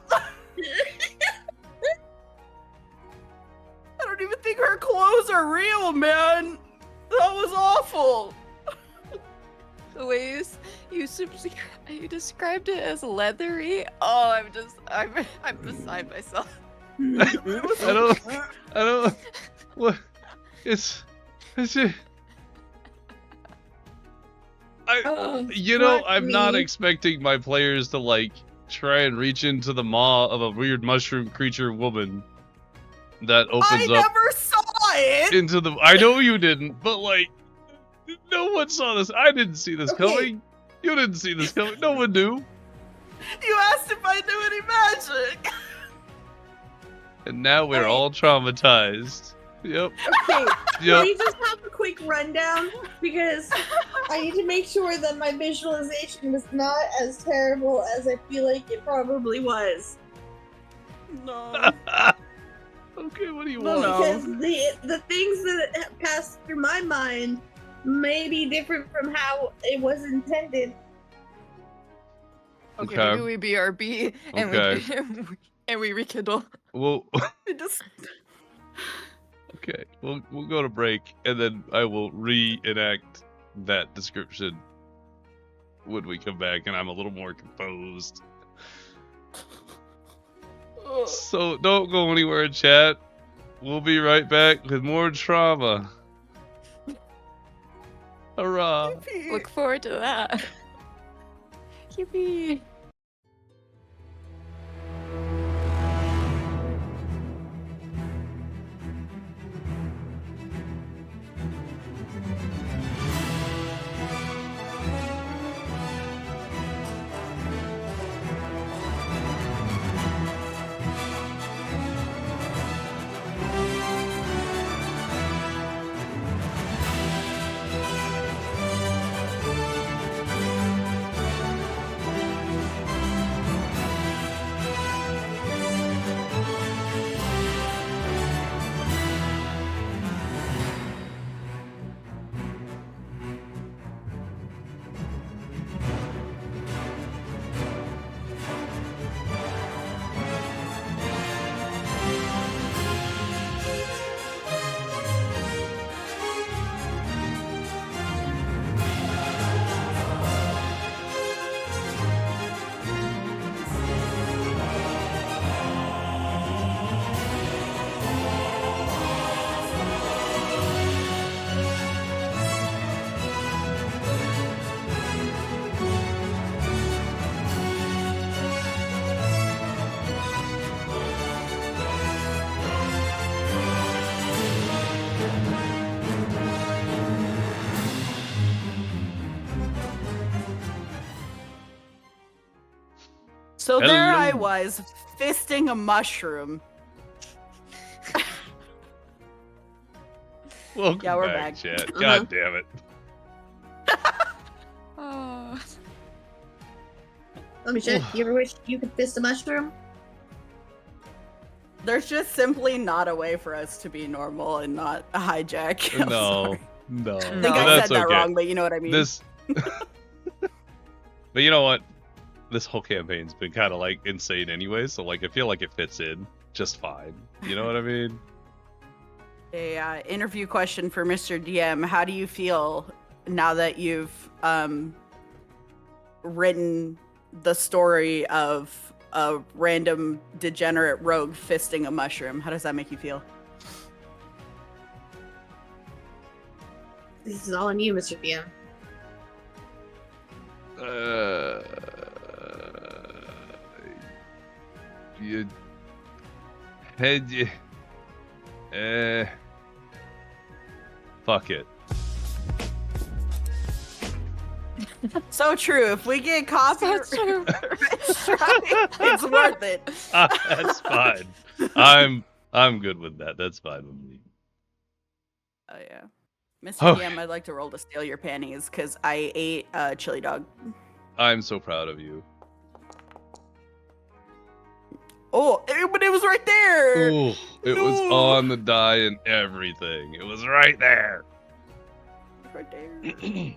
I don't even think her clothes are real, man. That was awful. The way you described it as leathery. Oh, I'm beside myself. I don't. What? It's just. I'm not expecting my players to like try and reach into the maw of a weird mushroom creature woman that opens I up never saw it. into the. I know you didn't, but like, no one saw this. I didn't see this coming. You didn't see this coming. No one knew. You asked if I knew any magic. And now we're all traumatized. Yep. Okay, Yep. can we just have a quick rundown? Because I need to make sure that my visualization was not as terrible as I feel like it probably was. No. Okay, what do you No, want? no. Because the things that passed through my mind may be different from how it was intended. Okay, Okay. maybe we BRB and Okay. and we rekindle. Well, It just... okay, we'll go to break, and then I will reenact that description when we come back, and I'm a little more composed. So don't go anywhere, chat. We'll be right back with more trauma. Hurrah! Look forward to that. Yippee! So there I Hello. was, fisting a mushroom. Welcome Yeah, we're back, back. chat. God damn it. Oh. Let me check. You ever wish you could fist a mushroom? There's just simply not a way for us to be normal and not a hijack. I'm No, sorry. no. I think But I that's said that okay. wrong, but you know what I mean. This, but you know what? This whole campaign's been kind of like insane anyway, so like I feel like it fits in just fine. You know what I mean? A interview question for Mr. DM. How do you feel now that you've written the story of a random degenerate rogue fisting a mushroom? How does that make you feel? This is all on you, Mr. DM. You had you. Fuck it. So true. If we get coffee, So true. it's worth it. That's fine. I'm good with that. That's fine with me. Oh yeah, Mr. Okay. DM, I'd like to roll to steal your panties because I ate a chili dog. I'm so proud of you. Oh, but it was right there. Ooh, it was No. on the die and everything. It was right there. Right there.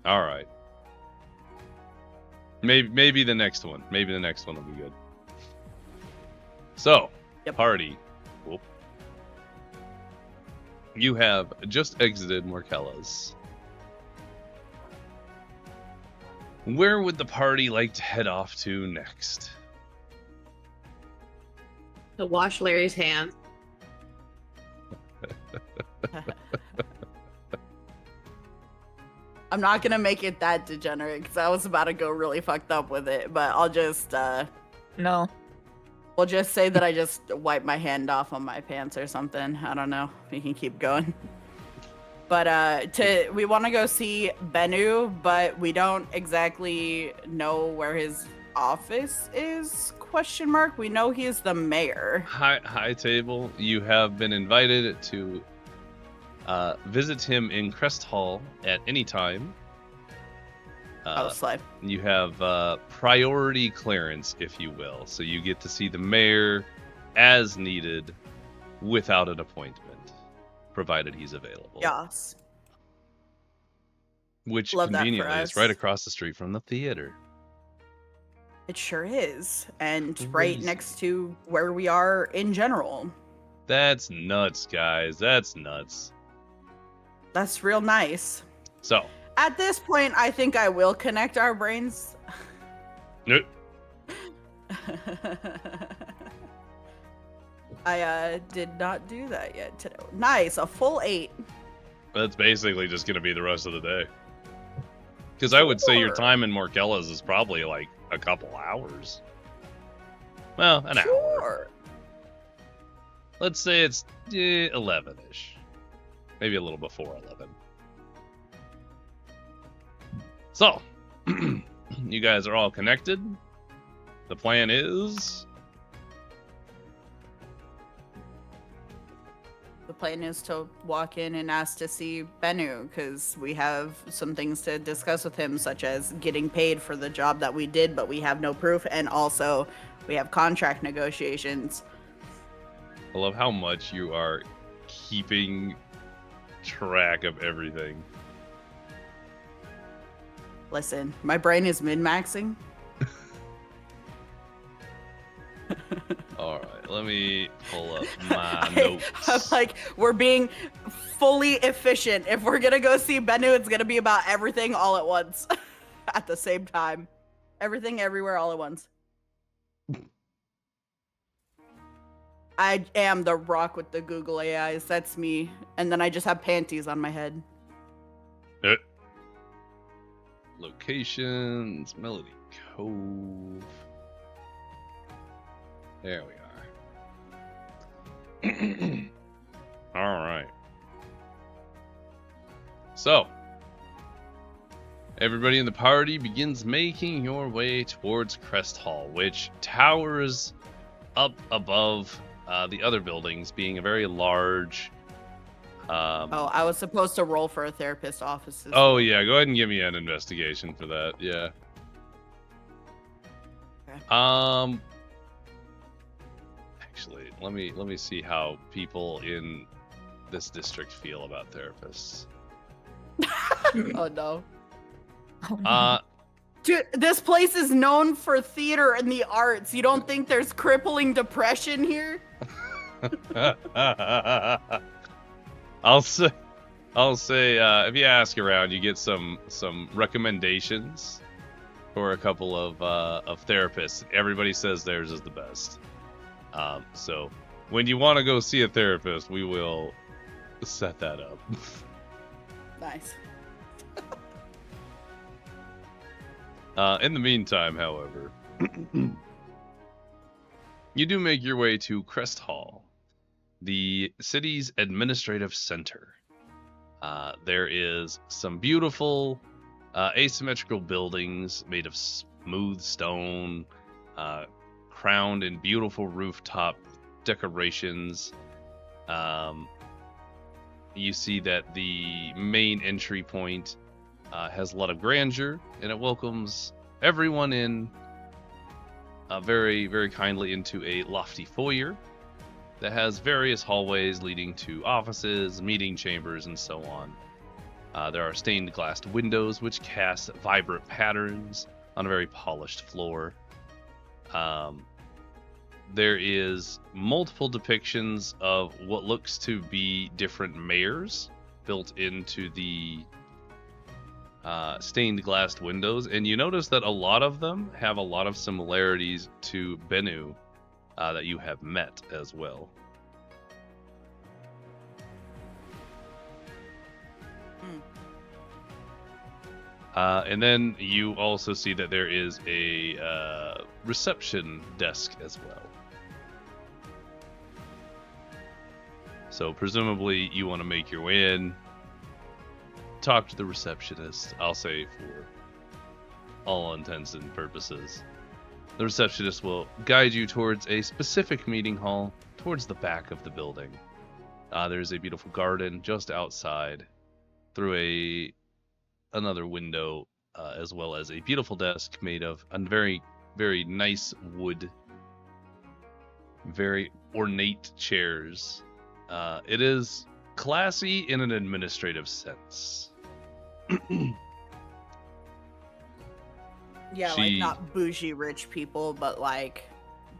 All right. Maybe the next one. Maybe the next one will be good. So, Yep. party. Whoop. You have just exited Morkellas. Where would the party like to head off to next? To wash Larry's hands. I'm not gonna make it that degenerate because I was about to go really fucked up with it, but I'll just No. we'll just say that I just wiped my hand off on my pants or something. I don't know. We can keep going. But we want to go see Bennu, but we don't exactly know where his office is? Question mark. We know he is the mayor. High table. You have been invited to visit him in Crest Hall at any time. Slide. You have priority clearance, if you will. So you get to see the mayor as needed without an appointment, provided he's available. Yes. Which Love that for conveniently is us. right across the street from the theater. It sure is. And right Crazy. next to where we are in general. That's nuts, guys. That's nuts. That's real nice. So, At this point, I think I will connect our brains. nope. I did not do that yet today. Nice, a full 8. That's basically just going to be the rest of the day. Because I would say your Sure. time in Morkella's is probably like a couple hours. Well, an hour. Sure. Let's say it's 11-ish. Maybe a little before 11. So, you guys are all connected. The plan is... The plan is to walk in and ask to see Bennu, because we have some things to discuss with him, such as getting paid for the job that we did, but we have no proof, and also we have contract negotiations. I love how much you are keeping track of everything. Listen, my brain is min-maxing. All right, let me pull up my notes. I'm like, we're being fully efficient. If we're gonna go see Bennu, it's gonna be about everything all at once, at the same time. Everything, everywhere, all at once. I am the rock with the Google AIs. That's me. And then I just have panties on my head. Locations, Melody Cove. There we are. All right. So, everybody in the party begins making your way towards Crest Hall, which towers up above the other buildings, being a very large... Oh, I was supposed to roll for a therapist offices. Oh, yeah, go ahead and give me an investigation for that, yeah. Okay. Actually, let me see how people in this district feel about therapists. Oh, no. Oh, no. Dude, this place is known for theater and the arts. You don't think there's crippling depression here? I'll say, if you ask around, you get some recommendations for a couple of therapists. Everybody says theirs is the best. So when you want to go see a therapist, we will set that up. Nice. In the meantime, however, you do make your way to Crest Hall, the city's administrative center. There is some beautiful asymmetrical buildings made of smooth stone, crowned in beautiful rooftop decorations. You see that the main entry point has a lot of grandeur, and it welcomes everyone in very, very kindly into a lofty foyer that has various hallways leading to offices, meeting chambers, and so on. There are stained glass windows which cast vibrant patterns on a very polished floor. There is multiple depictions of what looks to be different mayors built into the stained glass windows, and you notice that a lot of them have a lot of similarities to Bennu that you have met as well. And then you also see that there is a reception desk as well. So presumably you want to make your way in, talk to the receptionist, I'll say for all intents and purposes. The receptionist will guide you towards a specific meeting hall towards the back of the building. There's a beautiful garden just outside through another window, as well as a beautiful desk made of a very, very nice wood, very ornate chairs. It is classy in an administrative sense. Yeah, like not bougie rich people, but like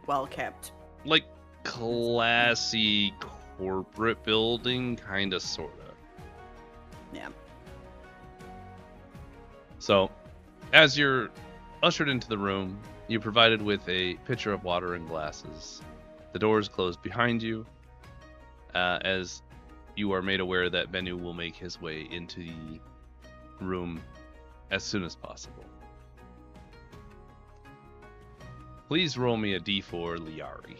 well kept. Like classy corporate building, kinda, sorta. Yeah. So, as you're ushered into the room, you're provided with a pitcher of water and glasses. The doors close behind you, as you are made aware that Bennu will make his way into the room as soon as possible. Please roll me a d4 Liari.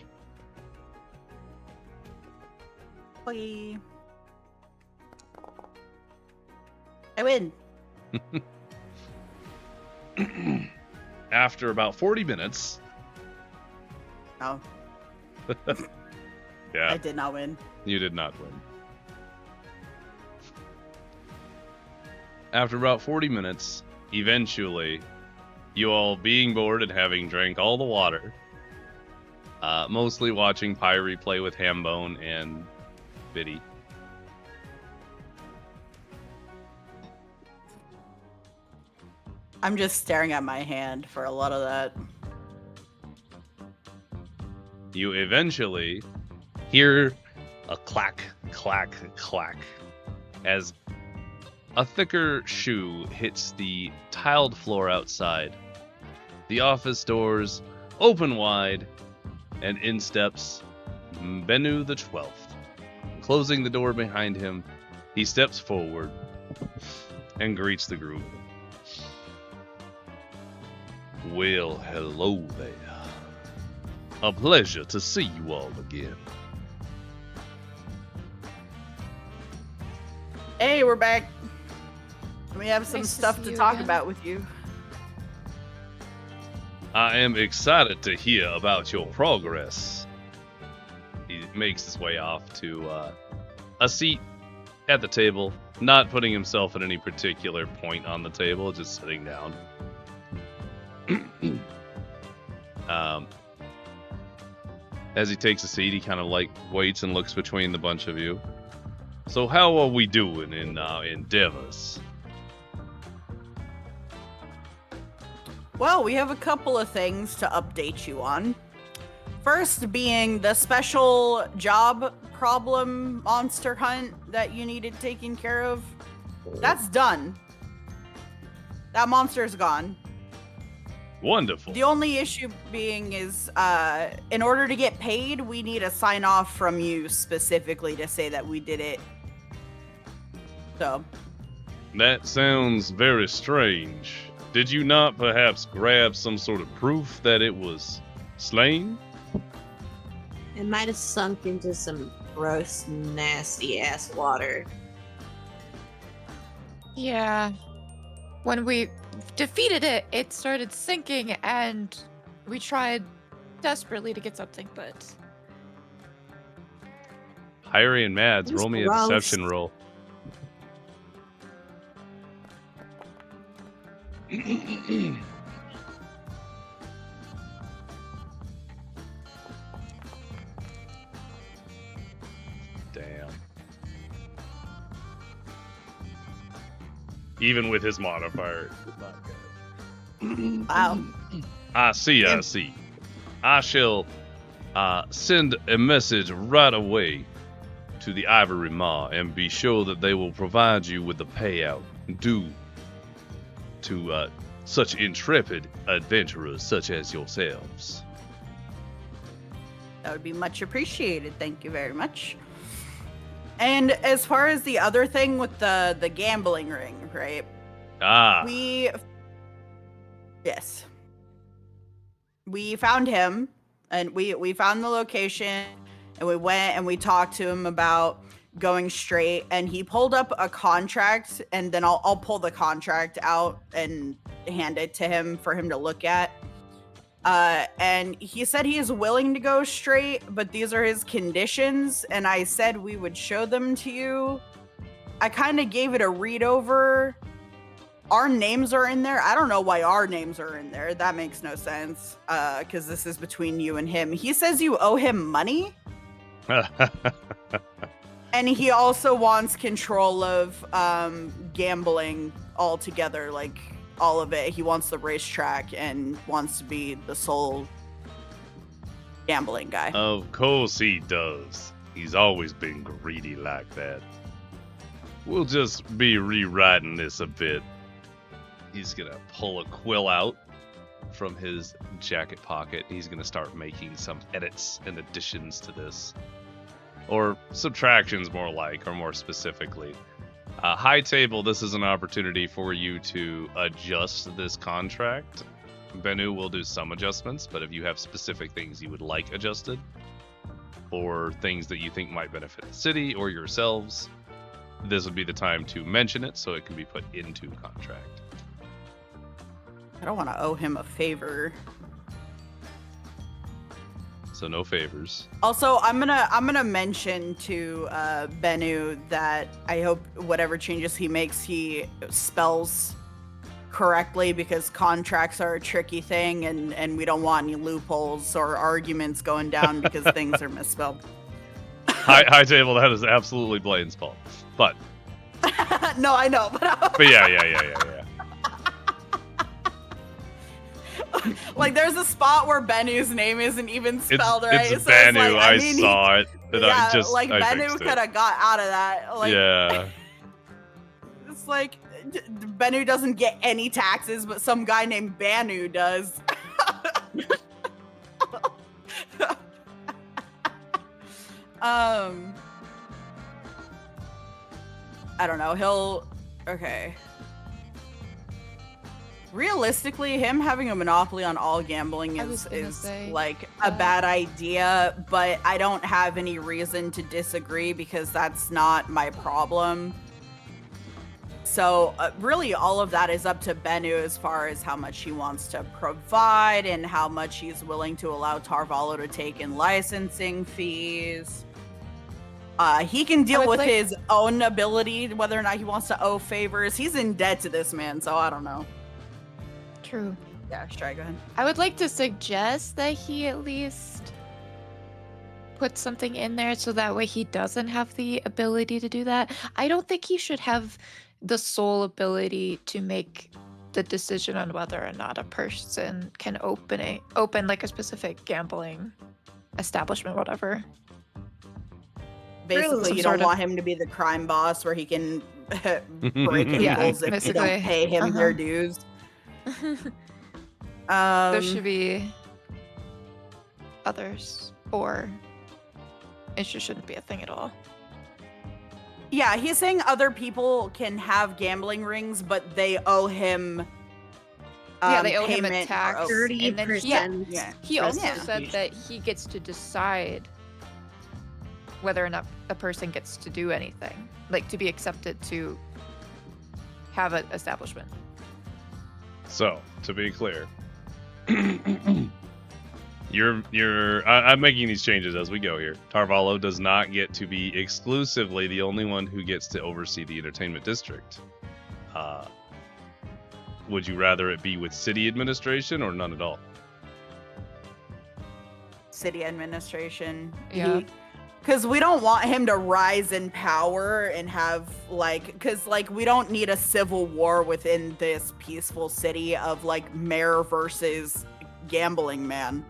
Bye. I win. After about 40 minutes. Oh. Yeah. I did not win. You did not win. After about 40 minutes, eventually, you all being bored and having drank all the water, mostly watching Pyrie play with Hambone and Biddy. I'm just staring at my hand for a lot of that. You eventually hear a clack, clack, clack as a thicker shoe hits the tiled floor outside. The office doors open wide, and in steps Bennu the 12th. Closing the door behind him, he steps forward and greets the group. Well, hello there. A pleasure to see you all again. Hey, we're back. We have some Nice to stuff see to you talk again. about with you. I am excited to hear about your progress. He makes his way off to a seat at the table, not putting himself at any particular point on the table, just sitting down. As he takes a seat, he kind of like waits and looks between the bunch of you. So how are we doing in our endeavors? Well, we have a couple of things to update you on. First being the special job problem monster hunt that you needed taken care of. That's done. That monster's gone. Wonderful. The only issue being is, in order to get paid, we need a sign off from you specifically to say that we did it. So. That sounds very strange. Did you not perhaps grab some sort of proof that it was slain? It might have sunk into some gross, nasty ass water. Yeah. When we defeated it, it started sinking, and we tried desperately to get something, but Pyrie and Mads, It was roll me a gross. deception roll. Damn. Even with his modifier, it's not good. Wow. I see. I shall send a message right away to the Ivory Maw and be sure that they will provide you with the payout due to such intrepid adventurers such as yourselves. That would be much appreciated. Thank you very much. And as far as the other thing with the gambling ring, right? Yes. We found him, and we found the location, and we went and we talked to him about going straight, and he pulled up a contract, and then I'll pull the contract out and hand it to him for him to look at. And he said he is willing to go straight, but these are his conditions, and I said we would show them to you. I kind of gave it a read over. Our names are in there. I don't know why our names are in there. That makes no sense, because this is between you and him. He says you owe him money, and he also wants control of gambling altogether, like all of it. He wants the racetrack and wants to be the sole gambling guy. Of course he does. He's always been greedy like that. We'll just be rewriting this a bit. He's gonna pull a quill out from his jacket pocket. He's gonna start making some edits and additions to this. Or subtractions more like, or more specifically. High Table, this is an opportunity for you to adjust this contract. Bennu will do some adjustments, but if you have specific things you would like adjusted, or things that you think might benefit the city or yourselves, this would be the time to mention it so it can be put into contract. I don't want to owe him a favor. So no favors. Also, I'm gonna mention to Bennu that I hope whatever changes he makes, he spells correctly, because contracts are a tricky thing, and we don't want any loopholes or arguments going down because things are misspelled. High Table, that is absolutely Blaine's fault. But no, I know, but yeah. Like, there's a spot where Bennu's name isn't even spelled right. It's so Bennu. it's like, I saw it. And yeah, I just, like Bennu could have got out of that. Like, yeah. It's like Bennu doesn't get any taxes, but some guy named Banu does. I don't know. Okay. Realistically, him having a monopoly on all gambling is like a bad idea, but I don't have any reason to disagree because that's not my problem. So really all of that is up to Bennu as far as how much he wants to provide and how much he's willing to allow Tarvalo to take in licensing fees. He can deal with his own ability, whether or not he wants to owe favors. He's in debt to this man, so I don't know. True. Yeah, sure, go ahead. I would like to suggest that he at least put something in there so that way he doesn't have the ability to do that. I don't think he should have the sole ability to make the decision on whether or not a person can open like a specific gambling establishment, whatever. Basically, you don't want him to be the crime boss where he can break ankles if you don't pay him their dues. There should be others, or it just shouldn't be a thing at all. Yeah, he's saying other people can have gambling rings, but they owe him. They owe him a tax. 30%. He also said that he gets to decide whether or not a person gets to do anything, like to be accepted to have an establishment. So, to be clear, I'm making these changes as we go here. Tarvalo does not get to be exclusively the only one who gets to oversee the entertainment district. Would you rather it be with city administration or none at all? City administration. Yeah. Because we don't want him to rise in power and have, because we don't need a civil war within this peaceful city of, mayor versus gambling man.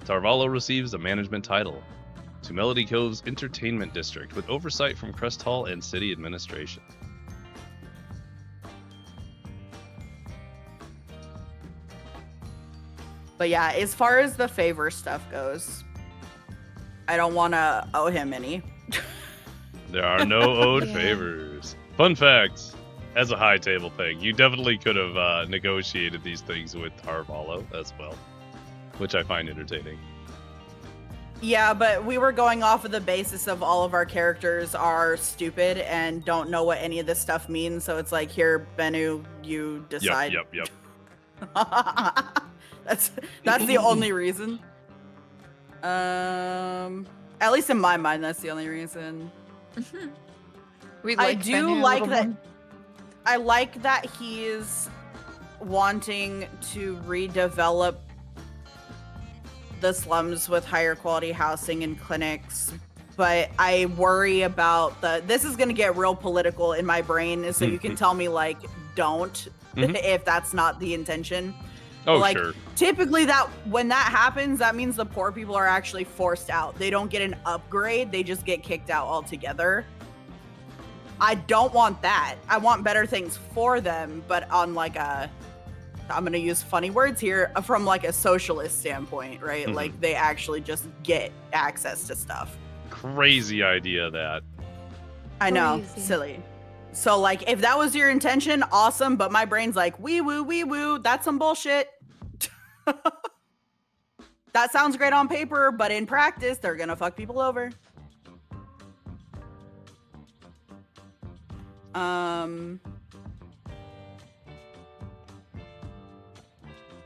Tarvalo receives a management title to Melody Cove's Entertainment District with oversight from Crest Hall and city administration. But yeah, as far as the favor stuff goes, I don't want to owe him any. There are no owed favors. Fun fact, as a high table thing, you definitely could have negotiated these things with Tarvalo as well, which I find entertaining. Yeah, but we were going off of the basis of all of our characters are stupid and don't know what any of this stuff means, so it's like, here, Bennu, you decide. Yep. That's the only reason. At least in my mind, that's the only reason. I like that he's wanting to redevelop the slums with higher quality housing and clinics, but I worry about this is going to get real political in my brain, so you can tell me don't if that's not the intention. Oh, sure. Typically when that happens, that means the poor people are actually forced out. They don't get an upgrade. They just get kicked out altogether. I don't want that. I want better things for them, but on I'm going to use funny words here, from a socialist standpoint, right? They actually just get access to stuff. crazy idea that. I know, Crazy. silly. So like, if that was your intention, awesome. But my brain's like, wee woo, that's some bullshit. That sounds great on paper, but in practice, they're gonna fuck people over.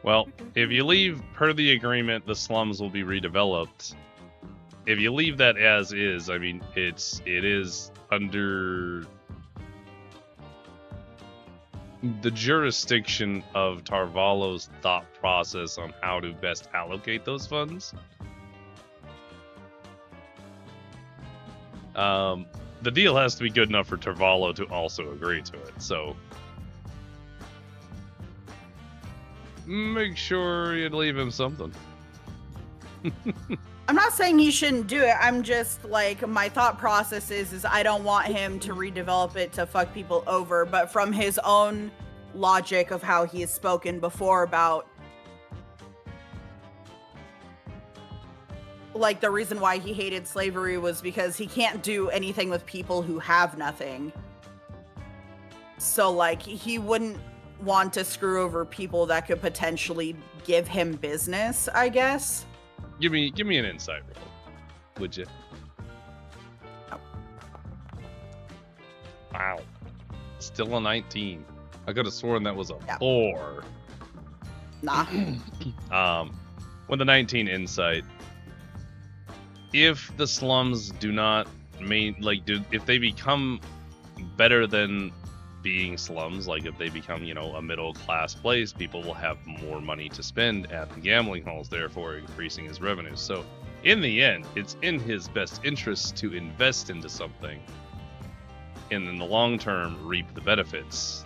Well, if you leave per the agreement, the slums will be redeveloped. If you leave that as is, I mean, it is under the jurisdiction of Tarvalo's thought process on how to best allocate those funds. The deal has to be good enough for Tarvalo to also agree to it, so make sure you leave him something. I'm not saying he shouldn't do it. I'm just like, my thought process is I don't want him to redevelop it to fuck people over, but from his own logic of how he has spoken before about like the reason why he hated slavery was because he can't do anything with people who have nothing. So like he wouldn't want to screw over people that could potentially give him business, I guess. Give me an insight roll, would you? Oh. Wow, still a 19. I could have sworn that was a Yeah. 4. Nah. With a 19 insight, if the slums do not if they become better than being slums, like if they become, a middle class place, people will have more money to spend at the gambling halls, therefore increasing his revenues. So in the end, it's in his best interest to invest into something and in the long term reap the benefits.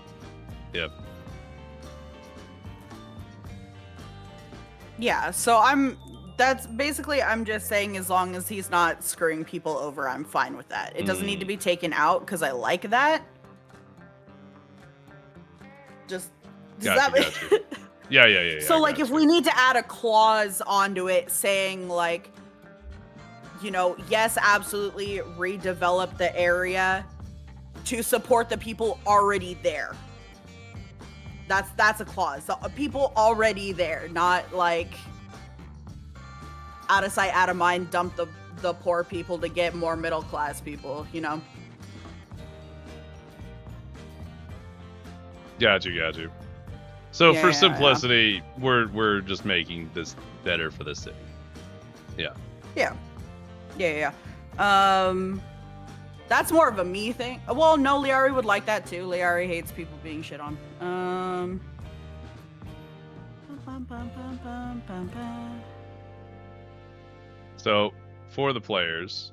Yep. Yeah, so that's basically, I'm just saying as long as he's not screwing people over, I'm fine with that. It doesn't need to be taken out because I like that. Does Gotcha. Yeah. So like if we need to add a clause onto it saying like, yes, absolutely redevelop the area to support the people already there. That's a clause. So people already there, not like out of sight, out of mind, dump the poor people to get more middle class people, Got you. So Yeah, for yeah. simplicity, we're just making this better for the city. Yeah. Yeah. That's more of a me thing. Well, no, Liari would like that too. Liari hates people being shit on. So for the players,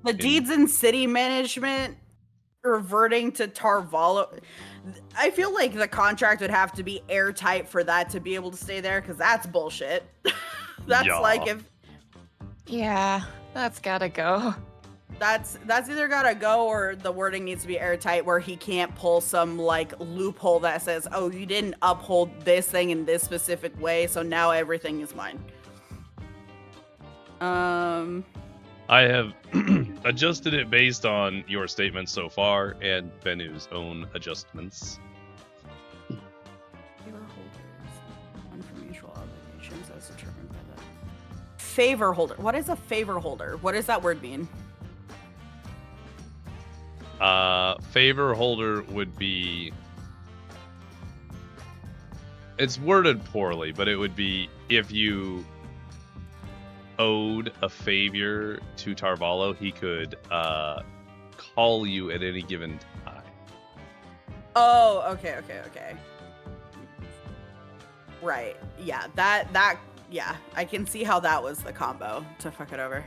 The deeds in city management reverting to Tarvalo. I feel like the contract would have to be airtight for that to be able to stay there, because that's bullshit. That's Yeah. like if Yeah, that's gotta go. that's either gotta go or the wording needs to be airtight where he can't pull some like loophole that says, oh, you didn't uphold this thing in this specific way, so now everything is mine. I have adjusted it based on your statements so far and Benu's own adjustments. Favor holders on for mutual obligations as determined by the favor holder. What is a favor holder? What does that word mean? Favor holder would be, it's worded poorly, but it would be if you owed a favor to Tarvalo, he could call you at any given time. Oh, okay. Right. Yeah, that yeah, I can see how that was the combo to fuck it over.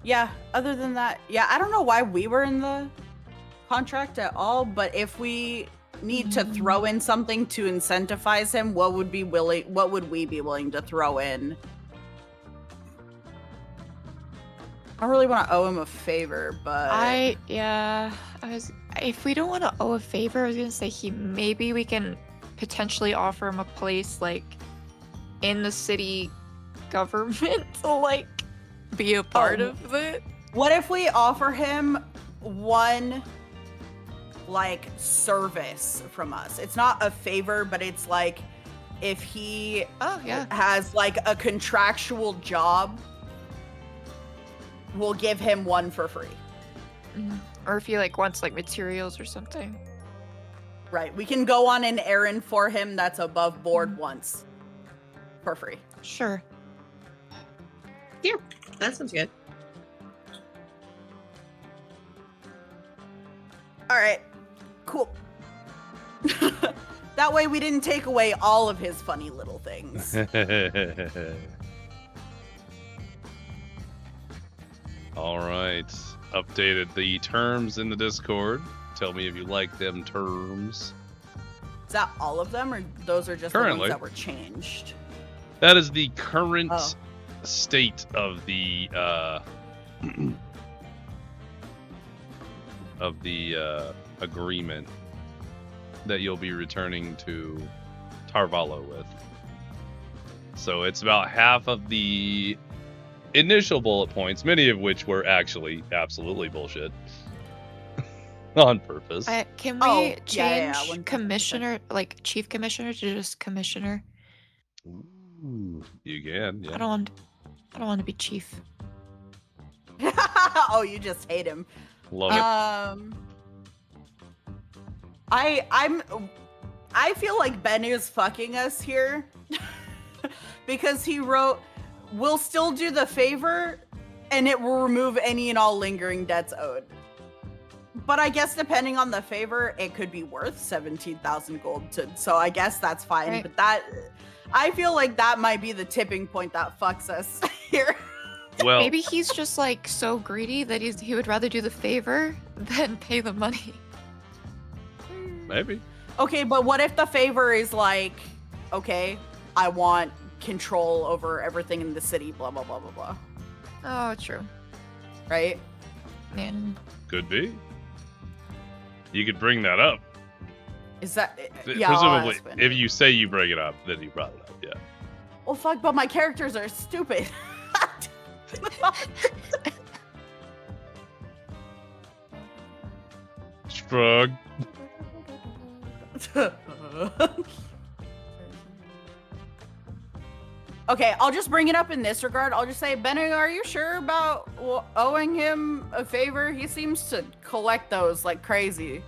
Yeah, other than that, yeah, I don't know why we were in the contract at all, but if we need to throw in something to incentivize him, what would we be willing to throw in? I don't really want to owe him a favor, but if we don't want to owe a favor, I was gonna say maybe we can potentially offer him a place like in the city government, like be a part of it. What if we offer him one, like, service from us? It's not a favor, but it's like if he has, like, a contractual job, we'll give him one for free. Mm-hmm. Or if he, like, wants, like, materials or something. Right. We can go on an errand for him that's above board once for free. Sure. Yeah, that sounds good. All right. Cool. That way we didn't take away all of his funny little things. All right. Updated the terms in the Discord. Tell me if you like them terms. Is that all of them, or those are just Currently. the ones that were changed? That is the current state of the agreement that you'll be returning to Tarvalo with. So it's about half of the initial bullet points, many of which were actually absolutely bullshit. On purpose. Can we change 100%. commissioner, like chief commissioner, to just commissioner? Ooh, you can, yeah. I don't want to be chief. Oh, you just hate him. Love it. I feel like Ben is fucking us here because he wrote, "We'll still do the favor, and it will remove any and all lingering debts owed." But I guess depending on the favor, it could be worth 17,000 gold. So I guess that's fine. Right. But I feel like that might be the tipping point that fucks us here. Well, Maybe he's just like so greedy that he would rather do the favor than pay the money. maybe. Okay, but what if the favor is like, okay, I want control over everything in the city, blah, blah, blah, blah, blah. Oh, true. Right? Man. Could be. You could bring that up. Is that... Yeah, I'll Presumably, ask Ben. if you say you bring it up, then you brought it up, yeah. Well, fuck, but my characters are stupid. Shrug. Okay, I'll just bring it up in this regard. I'll just say, Benny, are you sure about owing him a favor? He seems to collect those like crazy.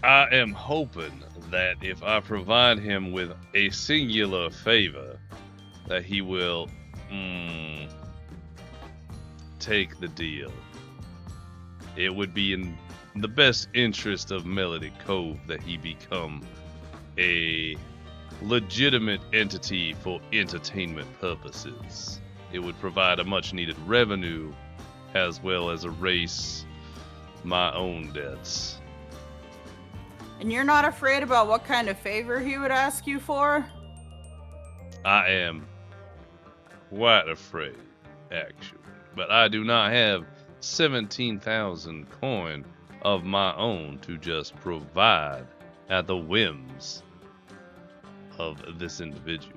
I am hoping that if I provide him with a singular favor, that he will take the deal. It would be in the best interest of Melody Cove that he become a legitimate entity for entertainment purposes. It would provide a much needed revenue as well as erase my own debts. And you're not afraid about what kind of favor he would ask you for? I am quite afraid, actually. But I do not have 17,000 coin of my own to just provide at the whims of this individual.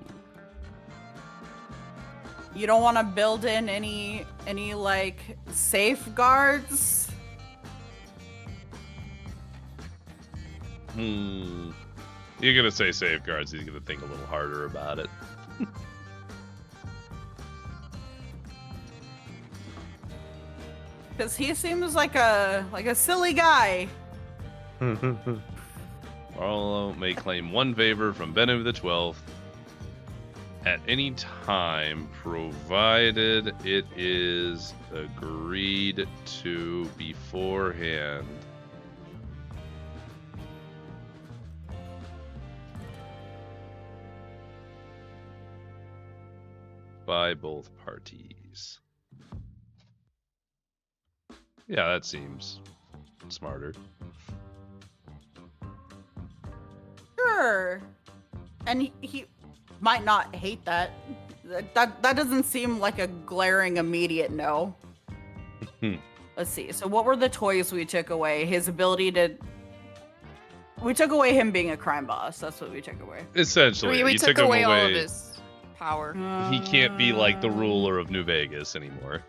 You don't want to build in any like safeguards? You're gonna say safeguards, he's gonna think a little harder about it. Because he seems like a silly guy. Arlo may claim one favor from Bennu the 12th at any time, provided it is agreed to beforehand. By both parties. Yeah, that seems smarter. Sure. And he might not hate that. That doesn't seem like a glaring immediate no. Let's see. So what were the toys we took away? His ability to... We took away him being a crime boss. That's what we took away. Essentially, We you took him away all of his power. He can't be like the ruler of New Vegas anymore.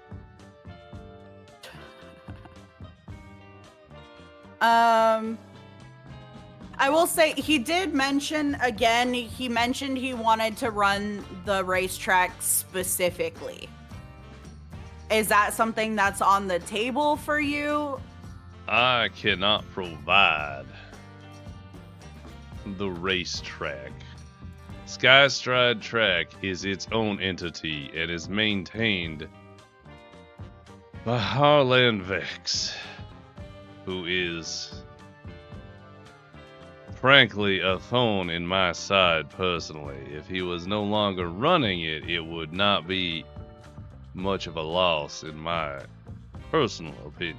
I will say he did mention again, he mentioned he wanted to run the racetrack specifically. Is that something that's on the table for you? I cannot provide the racetrack. Skystride Track is its own entity and is maintained by Harlan Vex, who is frankly a thorn in my side personally. If he was no longer running it, it would not be much of a loss in my personal opinion.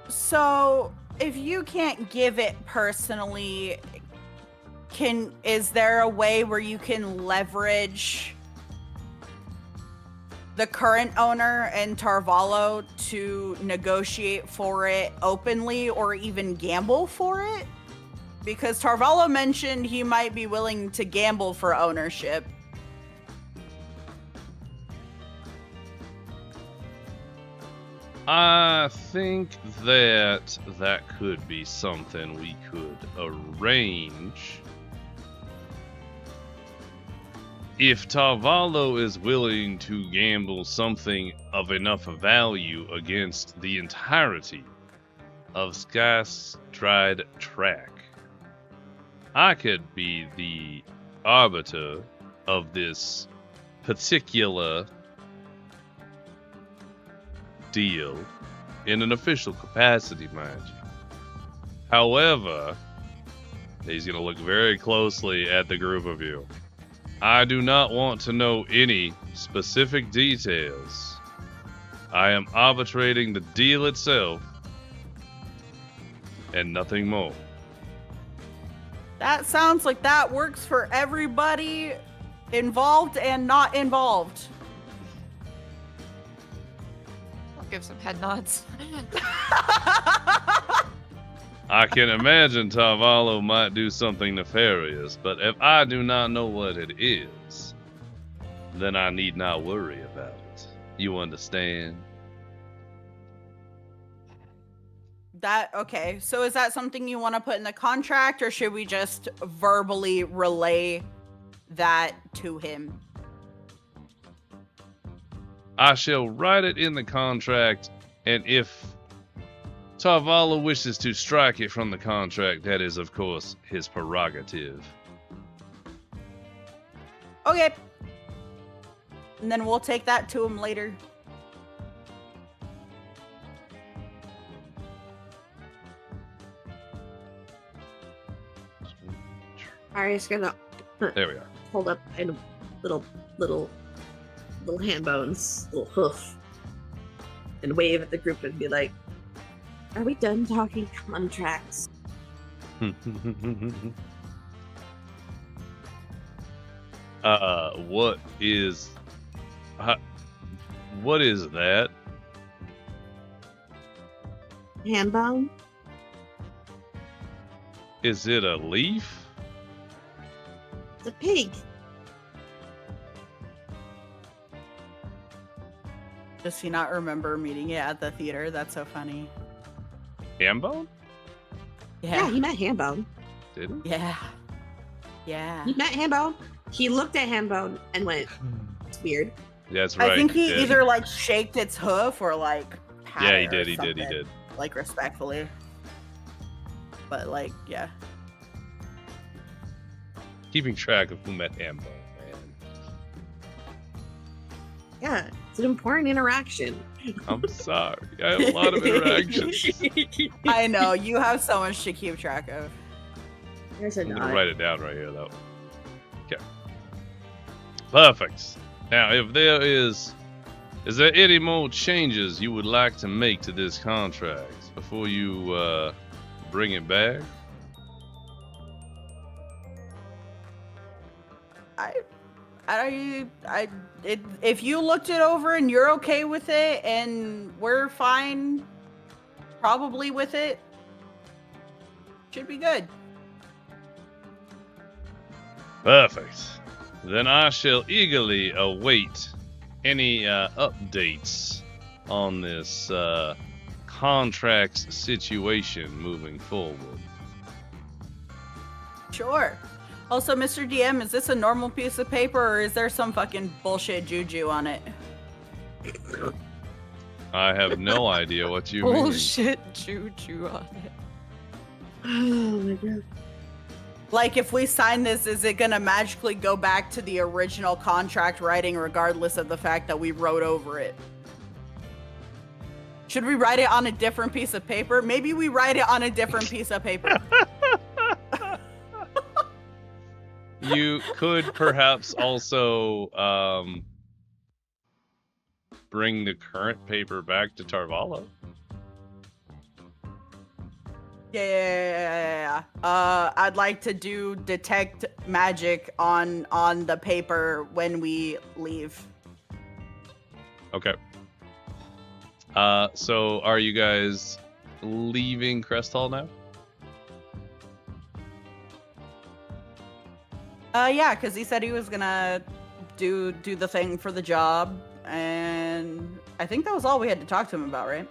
So, if you can't give it personally, is there a way where you can leverage the current owner and Tarvalo to negotiate for it openly or even gamble for it? Because Tarvalo mentioned he might be willing to gamble for ownership. I think that could be something we could arrange. If Tarvalo is willing to gamble something of enough value against the entirety of Skystride Track, I could be the arbiter of this particular deal in an official capacity, mind you. However, he's going to look very closely at the group of you. I do not want to know any specific details. I am arbitrating the deal itself and nothing more. That sounds like that works for everybody involved and not involved. I'll give some head nods. I can imagine Tarvalo might do something nefarious, but if I do not know what it is, then I need not worry about it. You understand? Okay, so is that something you want to put in the contract, or should we just verbally relay that to him? I shall write it in the contract, and if Tarvalo wishes to strike it from the contract, that is, of course, his prerogative. Okay. And then we'll take that to him later. Ari's gonna There we are. hold up a little hand bones, little hoof, and wave at the group and be like, "Are we done talking contracts?" What is that? Hand bone? Is it a leaf? It's a pig. Does he not remember meeting it at the theater? That's so funny. Hambone? Yeah, he met Hambone. Did he? Yeah. Yeah. He met Hambone. He looked at Hambone and went, "It's weird." That's right. I think he did. either like shaked its hoof or like pat Yeah, it he or did. He something, did. He did. like respectfully. But like, yeah. Keeping track of who met Hambone, man. Yeah, it's an important interaction. I'm sorry. I have a lot of interactions. I know you have so much to keep track of. There's a I'm gonna nod. write it down right here, though. Okay. Perfect. Now, if there is there any more changes you would like to make to this contract before you bring it back? If you looked it over and you're okay with it and we're fine, probably with it, should be good. Perfect. Then I shall eagerly await any updates on this contracts situation moving forward. Sure. Also, Mr. DM, is this a normal piece of paper or is there some fucking bullshit juju on it? I have no idea what you mean. Bullshit juju on it. Oh my god. Like, if we sign this, is it gonna magically go back to the original contract writing regardless of the fact that we wrote over it? Should we write it on a different piece of paper? Maybe we write it on a different piece of paper. You could perhaps also bring the current paper back to Tarvalo. Yeah. I'd like to do detect magic on the paper when we leave. Okay. So are you guys leaving Crest Hall now? Yeah, because he said he was gonna do the thing for the job, and I think that was all we had to talk to him about, right?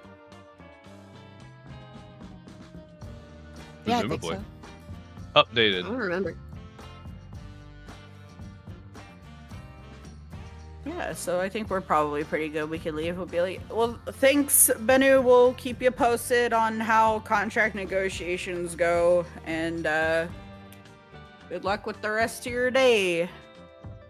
Yeah, I think Presumably. so. Updated. I don't remember. Yeah, so I think we're probably pretty good. We can leave. We'll be like, well, thanks, Bennu. We'll keep you posted on how contract negotiations go, and good luck with the rest of your day,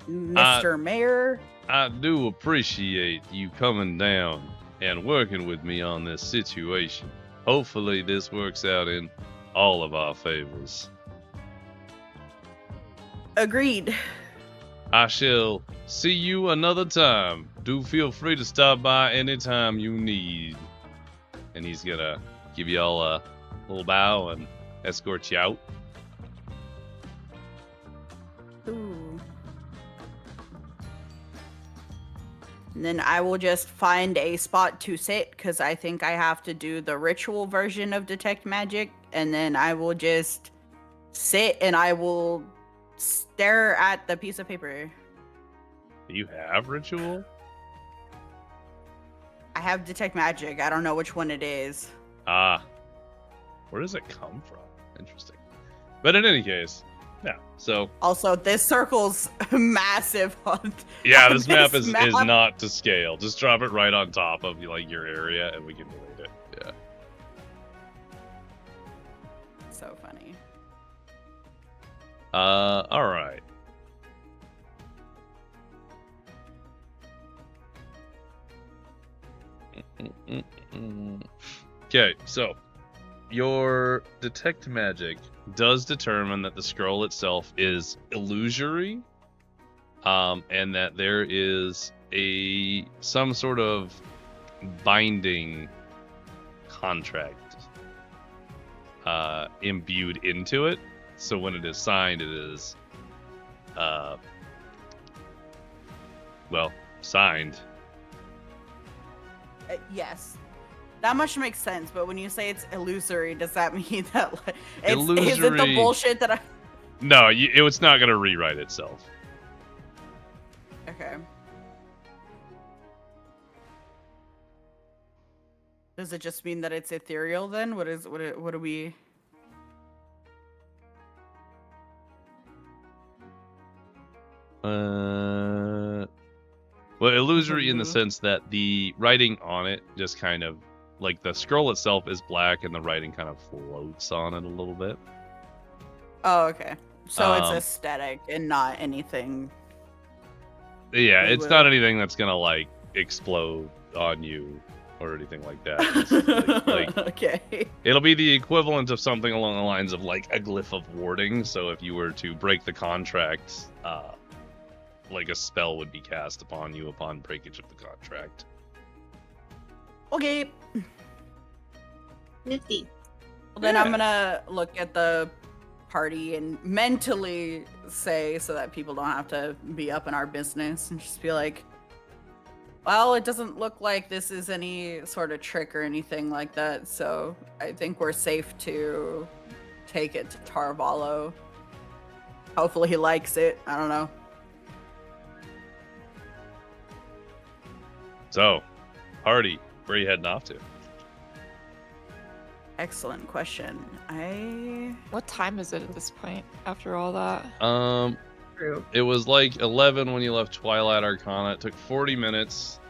Mr. Mayor. I do appreciate you coming down and working with me on this situation. Hopefully this works out in all of our favors. Agreed. I shall see you another time. Do feel free to stop by anytime you need. And he's gonna give you all a little bow and escort you out. Ooh. And then I will just find a spot to sit because I think I have to do the ritual version of detect magic, and then I will just sit and I will stare at the piece of paper. Do you have ritual? I have detect magic. I don't know which one it is. Ah. Where does it come from? Interesting. But in any case, yeah. So Also, this circle's massive. yeah, on this map is map. not to scale. Just drop it right on top of like your area and we can delete it. Yeah. So funny. All right. Okay, so your detect magic does determine that the scroll itself is illusory, and that there is some sort of binding contract imbued into it. So when it is signed, it is signed. Yes. That much makes sense, but when you say it's illusory, does that mean that is it Illusory- the bullshit that I... No, it's not going to rewrite itself. Okay. Does it just mean that it's ethereal then? What do we... Well, illusory in the sense that the writing on it just kind of, like, the scroll itself is black and the writing kind of floats on it a little bit. Oh, okay. So it's Um, aesthetic and not anything. Yeah, They it's will. not anything that's gonna, like, explode on you or anything like that. It's like, Okay. it'll be the equivalent of something along the lines of, like, a glyph of warding. So if you were to break the contract, like, a spell would be cast upon you upon breakage of the contract. Okay. Nifty. Well, then Yeah. I'm gonna look at the party and mentally say, so that people don't have to be up in our business, and just be like, well, it doesn't look like this is any sort of trick or anything like that, so I think we're safe to take it to Tarvalo. Hopefully he likes it. I don't know. So, party, where are you heading off to? Excellent question. What time is it at this point after all that? True. It was like 11 when you left Twilight Arcana. It took 40 minutes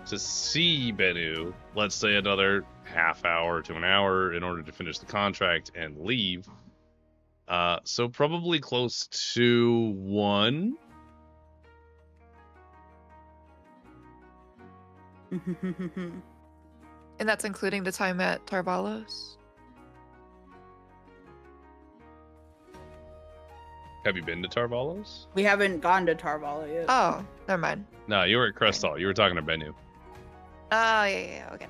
to see Bennu. Let's say another half hour to an hour in order to finish the contract and leave. So probably close to 1. And that's including the time at Tarvalo's? Have you been to Tarvalo's? We haven't gone to Tarvalo yet. Oh, never mind. No, you were at Crestal. You were talking to Bennu. Oh, yeah, okay.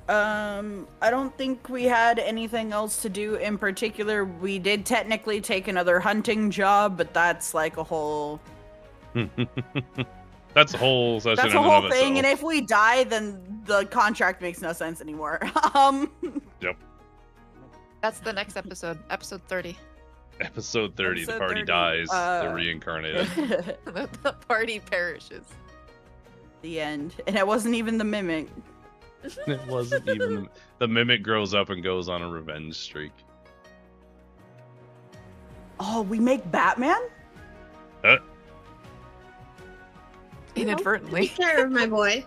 I don't think we had anything else to do in particular. We did technically take another hunting job, but that's like a whole... That's a whole session. That's a whole thing, and if we die, then the contract makes no sense anymore. Yep. That's the next episode, episode 30. Episode 30, the Episode party 30, dies, they're reincarnated. The party perishes. The end. And it wasn't even the mimic. It wasn't even the mimic grows up and goes on a revenge streak. Oh, we make Batman? Inadvertently. Take care of my boy.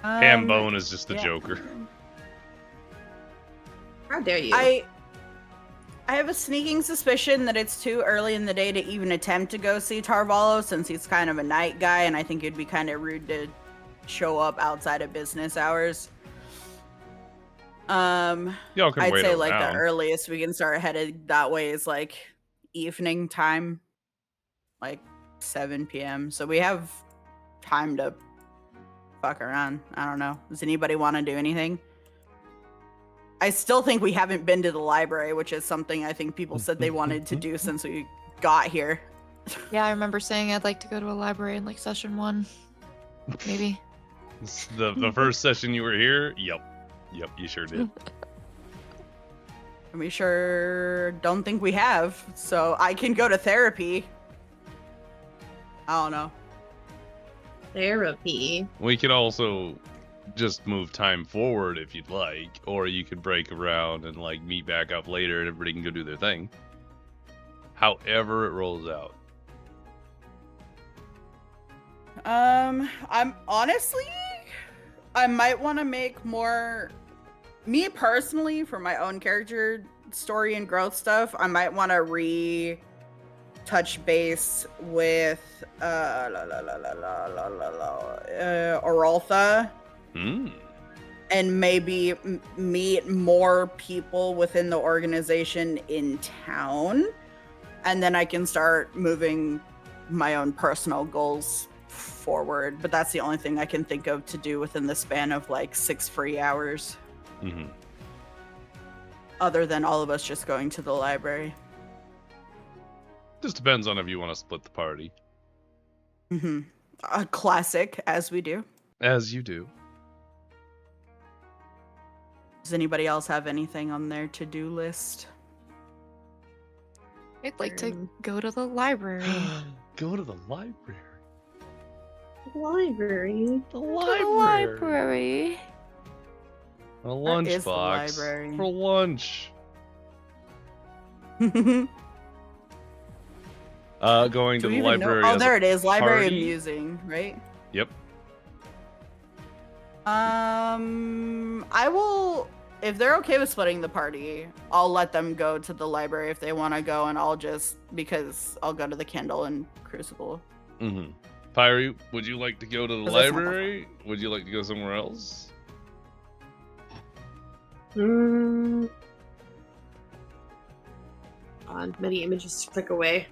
Hambone is just the Joker. How dare you? I have a sneaking suspicion that it's too early in the day to even attempt to go see Tarvalo, since he's kind of a night guy, and I think it'd be kind of rude to show up outside of business hours. Y'all can I'd wait say like the around. earliest we can start headed that way is like evening time, like 7 p.m. So we have time to fuck around. I don't know. Does anybody want to do anything? I still think we haven't been to the library, which is something I think people said they wanted to do since we got here. Yeah, I remember saying I'd like to go to a library in like session 1. Maybe. The first session you were here? Yep, you sure did. And we sure don't think we have, so I can go to therapy. I don't know. Therapy. We could also just move time forward if you'd like, or you could break around and like meet back up later and everybody can go do their thing. However it rolls out. I'm honestly, I might want to make more, me personally, for my own character story and growth stuff, I might want to touch base with Oraltha. And maybe meet more people within the organization in town, and then I can start moving my own personal goals forward. But that's the only thing I can think of to do within the span of like 6 free hours. Other than all of us just going to the library. Just depends on if you want to split the party. A classic, as we do. As you do. Does anybody else have anything on their to-do list? I'd like to go to the library. Go to the library. Library. The Library. A lunchbox for lunch. Going to the library. Oh, there it is. Library party? amusing, right? Yep. I will, if they're okay with splitting the party, I'll let them go to the library if they want to go, and because I'll go to the Kindle and Crucible. Pyre, would you like to go to the library? Would you like to go somewhere else? On many images to click away.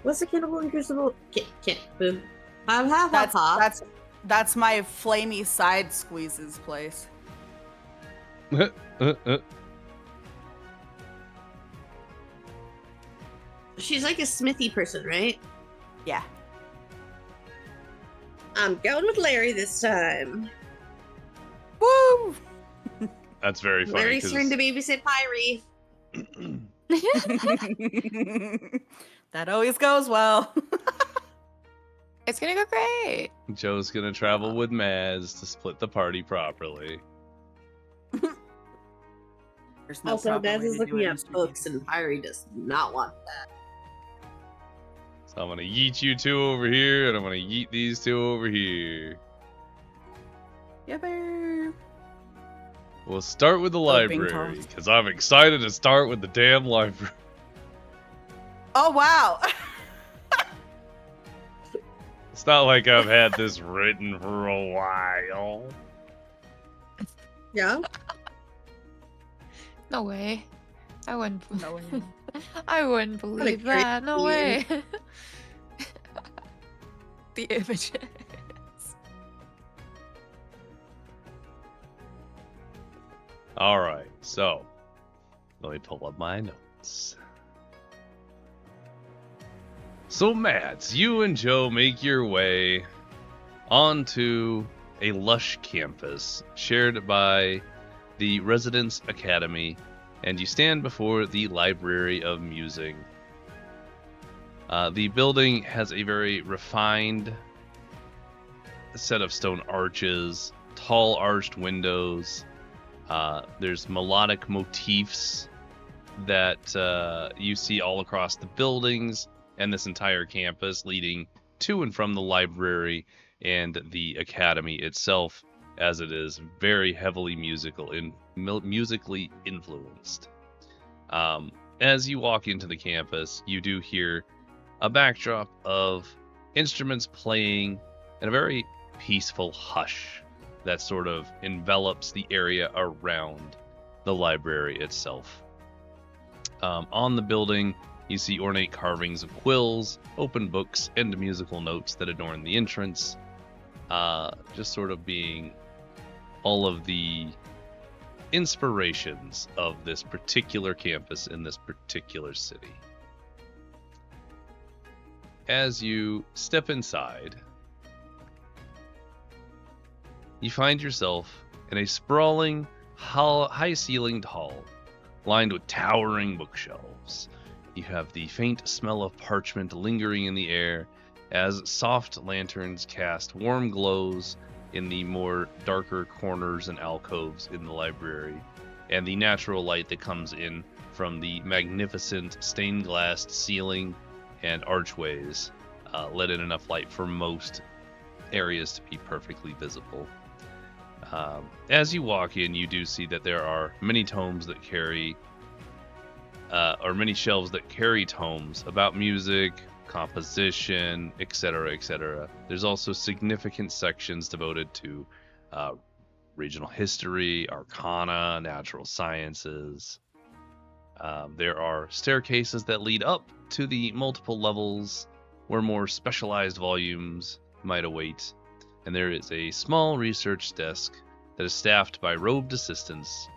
What's the Kindle and Crucible? Can't. Boom. That's my flamey side squeezes place. She's like a smithy person, right? Yeah. I'm going with Larry this time. Woo! That's very funny. Larry's trying to babysit Pyrie. That always goes well. It's gonna go great. Joe's gonna travel with Maz to split the party properly. There's no Also, proper Naz way is to do looking it, at Mr. books, Gabe. and Pyrie does not want that. So I'm gonna yeet you two over here, and I'm gonna yeet these two over here. Yeah, bear. We'll start with the Oh, being library, tossed. because I'm excited to start with the damn library. Oh, wow. It's not like I've had this written for a while. Yeah? No way. I wouldn't. No way. I wouldn't believe great that. No idea. way. The images. Alright, so let me pull up my notes. So, Mads, you and Joe make your way onto a lush campus shared by the Residence Academy, and you stand before the Library of Musing. The building has a very refined set of stone arches, tall arched windows. There's melodic motifs that you see all across the buildings and this entire campus, leading to and from the library and the academy itself, as it is very heavily musically influenced. As you walk into the campus, you do hear a backdrop of instruments playing in a very peaceful hush that sort of envelops the area around the library itself. On the building, you see ornate carvings of quills, open books, and musical notes that adorn the entrance, just sort of being all of the inspirations of this particular campus in this particular city. As you step inside, you find yourself in a sprawling, high-ceilinged hall, lined with towering bookshelves. You have the faint smell of parchment lingering in the air as soft lanterns cast warm glows in the more darker corners and alcoves in the library, and the natural light that comes in from the magnificent stained glass ceiling and archways let in enough light for most areas to be perfectly visible. As you walk in, you do see that there are many tomes that carry, or many shelves that carry tomes about music, composition, etc., etc. There's also significant sections devoted to regional history, arcana, natural sciences. There are staircases that lead up to the multiple levels where more specialized volumes might await, and there is a small research desk that is staffed by robed assistants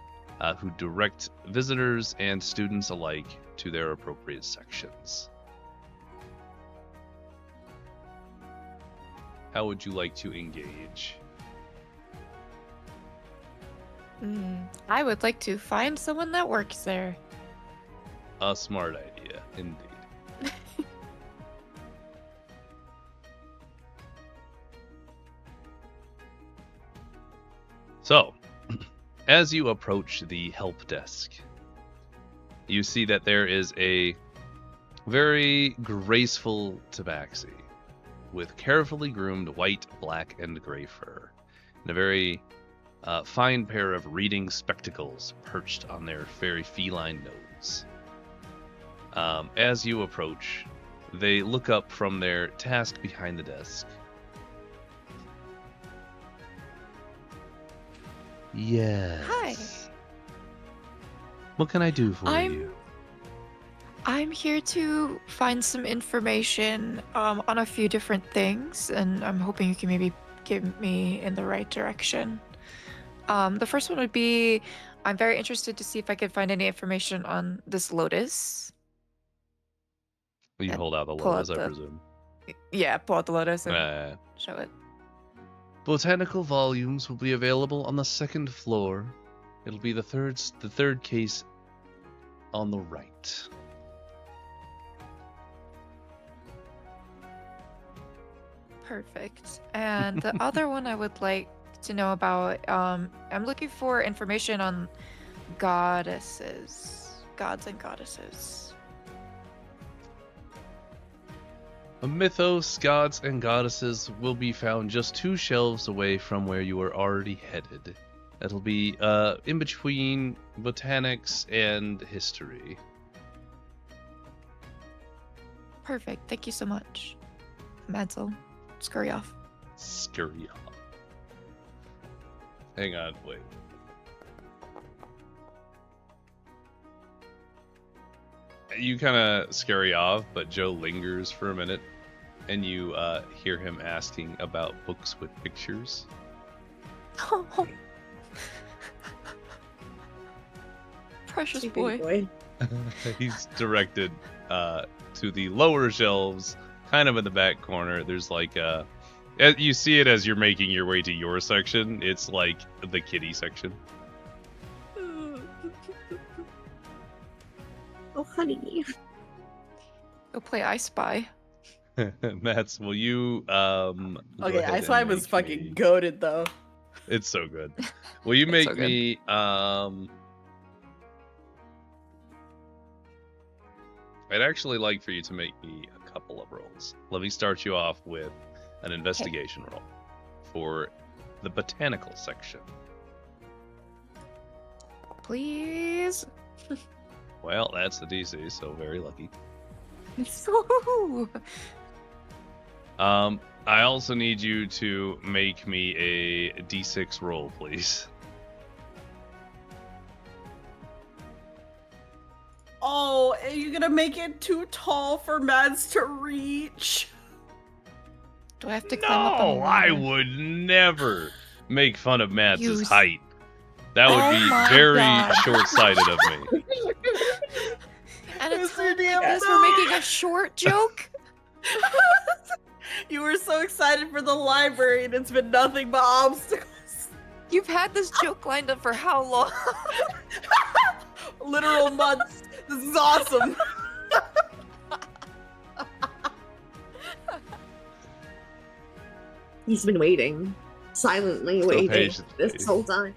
who direct visitors and students alike to their appropriate sections. How would you like to engage? I would like to find someone that works there. A smart idea, indeed. So, as you approach the help desk, you see that there is a very graceful tabaxi with carefully groomed white, black, and gray fur, and a very fine pair of reading spectacles perched on their very feline nose. As you approach, they look up from their task behind the desk. Yes. Hi. What can I do for you? I'm here to find some information on a few different things, and I'm hoping you can maybe give me in the right direction. The first one would be, I'm very interested to see if I could find any information on this lotus. You And hold out the pull lotus, out I the presume. yeah, pull out the lotus and Uh, show it. Botanical volumes will be available on the second floor. It'll be the third case on the right. Perfect. And the other one I would like to know about, I'm looking for information on gods and goddesses. A mythos, gods, and goddesses will be found just 2 shelves away from where you are already headed. That'll be in between botanics and history. Perfect. Thank you so much. Madsel, scurry off. Scurry off. Hang on, wait. You kind of scurry off, but Joe lingers for a minute, and you hear him asking about books with pictures. Precious Sweet boy. baby boy. He's directed to the lower shelves, kind of in the back corner. There's like you see it as you're making your way to your section. It's like the kitty section. Oh, honey. Go play I Spy. Mats, will you go Okay, ahead I Spy and was make fucking me- goated though. It's so good. Will you It's make so good. me I'd actually like for you to make me a couple of rolls. Let me start you off with an investigation roll for the botanical section. Please. Well, that's the DC, so very lucky. Woohoo. I also need you to make me a D6 roll, please. Oh, are you gonna make it too tall for Mads to reach? Do I have to climb up on the No, I ladder? would never make fun of Mads' You s- height. That would Oh be my very God. short-sighted of me. At a Mr. time like DM, this, no. we're making a short joke? You were so excited for the library and it's been nothing but obstacles. You've had this joke lined up for how long? Literal months. This is awesome. He's been waiting. Silently So waiting patiently. this whole time.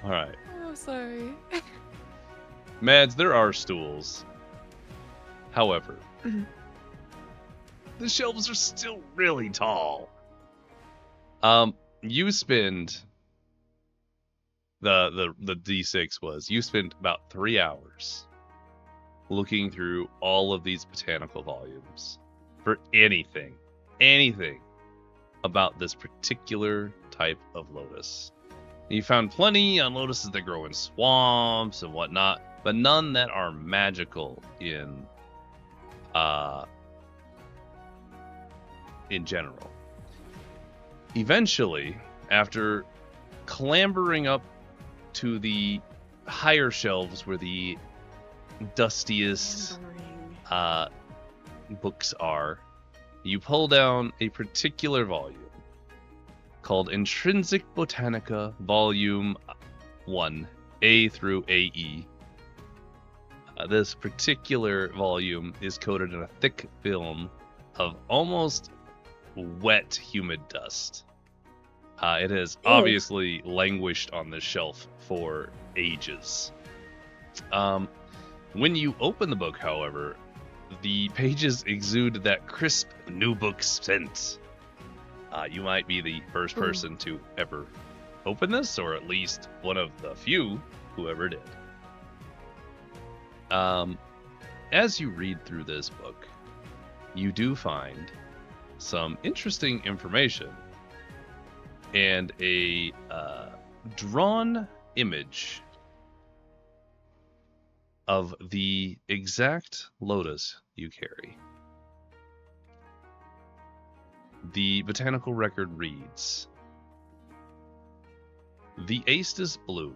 All right. Oh, sorry. Mads, there are stools. However, Mhm. the shelves are still really tall. You spend the D6 was you spent about 3 hours looking through all of these botanical volumes for anything about this particular type of lotus. You found plenty on lotuses that grow in swamps and whatnot, but none that are magical in general. Eventually, after clambering up to the higher shelves where the dustiest books are, you pull down a particular volume called Intrinsic Botanica, Volume 1, A through AE. This particular volume is coated in a thick film of almost wet, humid dust. It has Ew. obviously languished on this shelf for ages. When you open the book, however, the pages exude that crisp new book scent. You might be the first person to ever open this, or at least one of the few who ever did. As you read through this book, you do find some interesting information and a drawn image of the exact lotus you carry. The botanical record reads, "The Aestus bloom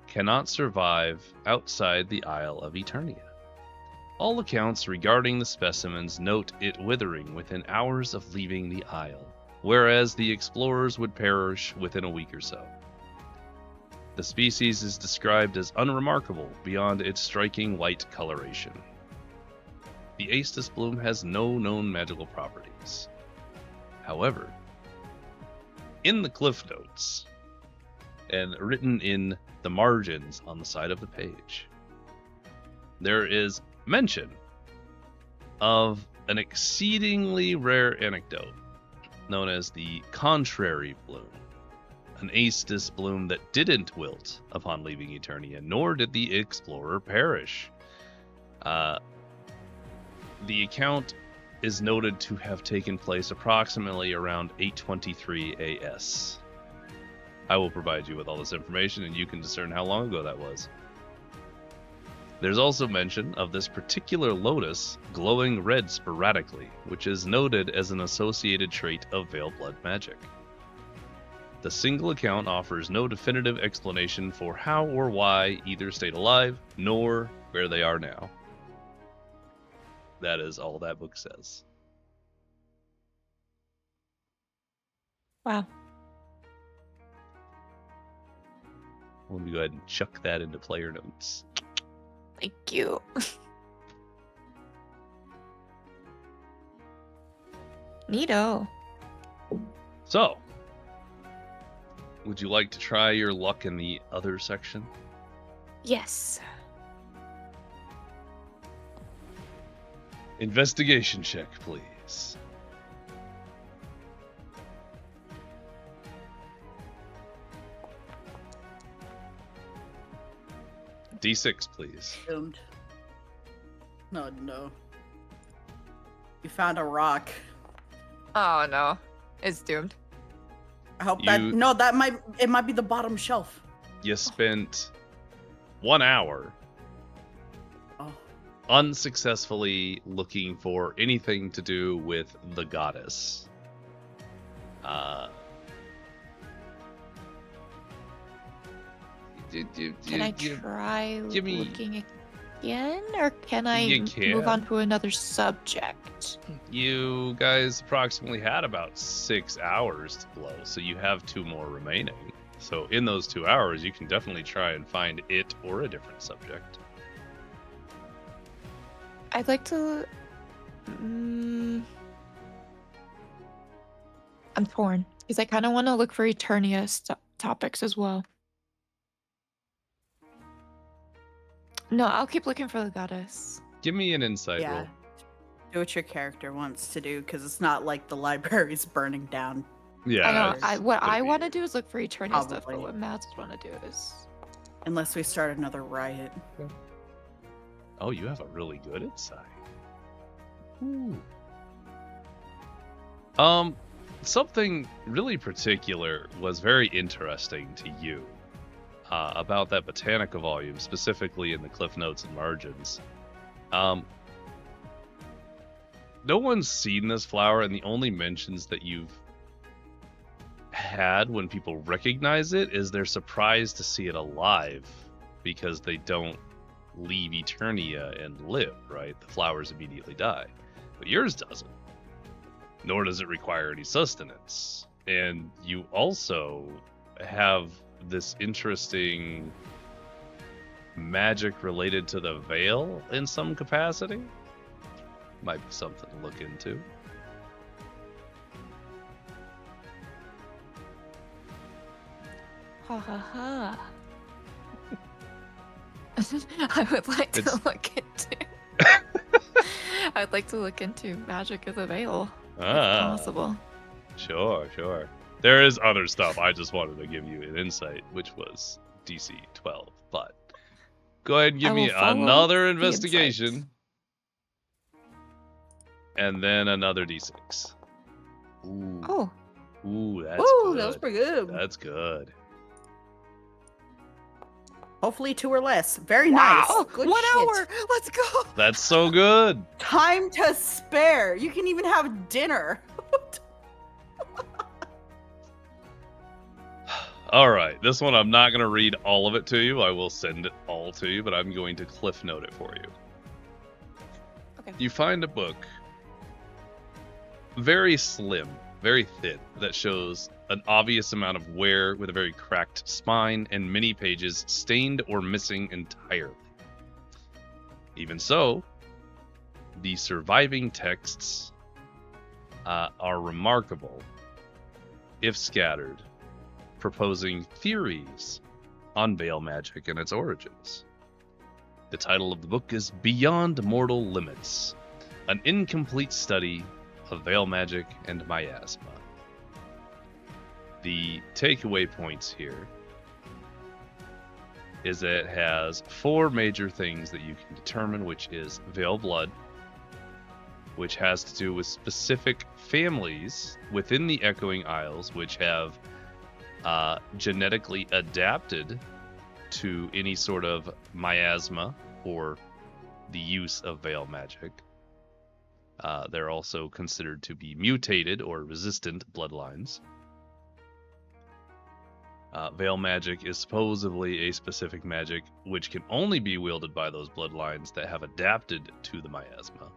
cannot survive outside the Isle of Eternia. All accounts regarding the specimens note it withering within hours of leaving the isle, whereas the explorers would perish within a week or so. The species is described as unremarkable beyond its striking white coloration. The Aestus bloom has no known magical properties. However, in the cliff notes, and written in the margins on the side of the page, there is mention of an exceedingly rare anecdote known as the contrary bloom, an Aestus bloom that didn't wilt upon leaving Eternia, nor did the explorer perish. The account is noted to have taken place approximately around 823 AS. I will provide you with all this information, and you can discern how long ago that was. There's also mention of this particular lotus glowing red sporadically, which is noted as an associated trait of Veil Blood magic. The single account offers no definitive explanation for how or why either stayed alive, nor where they are now. That is all that book says. Wow. Let me go ahead and chuck that into player notes. Thank you. Neato. So, would you like to try your luck in the other section? Yes. Investigation check, please. D6, please. Doomed. No. You found a rock. Oh no. It's doomed. I hope that might be the bottom shelf. You spent 1 hour Oh. unsuccessfully looking for anything to do with the goddess. Can I try give me- looking again, or can I You can. move on to another subject? You guys approximately had about 6 hours to blow, so you have 2 more remaining. So in those 2 hours, you can definitely try and find it or a different subject. I'd like to. I'm torn because I kind of want to look for Eternia topics as well. No, I'll keep looking for the goddess. Give me an insight Yeah. roll. Do what your character wants to do, because it's not like the library's burning down. Yeah. I know. it's What gonna I be- want to do is look for Eternia stuff, but Probably. what Mads want to do is. Unless we start another riot. Oh, you have a really good insight. Ooh. Something really particular was very interesting to you about that Botanica volume, specifically in the Cliff Notes and margins. No one's seen this flower, and the only mentions that you've had when people recognize it is they're surprised to see it alive because they don't leave Eternia and live, right? The flowers immediately die. But yours doesn't. Nor does it require any sustenance. And you also have this interesting magic related to the veil in some capacity. Might be something to look into. Ha ha ha. I would like to It's- look into. I'd like to look into magic of the veil, if possible. Sure. There is other stuff. I just wanted to give you an insight, which was DC 12. But go ahead and give I me will follow another the investigation. insights. And then another D6. Ooh. Oh, Ooh, that's Ooh, good. that was pretty good. That's good. Hopefully 2 or less. Very wow! nice. Good 1 shit. hour. Let's go. That's so good. Time to spare. You can even have dinner. All right, this one I'm not going to read all of it to you. I will send it all to you, but I'm going to cliff note it for you. you find a book, very slim, very thin, that shows an obvious amount of wear with a very cracked spine and many pages stained or missing entirely. Even so, the surviving texts are remarkable, if scattered, proposing theories on veil magic and its origins. The title of the book is Beyond Mortal Limits, an incomplete study of veil magic and miasma. The takeaway points here is that it has 4 major things that you can determine, which is veil blood, which has to do with specific families within the Echoing Isles, which have genetically adapted to any sort of miasma or the use of veil magic. They're also considered to be mutated or resistant bloodlines. Veil magic is supposedly a specific magic which can only be wielded by those bloodlines that have adapted to the miasma.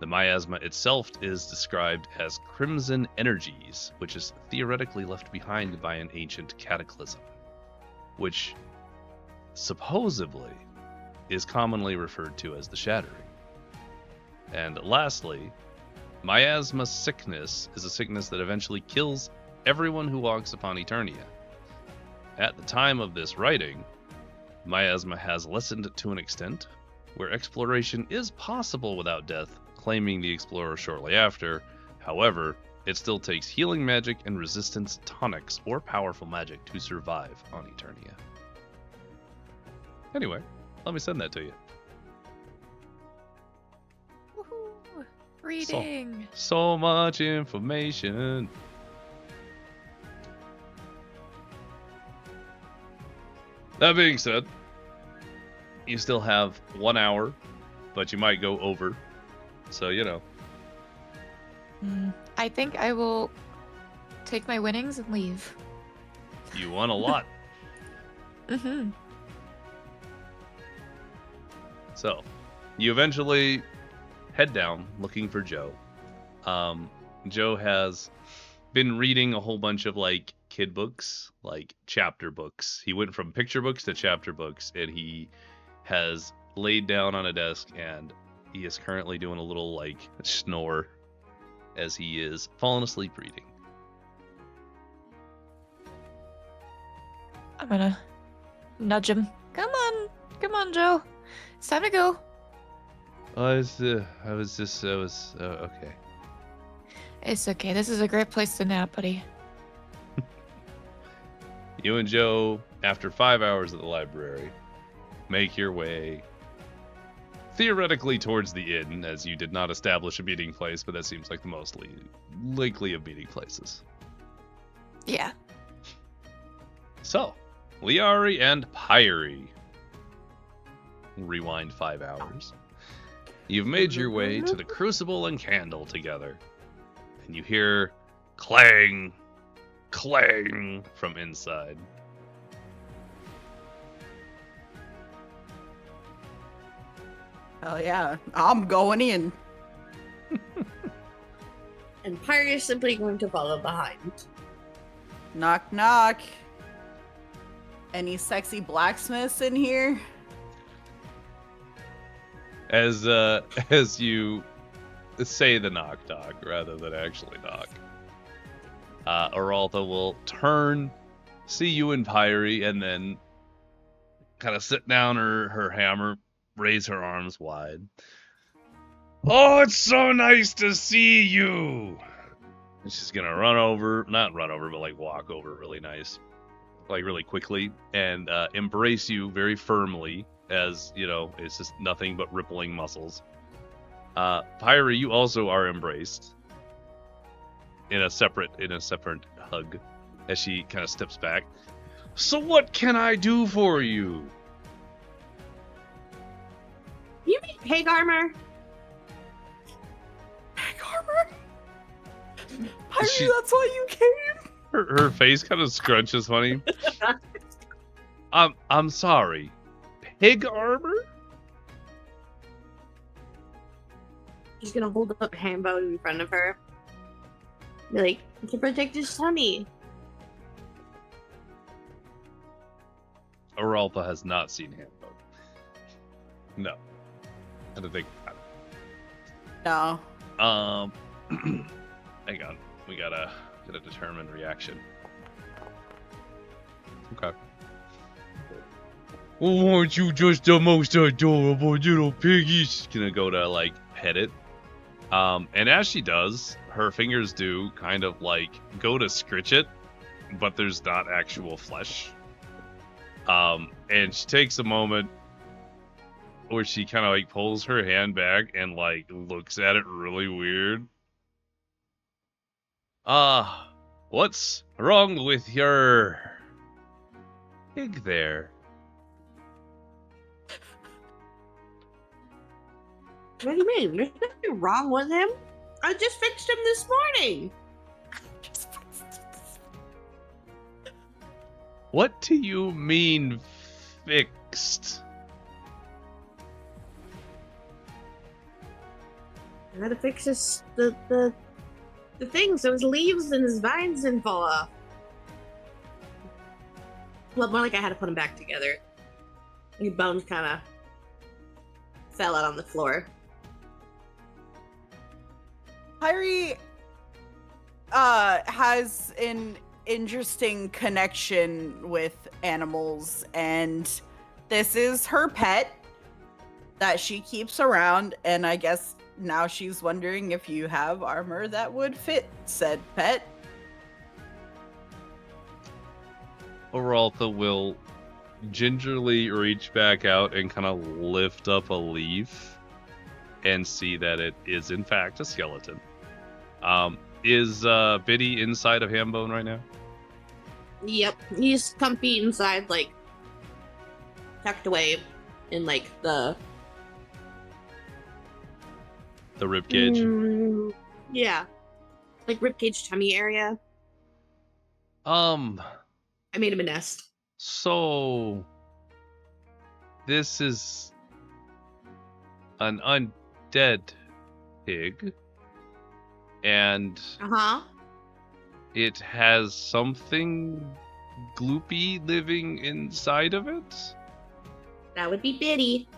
The miasma itself is described as crimson energies, which is theoretically left behind by an ancient cataclysm, which supposedly is commonly referred to as the Shattering. And lastly, miasma sickness is a sickness that eventually kills everyone who walks upon Eternia. At the time of this writing, miasma has lessened to an extent where exploration is possible without death, claiming the explorer shortly after. However, it still takes healing magic and resistance tonics or powerful magic to survive on Eternia. Anyway, let me send that to you. Woohoo! Reading. So much information. That being said, you still have 1 hour, but you might go over. So, you know. I think I will take my winnings and leave. You won a lot. Mm-hmm. So, you eventually head down looking for Joe. Joe has been reading a whole bunch of, like, kid books, like chapter books. He went from picture books to chapter books, and he has laid down on a desk, and he is currently doing a little, like, snore as he is falling asleep reading. I'm gonna nudge him. Come on, Joe. It's time to go. Okay. It's okay. This is a great place to nap, buddy. You and Joe, after 5 hours at the library, make your way theoretically towards the inn, as you did not establish a meeting place, but that seems like the most likely of meeting places. Yeah. So, Liari and Pyre. Rewind 5 hours. You've made your way to the Crucible and Candle together, and you hear clang, clang from inside. Hell yeah, I'm going in. And Pyre is simply going to follow behind. Knock, knock. Any sexy blacksmiths in here? As you say the knock knock rather than actually knock, Araltha will turn, see you and Pyre, and then kind of sit down her hammer, raise her arms wide. Oh, it's so nice to see you! And she's gonna not run over, but like walk over really nice, like really quickly, and embrace you very firmly, as, you know, it's just nothing but rippling muscles. Pyre, you also are embraced in a separate hug as she kind of steps back. So what can I do for you? You mean pig armor? Pig armor? Pyre, that's why you came? Her face kind of scrunches funny. I'm sorry. Pig armor? She's gonna hold up Hambone in front of her. Be like, to protect his tummy. Araltha has not seen Hambo. No. I don't think. No. Hang on. We gotta determine reaction. Okay. Oh, aren't you just the most adorable little piggies? Gonna go to like pet it. And as she does, her fingers do kind of like go to scritch it, but there's not actual flesh. And she takes a moment where she kind of like pulls her hand back and like looks at it really weird. What's wrong with your pig there? What do you mean? There's nothing wrong with him. I just fixed him this morning. What do you mean fixed? I gotta fix the thing so his leaves and his vines didn't fall off. Well, more like I had to put them back together. Your bones kind of fell out on the floor. Pyrie has an interesting connection with animals, and this is her pet that she keeps around, and I guess now she's wondering if you have armor that would fit said pet. Araltha will gingerly reach back out and kind of lift up a leaf and see that it is in fact a skeleton. Is Biddy inside of Hambone right now? Yep, he's comfy inside, like tucked away in like the ribcage. Yeah, like ribcage tummy area. I made him a nest. So this is an undead pig, and it has something gloopy living inside of it? That would be Biddy.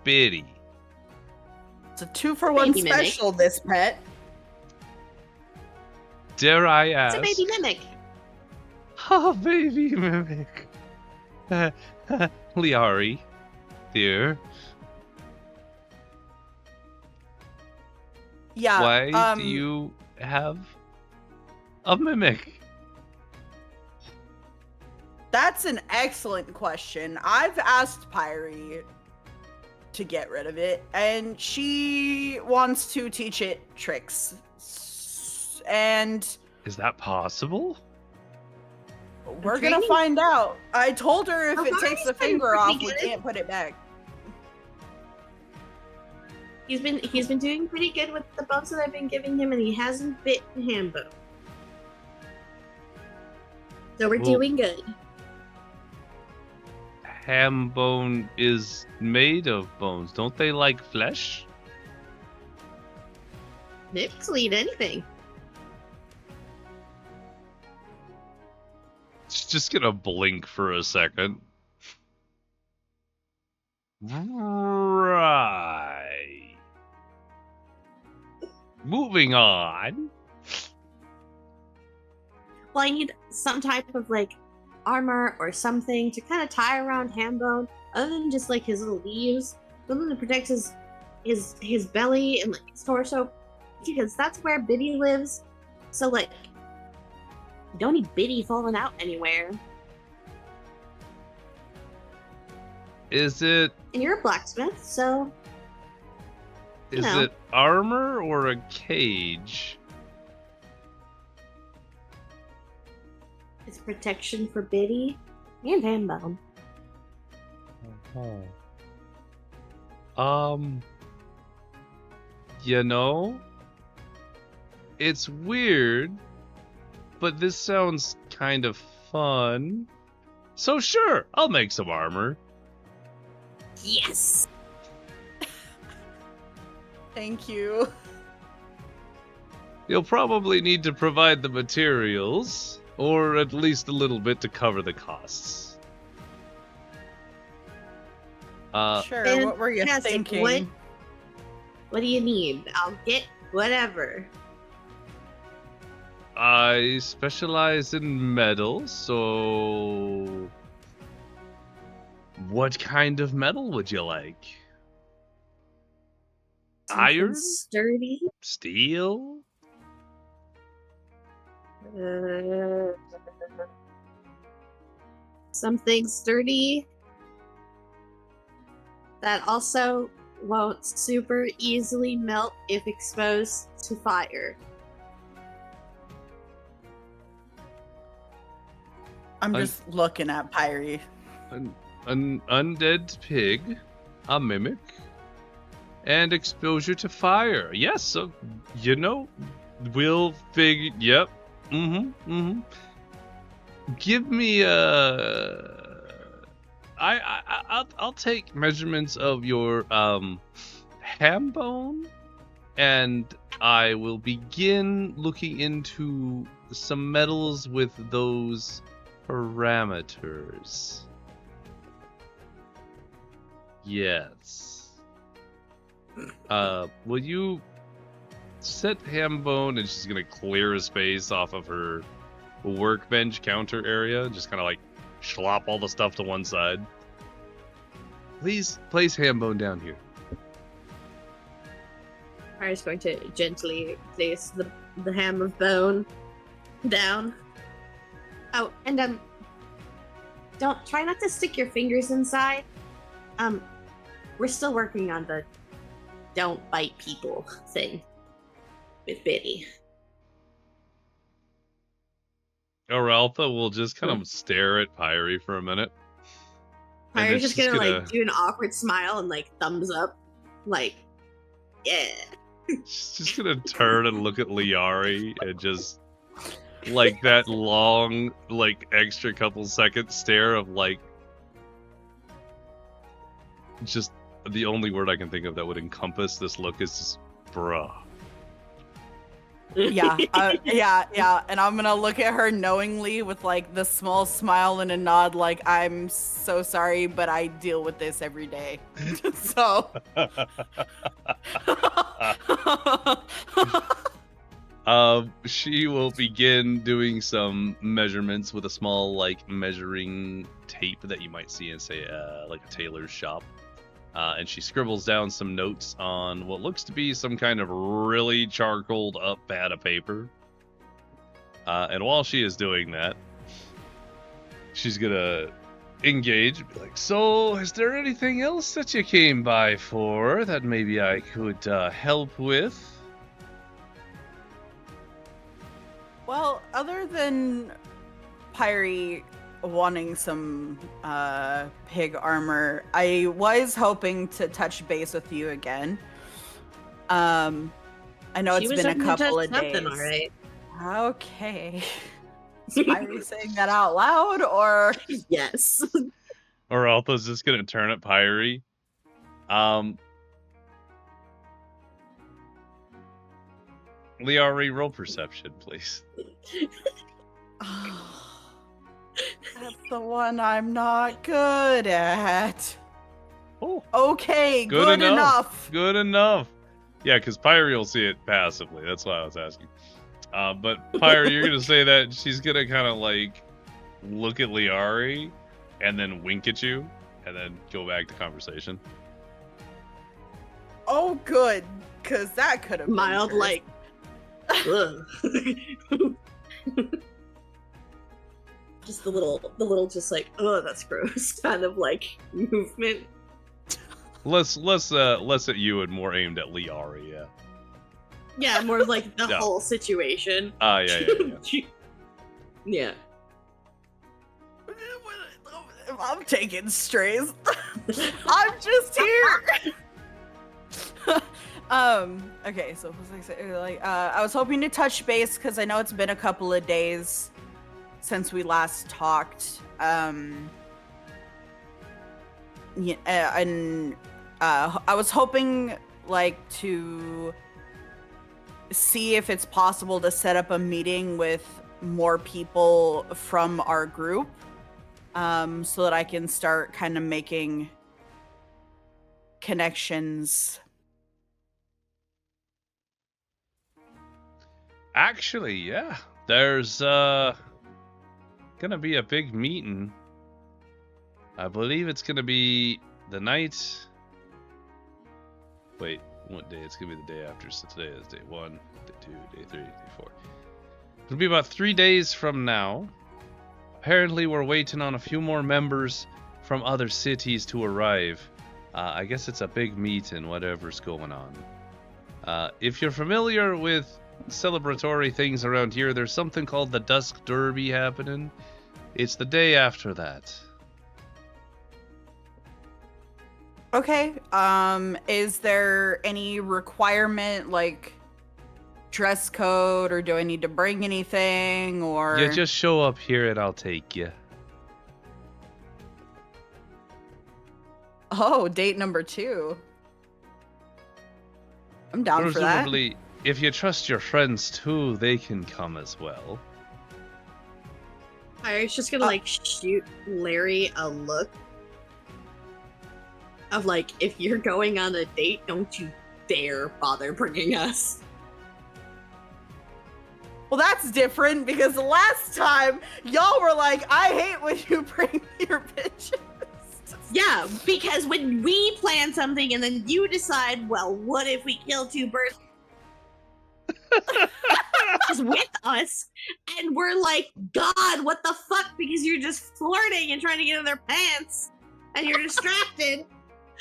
Biddy. It's a 2-for-1 Baby mimic. special, this pet. Dare I ask? It's a baby mimic. Oh, baby mimic. Liari, dear. Yeah. Why do you have a mimic? That's an excellent question. I've asked Pyrie to get rid of it, and she wants to teach it tricks. And Is that possible? we're gonna find out. I told her if Oh, it takes the Pyrie's been finger off, pretty we good. can't put it back. He's been doing pretty good with the buffs that I've been giving him, and he hasn't bitten Hambo. So we're Well- doing good. Ham bone is made of bones. Don't they like flesh? Mimics will eat anything. She's just gonna blink for a second. Right. Moving on. Well, I need some type of like armor or something to kind of tie around Hambone, other than just like his little leaves, something that protects his belly and like his torso, because that's where Biddy lives. So like, you don't need Biddy falling out anywhere. Is it And you're a blacksmith, so is know. it armor or a cage? it's protection for Biddy and Hambone. You know, it's weird, but this sounds kind of fun. So sure, I'll make some armor. Yes. Thank you. You'll probably need to provide the materials, or at least a little bit to cover the costs. Sure, what were you Fantastic. thinking? What do you need? I'll get whatever. I specialize in metal, so what kind of metal would you like? Something Iron? sturdy. Steel? Something sturdy that also won't super easily melt if exposed to fire. I'm just looking at Pyrie. An undead pig, a mimic, and exposure to fire. Yes, so, we'll figure. Yep. Give me I'll take measurements of your ham bone, and I will begin looking into some metals with those parameters. Yes. Will you set Hambone, and she's gonna clear a space off of her workbench counter area, just kind of like slop all the stuff to one side. Please place Hambone down here. Fire's going to gently place the ham of bone down. Oh, and don't try not to stick your fingers inside. We're still working on the don't bite people thing with Biddy. Oraltha will just kind of stare at Pyrie for a minute. Pyre's just gonna like do an awkward smile and like thumbs up, like, yeah. She's just gonna turn and look at Liari and just like that long, like extra couple seconds stare of like, just the only word I can think of that would encompass this look is just, bruh. Yeah, yeah, and I'm gonna look at her knowingly with like the small smile and a nod, like, I'm so sorry, but I deal with this every day. So she will begin doing some measurements with a small like measuring tape that you might see in, say, like a tailor's shop. And she scribbles down some notes on what looks to be some kind of really charcoaled up pad of paper. And while she is doing that, she's gonna engage and be like, so, is there anything else that you came by for that maybe I could help with? Well, other than Pyrie wanting some pig armor, I was hoping to touch base with you again. I know it's been a couple of days. All right. Okay. Is Pyrie saying that out loud, or? Yes. Oraltha's just gonna turn at Pyrie. Liari, roll perception, please. That's the one I'm not good at. Oh, okay, good enough. Good enough. Yeah, because Pyrie will see it passively. That's why I was asking. But Pyrie, you're gonna say that she's gonna kind of like look at Liari and then wink at you, and then go back to conversation. Oh, good, because that could have been mild, worse. like. Just the little, just like, oh, that's gross, kind of like movement. Less at you and more aimed at Liari, yeah. Yeah, more like the whole situation. Yeah. Yeah. I'm taking strays. I'm just here. Okay, so what was I saying? Like, I was hoping to touch base because I know it's been a couple of days since we last talked. Yeah, and I was hoping like to see if it's possible to set up a meeting with more people from our group, so that I can start kind of making connections. Actually, yeah. There's gonna be a big meeting. I believe it's gonna be the night. Wait, what day? It's gonna be the day after. So today is day 1, day 2, day 3, day 4. It'll be about 3 days from now. Apparently, we're waiting on a few more members from other cities to arrive. I guess it's a big meeting, whatever's going on. If you're familiar with celebratory things around here, there's something called the Dusk Derby happening. It's the day after that. Okay. Is there any requirement, like dress code, or do I need to bring anything, or? You just show up here and I'll take you. Oh, date number 2. I'm down for that. Presumably, if you trust your friends too, they can come as well. I was just gonna like shoot Larry a look of like, if you're going on a date, don't you dare bother bringing us. Well, that's different because the last time y'all were like, I hate when you bring your bitches. Yeah, because when we plan something and then you decide, well, what if we kill 2 birds with us, and we're like, God, what the fuck? Because you're just flirting and trying to get in their pants, and you're distracted.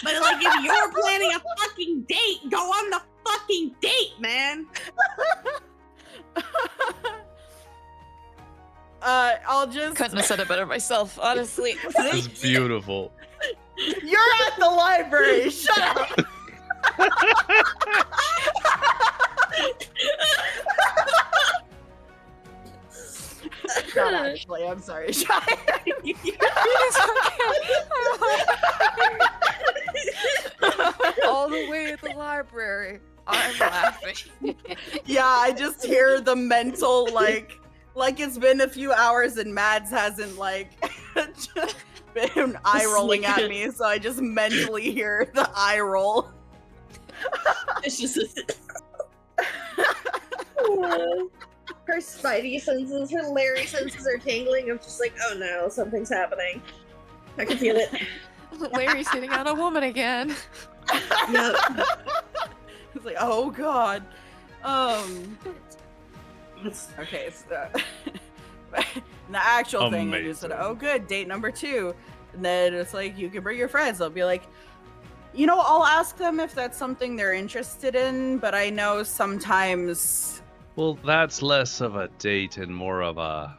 But like, if you're planning a fucking date, go on the fucking date, man. I'll just Couldn't have said it better myself, honestly. This is beautiful. You're at the library. Shut up. Not actually. I'm sorry. All the way at the library. I'm laughing. Yeah, I just hear the mental like it's been a few hours and Mads hasn't like just been eye rolling at me, so I just mentally hear the eye roll. It's just her spidey senses, her Larry senses are tingling. I'm just like, oh no, something's happening. I can feel it. Larry's hitting on a woman again. Yep. It's like, oh god. Okay, so the actual thing, I just said, oh good, date number 2. And then it's like, you can bring your friends. I'll be like, you know, I'll ask them if that's something they're interested in, but I know sometimes... Well, that's less of a date and more of a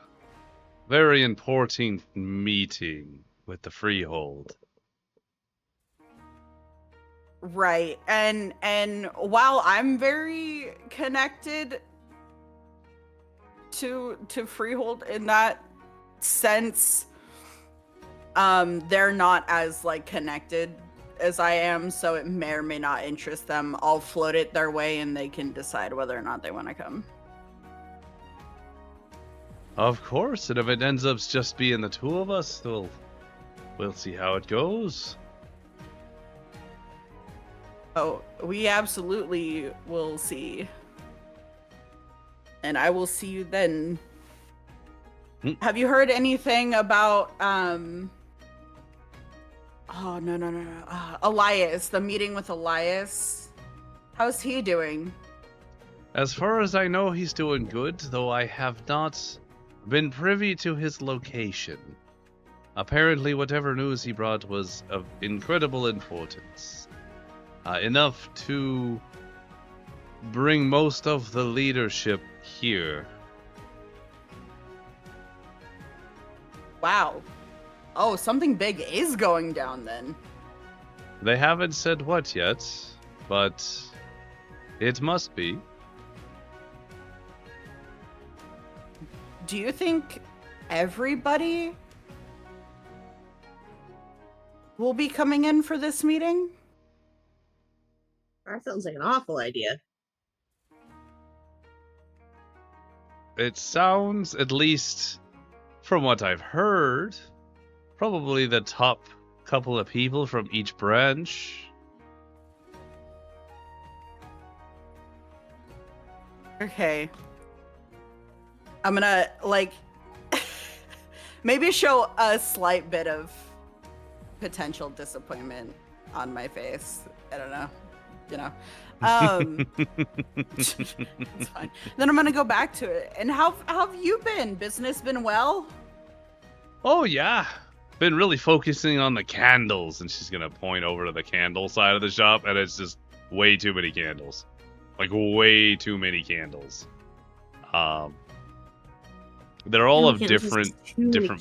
very important meeting with the Freehold. Right. And while I'm very connected to Freehold in that sense, they're not as like connected as I am, so it may or may not interest them. I'll float it their way and they can decide whether or not they want to come. Of course, and if it ends up just being the 2 of us, we'll see how it goes. Oh, we absolutely will see. And I will see you then. Have you heard anything about, oh, no. Elias, the meeting with Elias? How's he doing? As far as I know, he's doing good, though I have not been privy to his location. Apparently, whatever news he brought was of incredible importance. Enough to bring most of the leadership here. Wow. Oh, something big is going down then. They haven't said what yet, but it must be. Do you think everybody will be coming in for this meeting? That sounds like an awful idea. It sounds, at least from what I've heard, probably the top couple of people from each branch. Okay. I'm gonna, like, maybe show a slight bit of potential disappointment on my face. I don't know. You know. It's fine. Then I'm gonna go back to it. And how have you been? Business been well? Oh, yeah. Been really focusing on the candles, and she's gonna point over to the candle side of the shop, and it's just way too many candles. Like, way too many candles. They're all of different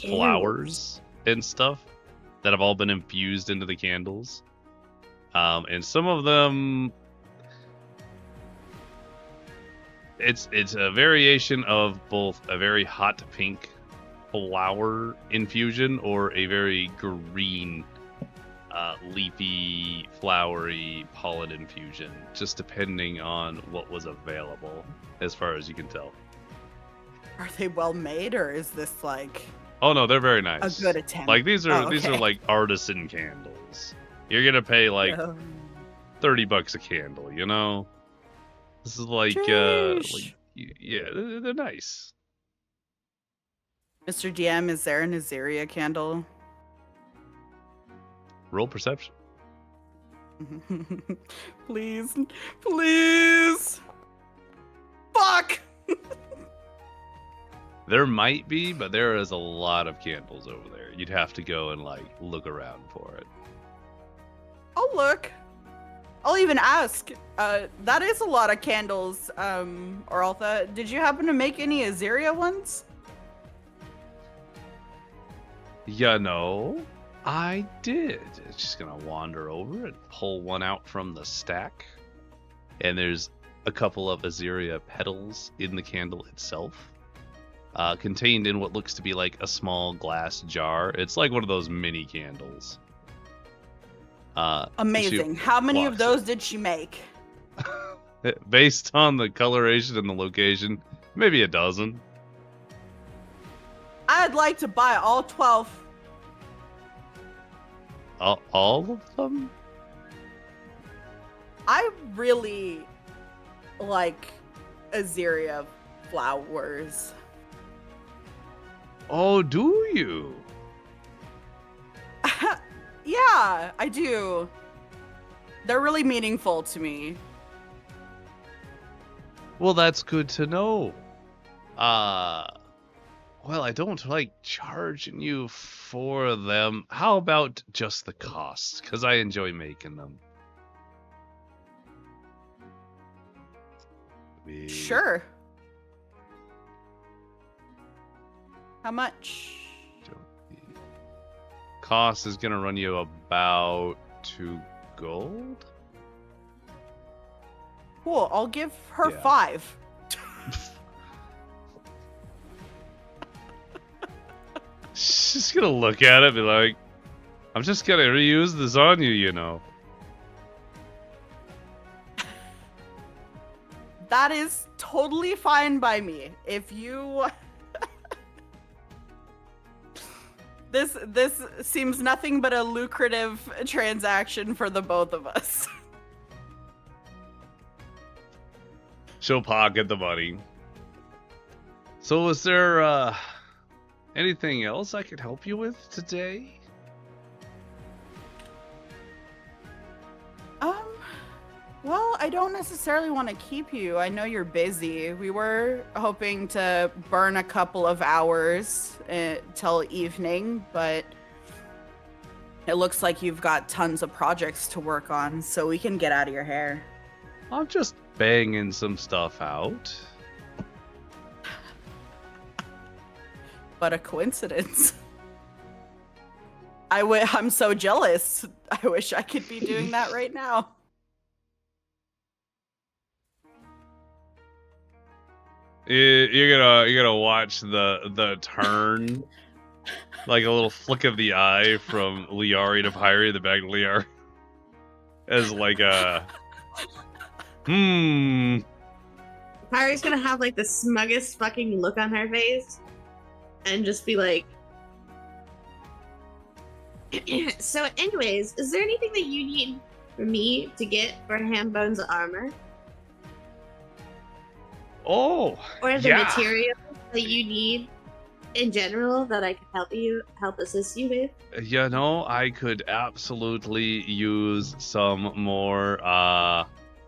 flowers and stuff that have all been infused into the candles. And some of them, it's a variation of both a very hot pink flower infusion or a very green, leafy, flowery pollen infusion, just depending on what was available, as far as you can tell. Are they well made, or is this like Oh no, they're very nice. a good attempt? Like these are okay. like artisan candles. You're gonna pay like $30 a candle, you know? This is like yeah, they're nice. Mr. DM, is there an Azaria candle? Roll perception. Please. Please. Fuck! There might be, but there is a lot of candles over there. You'd have to go and like look around for it. I'll look. I'll even ask. That is a lot of candles, Oraltha. Did you happen to make any Azaria ones? Yeah, no, I did. It's just gonna wander over and pull one out from the stack. And there's a couple of Azaria petals in the candle itself. Contained in what looks to be like a small glass jar. It's like one of those mini candles. Amazing. How many of those did she make? Based on the coloration and the location, maybe a dozen. I'd like to buy all 12. All of them? I really like Azaria flowers. Oh, do you? Yeah, I do. They're really meaningful to me. Well, that's good to know. Well, I don't like charging you for them. How about just the cost? Because I enjoy making them. Sure. How much? Cost is gonna run you about 2 gold. Cool. I'll give her Yeah. 5. She's gonna look at it and be like, I'm just gonna reuse this on you, you know. That is totally fine by me. If you... This seems nothing but a lucrative transaction for the both of us. She'll pocket the money. So is there anything else I could help you with today? Well, I don't necessarily want to keep you. I know you're busy. We were hoping to burn a couple of hours till evening, but it looks like you've got tons of projects to work on, so we can get out of your hair. I'm just banging some stuff out. What a coincidence. I'm so jealous. I wish I could be doing that right now. You're gonna watch the turn, like a little flick of the eye from Liari to Pyre, the back of Liari, as like Pyre's gonna have like the smuggest fucking look on her face and just be like, so anyways, is there anything that you need for me to get for Hambone's armor? Oh, Or the yeah. materials that you need in general that I could help assist you with? You know, I could absolutely use some more,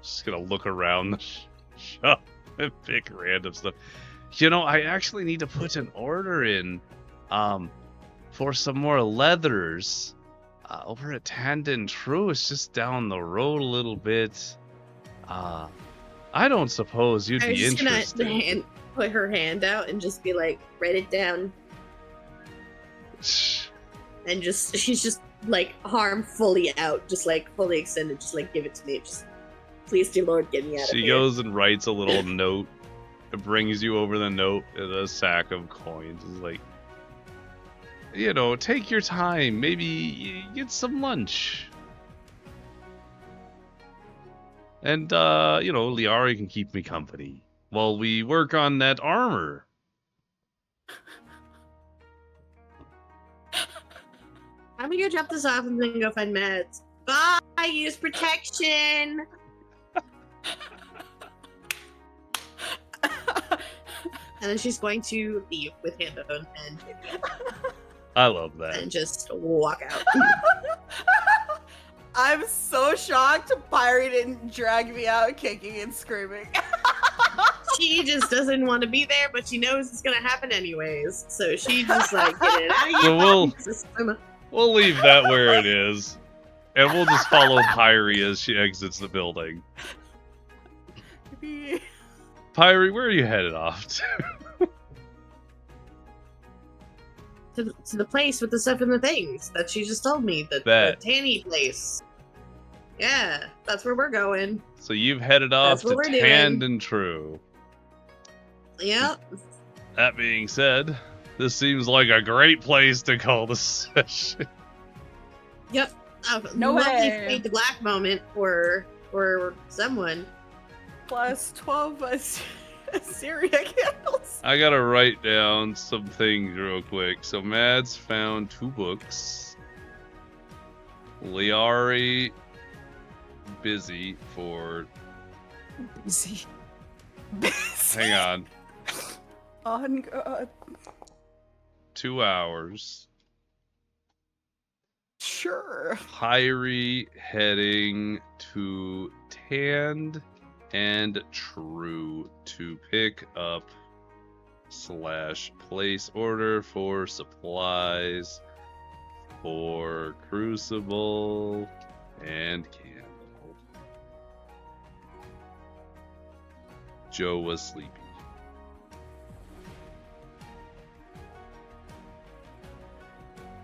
just gonna look around the shop and pick random stuff. You know, I actually need to put an order in, for some more leathers, over at Tandon True. It's just down the road a little bit. I don't suppose you'd be interested. Gonna put her hand out and just be like, write it down. And she's just like arm fully out, just like fully extended, just like give it to me. Just please, dear Lord, get me out of here. She goes and writes a little note. It brings you over the note and a sack of coins. It's like, you know, take your time. Maybe get some lunch. And, you know, Liari can keep me company while we work on that armor. I'm gonna go drop this off and then go find meds. Bye! Use protection! And then she's going to leave with Hambone and I love that. and just walk out. I'm so shocked Pyre didn't drag me out kicking and screaming. She just doesn't want to be there, but she knows it's gonna happen anyways. So she just like, get it out of So here. we'll leave that where it is. And we'll just follow Pyre as she exits the building. Pyre, where are you headed off to? To the place with the stuff and the things that she just told me. The Tanny place. Yeah, that's where we're going. So you've headed off to Tandon True. Yep. That being said, this seems like a great place to call the session. Yep. No way. Paid the black moment for someone. Plus 12 Assyria candles. I gotta write down some things real quick. So Mads found 2 books. Liari busy for... Busy. Hang on. On God. 2 hours. Sure. Pyre heading to Tand and True to pick up / place order for supplies for Crucible and Candle. Joe was sleepy.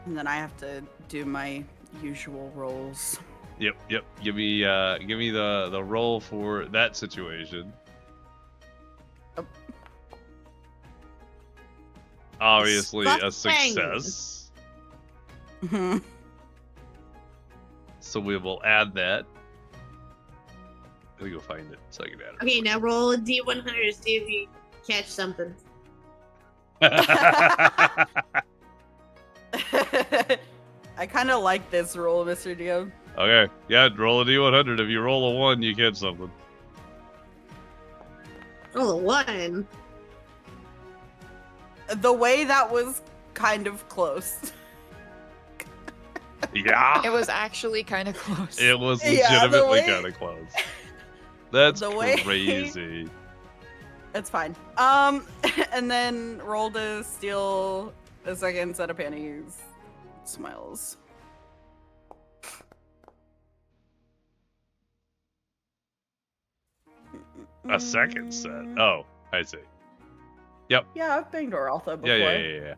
And then I have to do my usual rolls. Yep. Give me the roll for that situation. Obviously a success. Mm-hmm. So we will add that. Let me go find it so I can add it. Okay, now roll a D100 to see if you catch something. I kind of like this roll, Mr. DM. Okay, yeah, roll a D100. If you roll a 1, you catch something. Roll a 1. The way that was kind of close. Yeah. It was actually kind of close. It was legitimately way... kind of close. That's the way... crazy. It's fine. And then roll to steal a second set of panties. Smiles. A second set. Oh, I see. Yep. Yeah, I've banged Oraltha before. Yeah.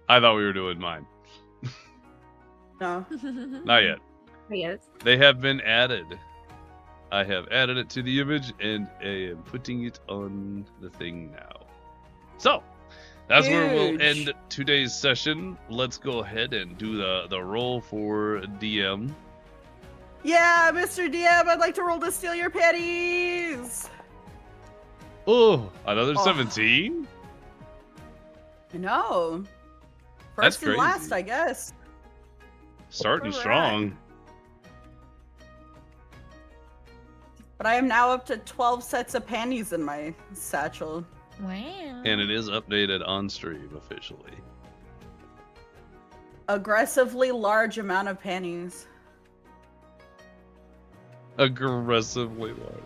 I thought we were doing mine. No. Not yet. Yes. They have been added. I have added it to the image and I am putting it on the thing now. So, that's where we'll end today's session. Let's go ahead and do the roll for DM. Yeah, Mr. DM, I'd like to roll to steal your panties. Oh, another Oh. 17? I know. That's First and last, crazy. I guess. Starting Where we're strong. But I am now up to 12 sets of panties in my satchel. Wow. And it is updated on stream officially. Aggressively large amount of panties. Aggressively large.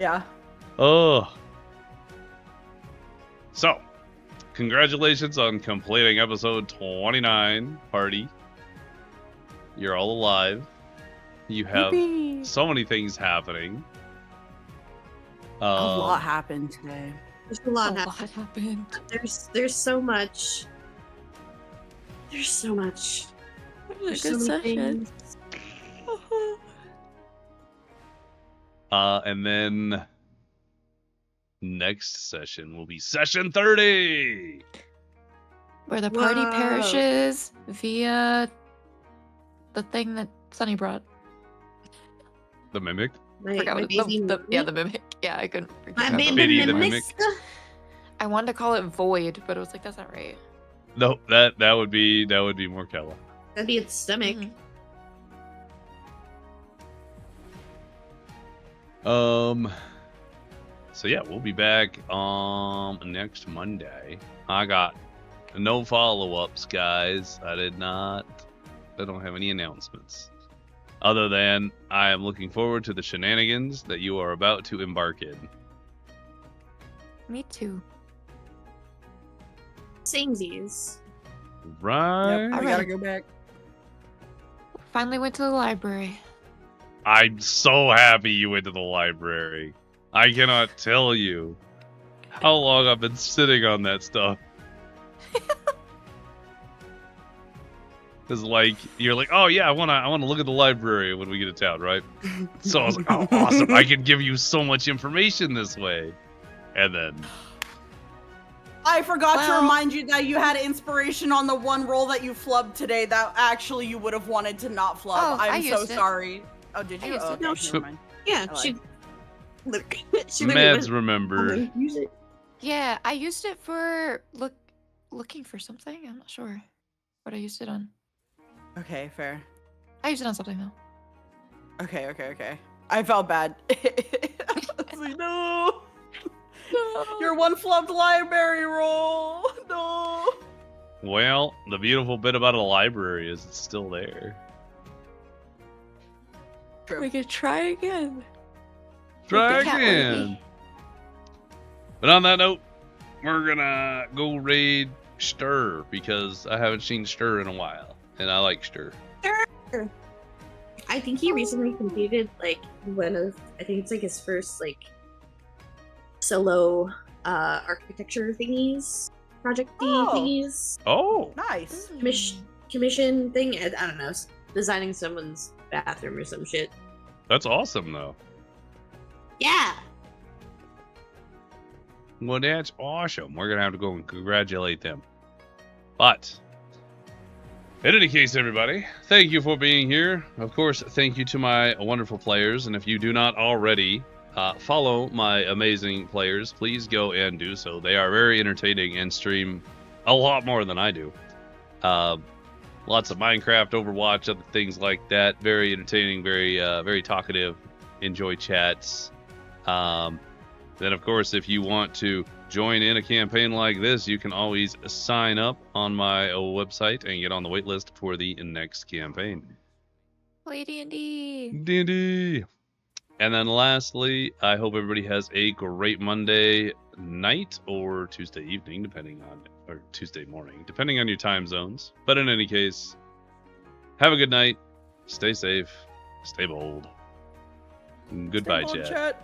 Yeah. Oh. So, congratulations on completing episode 29, party. You're all alive. You have Yippee. so many things happening. A lot happened today. There's a lot A happening. lot happened. There's so much. There's so much. It was There's a good so many session. things. And then next session will be session 30. Where the party Whoa. perishes via the thing that Sunny brought. The Mimic. My Forgot what baby the mimic. Yeah, I couldn't My remember. baby Biddy the mimics. I wanted to call it Void, but it was like, that's not right. No, that would be more Kella. That'd be its stomach. Mhm. So yeah, we'll be back next Monday. I got no follow-ups, guys. I don't have any announcements. Other than I am looking forward to the shenanigans that you are about to embark in. Me too. Samesies. Right? Yep, I Alright. gotta go back. Finally went to the library. I'm so happy you went to the library. I cannot tell you how long I've been sitting on that stuff. Cause like you're like, oh yeah, I wanna look at the library when we get to town, right? So I was like, oh awesome, I can give you so much information this way. And then I forgot to Well- remind you that you had inspiration on the one roll that you flubbed today that actually you would have wanted to not flub. Oh, I I'm so used it. sorry. Oh, did I you? used Oh, it. okay, No, never mind. Yeah, I she lied. she Mads went, remembered. "I'm gonna use it." Yeah, I used it for looking for something. I'm not sure what I used it on. Okay, fair. I used it on something though. Okay. I felt bad. I was like, no. Your one flubbed library roll. No. Well, the beautiful bit about a library is it's still there. We could try again. Try the cat again. lady. But on that note, we're gonna go raid Stir because I haven't seen Stir in a while, and I like Stir. I think he recently completed like one of I think it's like his first like solo architecture thingies, project Oh. thingies, Oh, Nice. commission thing. I don't know, designing someone's bathroom or some shit. that's awesome though. Yeah. Well, that's awesome. We're gonna have to go and congratulate them. But in any case, everybody, thank you for being here. Of course, thank you to my wonderful players. And if you do not already follow my amazing players, please go and do so. They are very entertaining and stream a lot more than I do. Lots of Minecraft, Overwatch, other things like that. Very entertaining, very talkative. Enjoy chats. Then, of course, if you want to join in a campaign like this, you can always sign up on my website and get on the waitlist for the next campaign. Play D&D. D&D. And then lastly, I hope everybody has a great Monday night or Tuesday evening, or Tuesday morning, depending on your time zones. But in any case, have a good night, stay safe, stay bold. Goodbye, Stay bold, chat. chat.